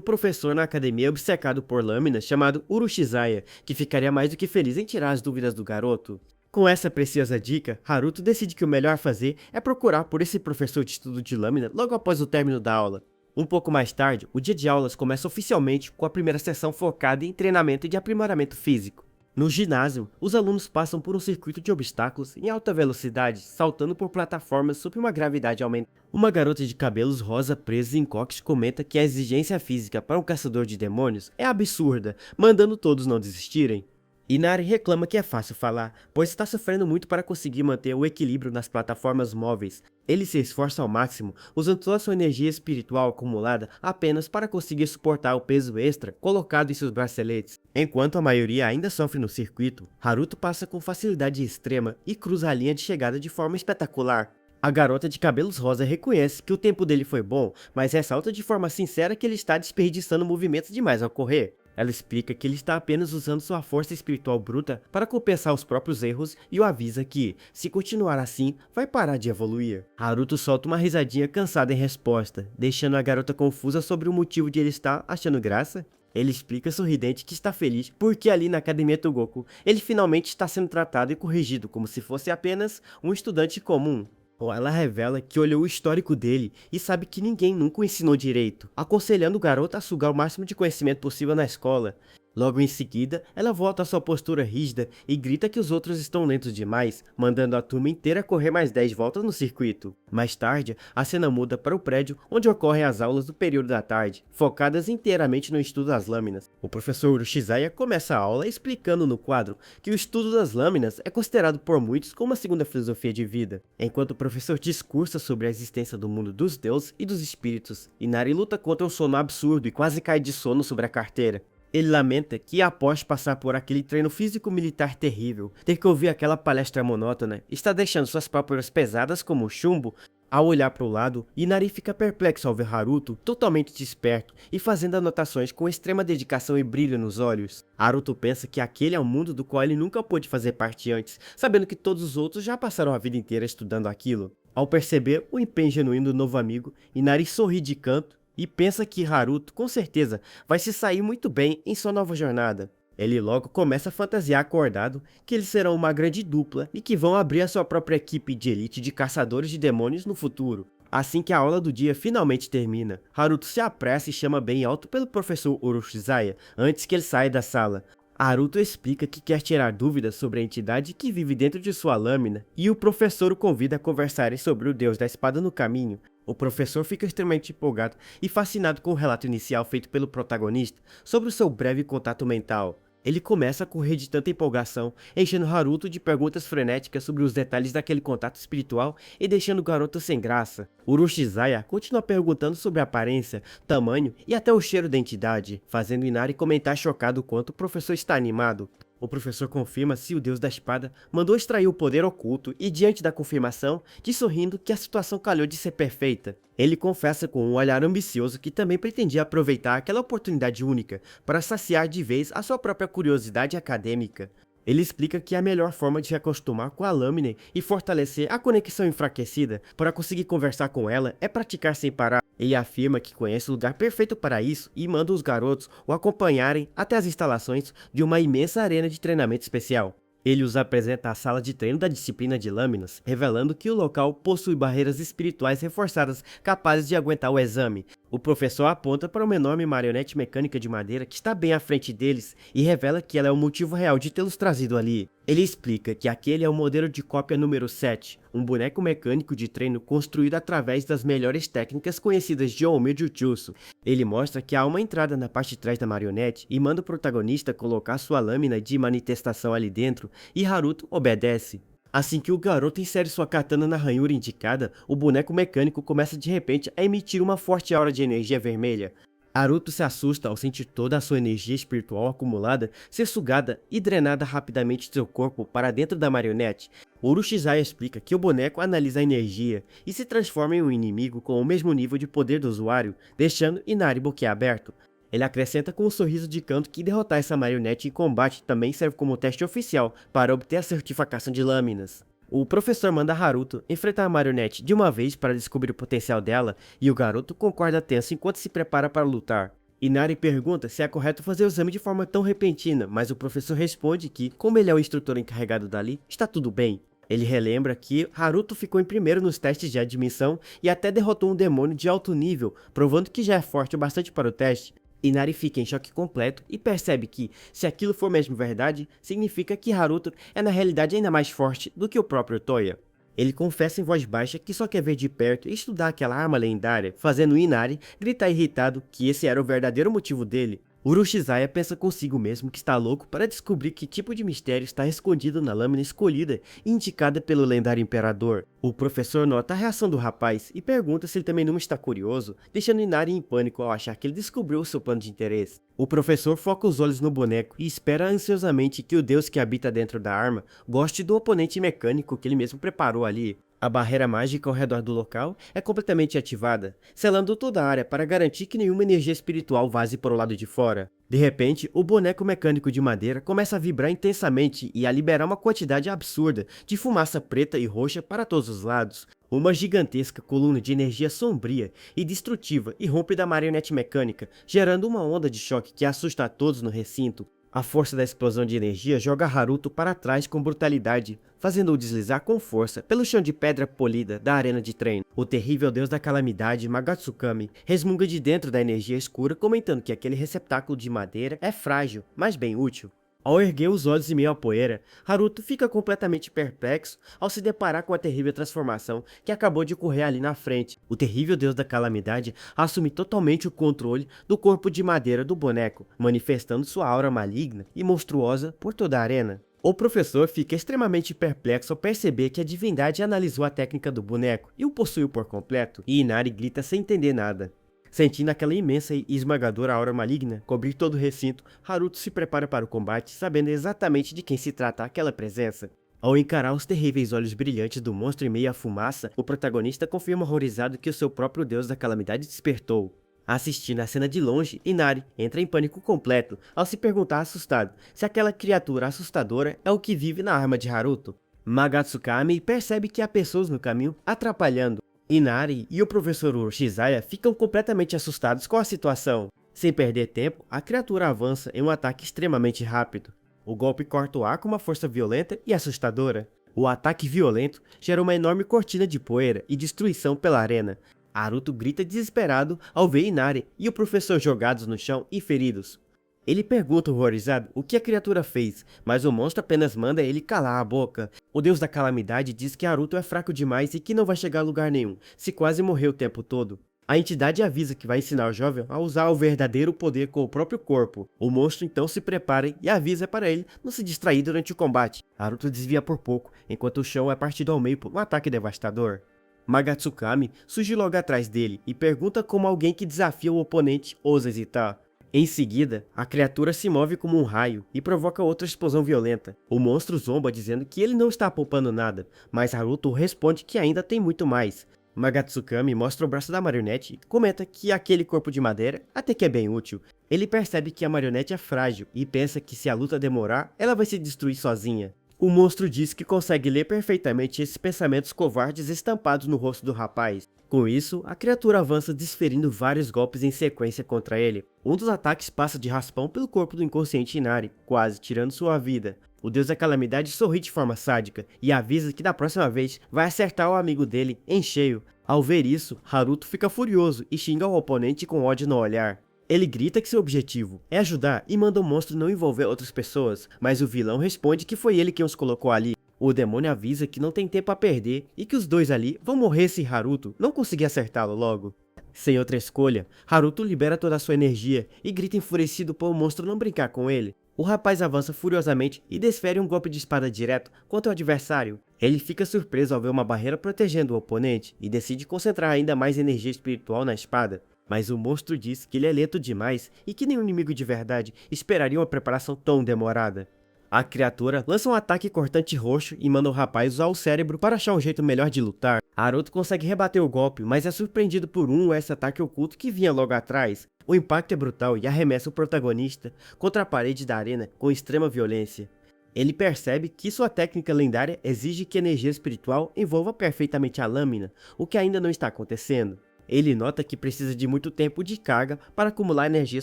professor na academia obcecado por lâminas chamado Urushizaya, que ficaria mais do que feliz em tirar as dúvidas do garoto. Com essa preciosa dica, Haruto decide que o melhor a fazer é procurar por esse professor de estudo de lâmina logo após o término da aula. Um pouco mais tarde, o dia de aulas começa oficialmente com a primeira sessão focada em treinamento de aprimoramento físico. No ginásio, os alunos passam por um circuito de obstáculos em alta velocidade, saltando por plataformas sob uma gravidade aumentada. Uma garota de cabelos rosa presa em coques comenta que a exigência física para um caçador de demônios é absurda, mandando todos não desistirem. Inari reclama que é fácil falar, pois está sofrendo muito para conseguir manter o equilíbrio nas plataformas móveis. Ele se esforça ao máximo, usando toda a sua energia espiritual acumulada apenas para conseguir suportar o peso extra colocado em seus braceletes. Enquanto a maioria ainda sofre no circuito, Haruto passa com facilidade extrema e cruza a linha de chegada de forma espetacular. A garota de cabelos rosa reconhece que o tempo dele foi bom, mas ressalta de forma sincera que ele está desperdiçando movimentos demais ao correr. Ela explica que ele está apenas usando sua força espiritual bruta para compensar os próprios erros e o avisa que, se continuar assim, vai parar de evoluir. Haruto solta uma risadinha cansada em resposta, deixando a garota confusa sobre o motivo de ele estar achando graça. Ele explica sorridente que está feliz porque ali na Academia Togoku, ele finalmente está sendo tratado e corrigido como se fosse apenas um estudante comum. Ela revela que olhou o histórico dele e sabe que ninguém nunca o ensinou direito, aconselhando o garoto a sugar o máximo de conhecimento possível na escola. Logo em seguida, ela volta à sua postura rígida e grita que os outros estão lentos demais, mandando a turma inteira correr mais 10 voltas no circuito. Mais tarde, a cena muda para o prédio onde ocorrem as aulas do período da tarde, focadas inteiramente no estudo das lâminas. O professor Urashizaya começa a aula explicando no quadro que o estudo das lâminas é considerado por muitos como a segunda filosofia de vida. Enquanto o professor discursa sobre a existência do mundo dos deuses e dos espíritos, Inari luta contra um sono absurdo e quase cai de sono sobre a carteira. Ele lamenta que, após passar por aquele treino físico-militar terrível, ter que ouvir aquela palestra monótona está deixando suas pálpebras pesadas como chumbo. Ao olhar para o lado, Inari fica perplexo ao ver Haruto totalmente desperto e fazendo anotações com extrema dedicação e brilho nos olhos. Haruto pensa que aquele é um mundo do qual ele nunca pôde fazer parte antes, sabendo que todos os outros já passaram a vida inteira estudando aquilo. Ao perceber o empenho genuíno do novo amigo, Inari sorri de canto e pensa que Haruto, com certeza, vai se sair muito bem em sua nova jornada. Ele logo começa a fantasiar acordado que eles serão uma grande dupla e que vão abrir a sua própria equipe de elite de caçadores de demônios no futuro. Assim que a aula do dia finalmente termina, Haruto se apressa e chama bem alto pelo professor Urashizaya antes que ele saia da sala. Haruto explica que quer tirar dúvidas sobre a entidade que vive dentro de sua lâmina e o professor o convida a conversarem sobre o deus da espada no caminho. O professor fica extremamente empolgado e fascinado com o relato inicial feito pelo protagonista sobre o seu breve contato mental. Ele começa a correr de tanta empolgação, enchendo Haruto de perguntas frenéticas sobre os detalhes daquele contato espiritual e deixando o garoto sem graça. Urashizaya continua perguntando sobre a aparência, tamanho e até o cheiro da entidade, fazendo Inari comentar chocado quanto o professor está animado. O professor confirma se o deus da espada mandou extrair o poder oculto e, diante da confirmação, diz sorrindo que a situação calhou de ser perfeita. Ele confessa com um olhar ambicioso que também pretendia aproveitar aquela oportunidade única para saciar de vez a sua própria curiosidade acadêmica. Ele explica que a melhor forma de se acostumar com a lâmina e fortalecer a conexão enfraquecida para conseguir conversar com ela é praticar sem parar. Ele afirma que conhece o lugar perfeito para isso e manda os garotos o acompanharem até as instalações de uma imensa arena de treinamento especial. Ele os apresenta à sala de treino da disciplina de lâminas, revelando que o local possui barreiras espirituais reforçadas capazes de aguentar o exame. O professor aponta para uma enorme marionete mecânica de madeira que está bem à frente deles e revela que ela é o motivo real de tê-los trazido ali. Ele explica que aquele é o modelo de cópia número 7, um boneco mecânico de treino construído através das melhores técnicas conhecidas de Ome Jutsu. Ele mostra que há uma entrada na parte de trás da marionete e manda o protagonista colocar sua lâmina de manifestação ali dentro, e Haruto obedece. Assim que o garoto insere sua katana na ranhura indicada, o boneco mecânico começa de repente a emitir uma forte aura de energia vermelha. Haruto se assusta ao sentir toda a sua energia espiritual acumulada ser sugada e drenada rapidamente de seu corpo para dentro da marionete. Urashizaya explica que o boneco analisa a energia e se transforma em um inimigo com o mesmo nível de poder do usuário, deixando Inari boquiaberto. Ele acrescenta com um sorriso de canto que derrotar essa marionete em combate também serve como teste oficial para obter a certificação de lâminas. O professor manda Haruto enfrentar a marionete de uma vez para descobrir o potencial dela e o garoto concorda tenso enquanto se prepara para lutar. Inari pergunta se é correto fazer o exame de forma tão repentina, mas o professor responde que, como ele é o instrutor encarregado dali, está tudo bem. Ele relembra que Haruto ficou em primeiro nos testes de admissão e até derrotou um demônio de alto nível, provando que já é forte o bastante para o teste. Inari fica em choque completo e percebe que, se aquilo for mesmo verdade, significa que Haruto é na realidade ainda mais forte do que o próprio Toya. Ele confessa em voz baixa que só quer ver de perto e estudar aquela arma lendária, fazendo Inari gritar irritado que esse era o verdadeiro motivo dele. Urushizawa pensa consigo mesmo que está louco para descobrir que tipo de mistério está escondido na lâmina escolhida e indicada pelo lendário imperador. O professor nota a reação do rapaz e pergunta se ele também não está curioso, deixando Inari em pânico ao achar que ele descobriu o seu plano de interesse. O professor foca os olhos no boneco e espera ansiosamente que o deus que habita dentro da arma goste do oponente mecânico que ele mesmo preparou ali. A barreira mágica ao redor do local é completamente ativada, selando toda a área para garantir que nenhuma energia espiritual vaze para o lado de fora. De repente, o boneco mecânico de madeira começa a vibrar intensamente e a liberar uma quantidade absurda de fumaça preta e roxa para todos os lados. Uma gigantesca coluna de energia sombria e destrutiva irrompe da marionete mecânica, gerando uma onda de choque que assusta a todos no recinto. A força da explosão de energia joga Haruto para trás com brutalidade, fazendo-o deslizar com força pelo chão de pedra polida da arena de treino. O terrível deus da calamidade, Magatsukami, resmunga de dentro da energia escura, comentando que aquele receptáculo de madeira é frágil, mas bem útil. Ao erguer os olhos em meio à poeira, Haruto fica completamente perplexo ao se deparar com a terrível transformação que acabou de ocorrer ali na frente. O terrível deus da calamidade assume totalmente o controle do corpo de madeira do boneco, manifestando sua aura maligna e monstruosa por toda a arena. O professor fica extremamente perplexo ao perceber que a divindade analisou a técnica do boneco e o possuiu por completo, e Inari grita sem entender nada. Sentindo aquela imensa e esmagadora aura maligna cobrir todo o recinto, Haruto se prepara para o combate, sabendo exatamente de quem se trata aquela presença. Ao encarar os terríveis olhos brilhantes do monstro em meio à fumaça, o protagonista confirma horrorizado que o seu próprio deus da calamidade despertou. Assistindo a cena de longe, Inari entra em pânico completo ao se perguntar assustado se aquela criatura assustadora é o que vive na arma de Haruto. Magatsukami percebe que há pessoas no caminho atrapalhando. Inari e o professor Urushizawa ficam completamente assustados com a situação. Sem perder tempo, a criatura avança em um ataque extremamente rápido. O golpe corta o ar com uma força violenta e assustadora. O ataque violento gera uma enorme cortina de poeira e destruição pela arena. Haruto grita desesperado ao ver Inari e o professor jogados no chão e feridos. Ele pergunta horrorizado o que a criatura fez, mas o monstro apenas manda ele calar a boca. O deus da calamidade diz que Haruto é fraco demais e que não vai chegar a lugar nenhum, se quase morreu o tempo todo. A entidade avisa que vai ensinar o jovem a usar o verdadeiro poder com o próprio corpo. O monstro então se prepara e avisa para ele não se distrair durante o combate. Haruto desvia por pouco, enquanto o chão é partido ao meio por um ataque devastador. Magatsukami surge logo atrás dele e pergunta como alguém que desafia o oponente ousa hesitar. Em seguida, a criatura se move como um raio e provoca outra explosão violenta. O monstro zomba dizendo que ele não está poupando nada, mas Haruto responde que ainda tem muito mais. Magatsukami mostra o braço da marionete e comenta que aquele corpo de madeira até que é bem útil. Ele percebe que a marionete é frágil e pensa que se a luta demorar, ela vai se destruir sozinha. O monstro diz que consegue ler perfeitamente esses pensamentos covardes estampados no rosto do rapaz. Com isso, a criatura avança desferindo vários golpes em sequência contra ele. Um dos ataques passa de raspão pelo corpo do inconsciente Inari, quase tirando sua vida. O deus da calamidade sorri de forma sádica e avisa que da próxima vez vai acertar o amigo dele em cheio. Ao ver isso, Haruto fica furioso e xinga o oponente com ódio no olhar. Ele grita que seu objetivo é ajudar e manda o monstro não envolver outras pessoas, mas o vilão responde que foi ele quem os colocou ali. O demônio avisa que não tem tempo a perder e que os dois ali vão morrer se Haruto não conseguir acertá-lo logo. Sem outra escolha, Haruto libera toda a sua energia e grita enfurecido para o monstro não brincar com ele. O rapaz avança furiosamente e desfere um golpe de espada direto contra o adversário. Ele fica surpreso ao ver uma barreira protegendo o oponente e decide concentrar ainda mais energia espiritual na espada. Mas o monstro diz que ele é lento demais e que nenhum inimigo de verdade esperaria uma preparação tão demorada. A criatura lança um ataque cortante roxo e manda o rapaz usar o cérebro para achar um jeito melhor de lutar. Haruto consegue rebater o golpe, mas é surpreendido por um ataque oculto que vinha logo atrás. O impacto é brutal e arremessa o protagonista contra a parede da arena com extrema violência. Ele percebe que sua técnica lendária exige que a energia espiritual envolva perfeitamente a lâmina, o que ainda não está acontecendo. Ele nota que precisa de muito tempo de carga para acumular energia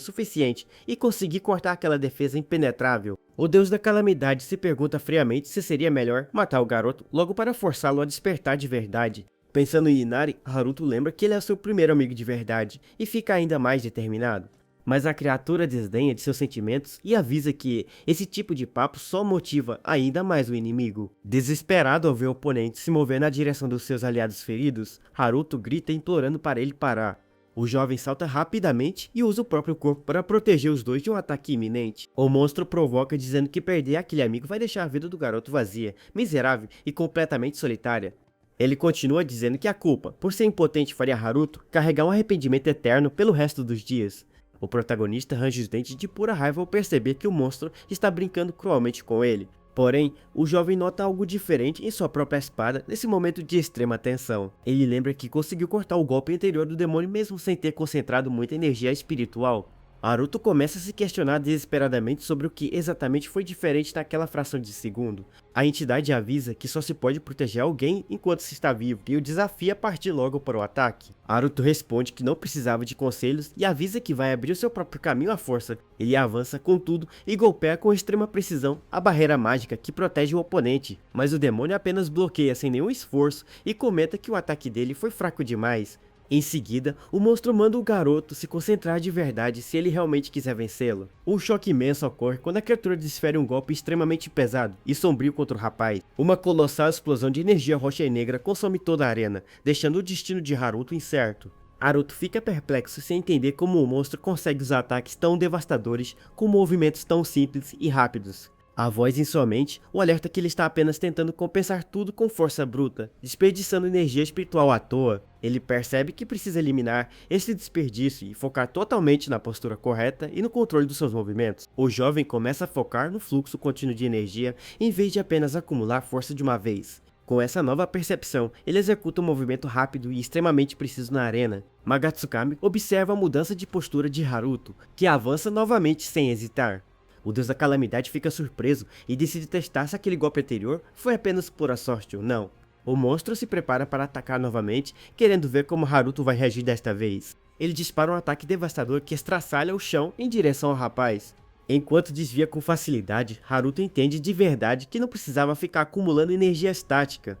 suficiente e conseguir cortar aquela defesa impenetrável. O deus da calamidade se pergunta friamente se seria melhor matar o garoto logo para forçá-lo a despertar de verdade. Pensando em Inari, Haruto lembra que ele é seu primeiro amigo de verdade e fica ainda mais determinado. Mas a criatura desdenha de seus sentimentos e avisa que esse tipo de papo só motiva ainda mais o inimigo. Desesperado ao ver o oponente se mover na direção dos seus aliados feridos, Haruto grita implorando para ele parar. O jovem salta rapidamente e usa o próprio corpo para proteger os dois de um ataque iminente. O monstro provoca dizendo que perder aquele amigo vai deixar a vida do garoto vazia, miserável e completamente solitária. Ele continua dizendo que a culpa, por ser impotente, faria Haruto carregar um arrependimento eterno pelo resto dos dias. O protagonista range os dentes de pura raiva ao perceber que o monstro está brincando cruelmente com ele. Porém, o jovem nota algo diferente em sua própria espada nesse momento de extrema tensão. Ele lembra que conseguiu cortar o golpe anterior do demônio mesmo sem ter concentrado muita energia espiritual. Naruto começa a se questionar desesperadamente sobre o que exatamente foi diferente naquela fração de segundo. A entidade avisa que só se pode proteger alguém enquanto se está vivo e o desafia a partir logo para o ataque. Naruto responde que não precisava de conselhos e avisa que vai abrir o seu próprio caminho à força. Ele avança com tudo e golpeia com extrema precisão a barreira mágica que protege o oponente, mas o demônio apenas bloqueia sem nenhum esforço e comenta que o ataque dele foi fraco demais. Em seguida, o monstro manda o garoto se concentrar de verdade se ele realmente quiser vencê-lo. Um choque imenso ocorre quando a criatura desfere um golpe extremamente pesado e sombrio contra o rapaz. Uma colossal explosão de energia roxa e negra consome toda a arena, deixando o destino de Naruto incerto. Naruto fica perplexo sem entender como o monstro consegue usar ataques tão devastadores com movimentos tão simples e rápidos. A voz em sua mente o alerta que ele está apenas tentando compensar tudo com força bruta, desperdiçando energia espiritual à toa. Ele percebe que precisa eliminar esse desperdício e focar totalmente na postura correta e no controle dos seus movimentos. O jovem começa a focar no fluxo contínuo de energia em vez de apenas acumular força de uma vez. Com essa nova percepção, ele executa um movimento rápido e extremamente preciso na arena. Magatsukami observa a mudança de postura de Naruto, que avança novamente sem hesitar. O deus da calamidade fica surpreso e decide testar se aquele golpe anterior foi apenas pura sorte ou não. O monstro se prepara para atacar novamente, querendo ver como Naruto vai reagir desta vez. Ele dispara um ataque devastador que estraçalha o chão em direção ao rapaz. Enquanto desvia com facilidade, Naruto entende de verdade que não precisava ficar acumulando energia estática.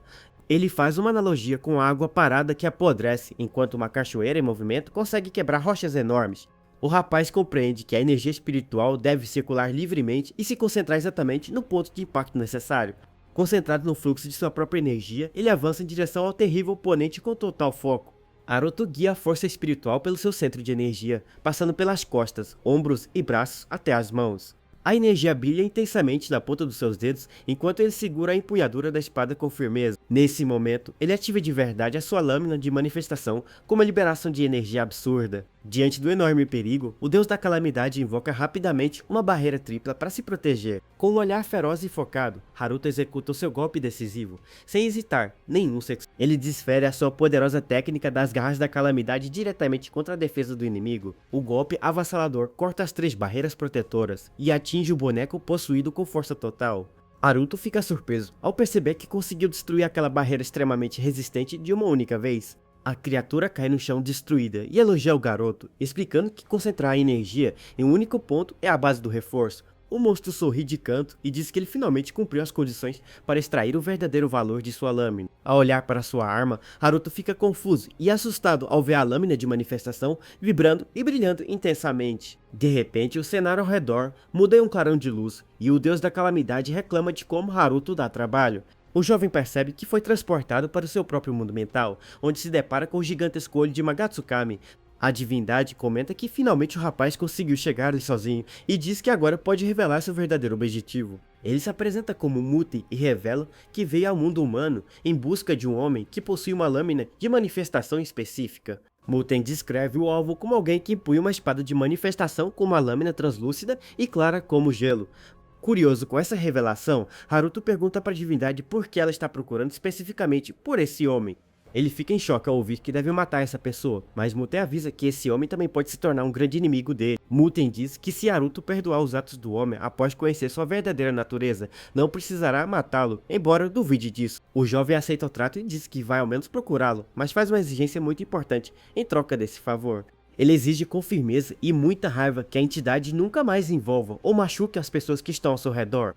Ele faz uma analogia com a água parada que apodrece, enquanto uma cachoeira em movimento consegue quebrar rochas enormes. O rapaz compreende que a energia espiritual deve circular livremente e se concentrar exatamente no ponto de impacto necessário. Concentrado no fluxo de sua própria energia, ele avança em direção ao terrível oponente com total foco. Naruto guia a força espiritual pelo seu centro de energia, passando pelas costas, ombros e braços até as mãos. A energia brilha intensamente na ponta dos seus dedos enquanto ele segura a empunhadura da espada com firmeza. Nesse momento, ele ativa de verdade a sua lâmina de manifestação com uma liberação de energia absurda. Diante do enorme perigo, o deus da calamidade invoca rapidamente uma barreira tripla para se proteger. Com um olhar feroz e focado, Naruto executa o seu golpe decisivo, sem hesitar nenhum segundo. Ele desfere a sua poderosa técnica das garras da calamidade diretamente contra a defesa do inimigo. O golpe avassalador corta as 3 barreiras protetoras e atinge o boneco possuído com força total. Naruto fica surpreso ao perceber que conseguiu destruir aquela barreira extremamente resistente de uma única vez. A criatura cai no chão destruída e elogia o garoto, explicando que concentrar a energia em um único ponto é a base do reforço. O monstro sorri de canto e diz que ele finalmente cumpriu as condições para extrair o verdadeiro valor de sua lâmina. Ao olhar para sua arma, Naruto fica confuso e assustado ao ver a lâmina de manifestação vibrando e brilhando intensamente. De repente, o cenário ao redor muda em um clarão de luz e o deus da calamidade reclama de como Naruto dá trabalho. O jovem percebe que foi transportado para o seu próprio mundo mental, onde se depara com o gigantesco olho de Magatsukami. A divindade comenta que finalmente o rapaz conseguiu chegar ali sozinho e diz que agora pode revelar seu verdadeiro objetivo. Ele se apresenta como Muten e revela que veio ao mundo humano em busca de um homem que possui uma lâmina de manifestação específica. Muten descreve o alvo como alguém que empunha uma espada de manifestação com uma lâmina translúcida e clara como gelo. Curioso com essa revelação, Naruto pergunta para a divindade por que ela está procurando especificamente por esse homem. Ele fica em choque ao ouvir que deve matar essa pessoa, mas Muten avisa que esse homem também pode se tornar um grande inimigo dele. Muten diz que se Naruto perdoar os atos do homem após conhecer sua verdadeira natureza, não precisará matá-lo, embora duvide disso. O jovem aceita o trato e diz que vai ao menos procurá-lo, mas faz uma exigência muito importante em troca desse favor. Ele exige com firmeza e muita raiva que a entidade nunca mais envolva ou machuque as pessoas que estão ao seu redor.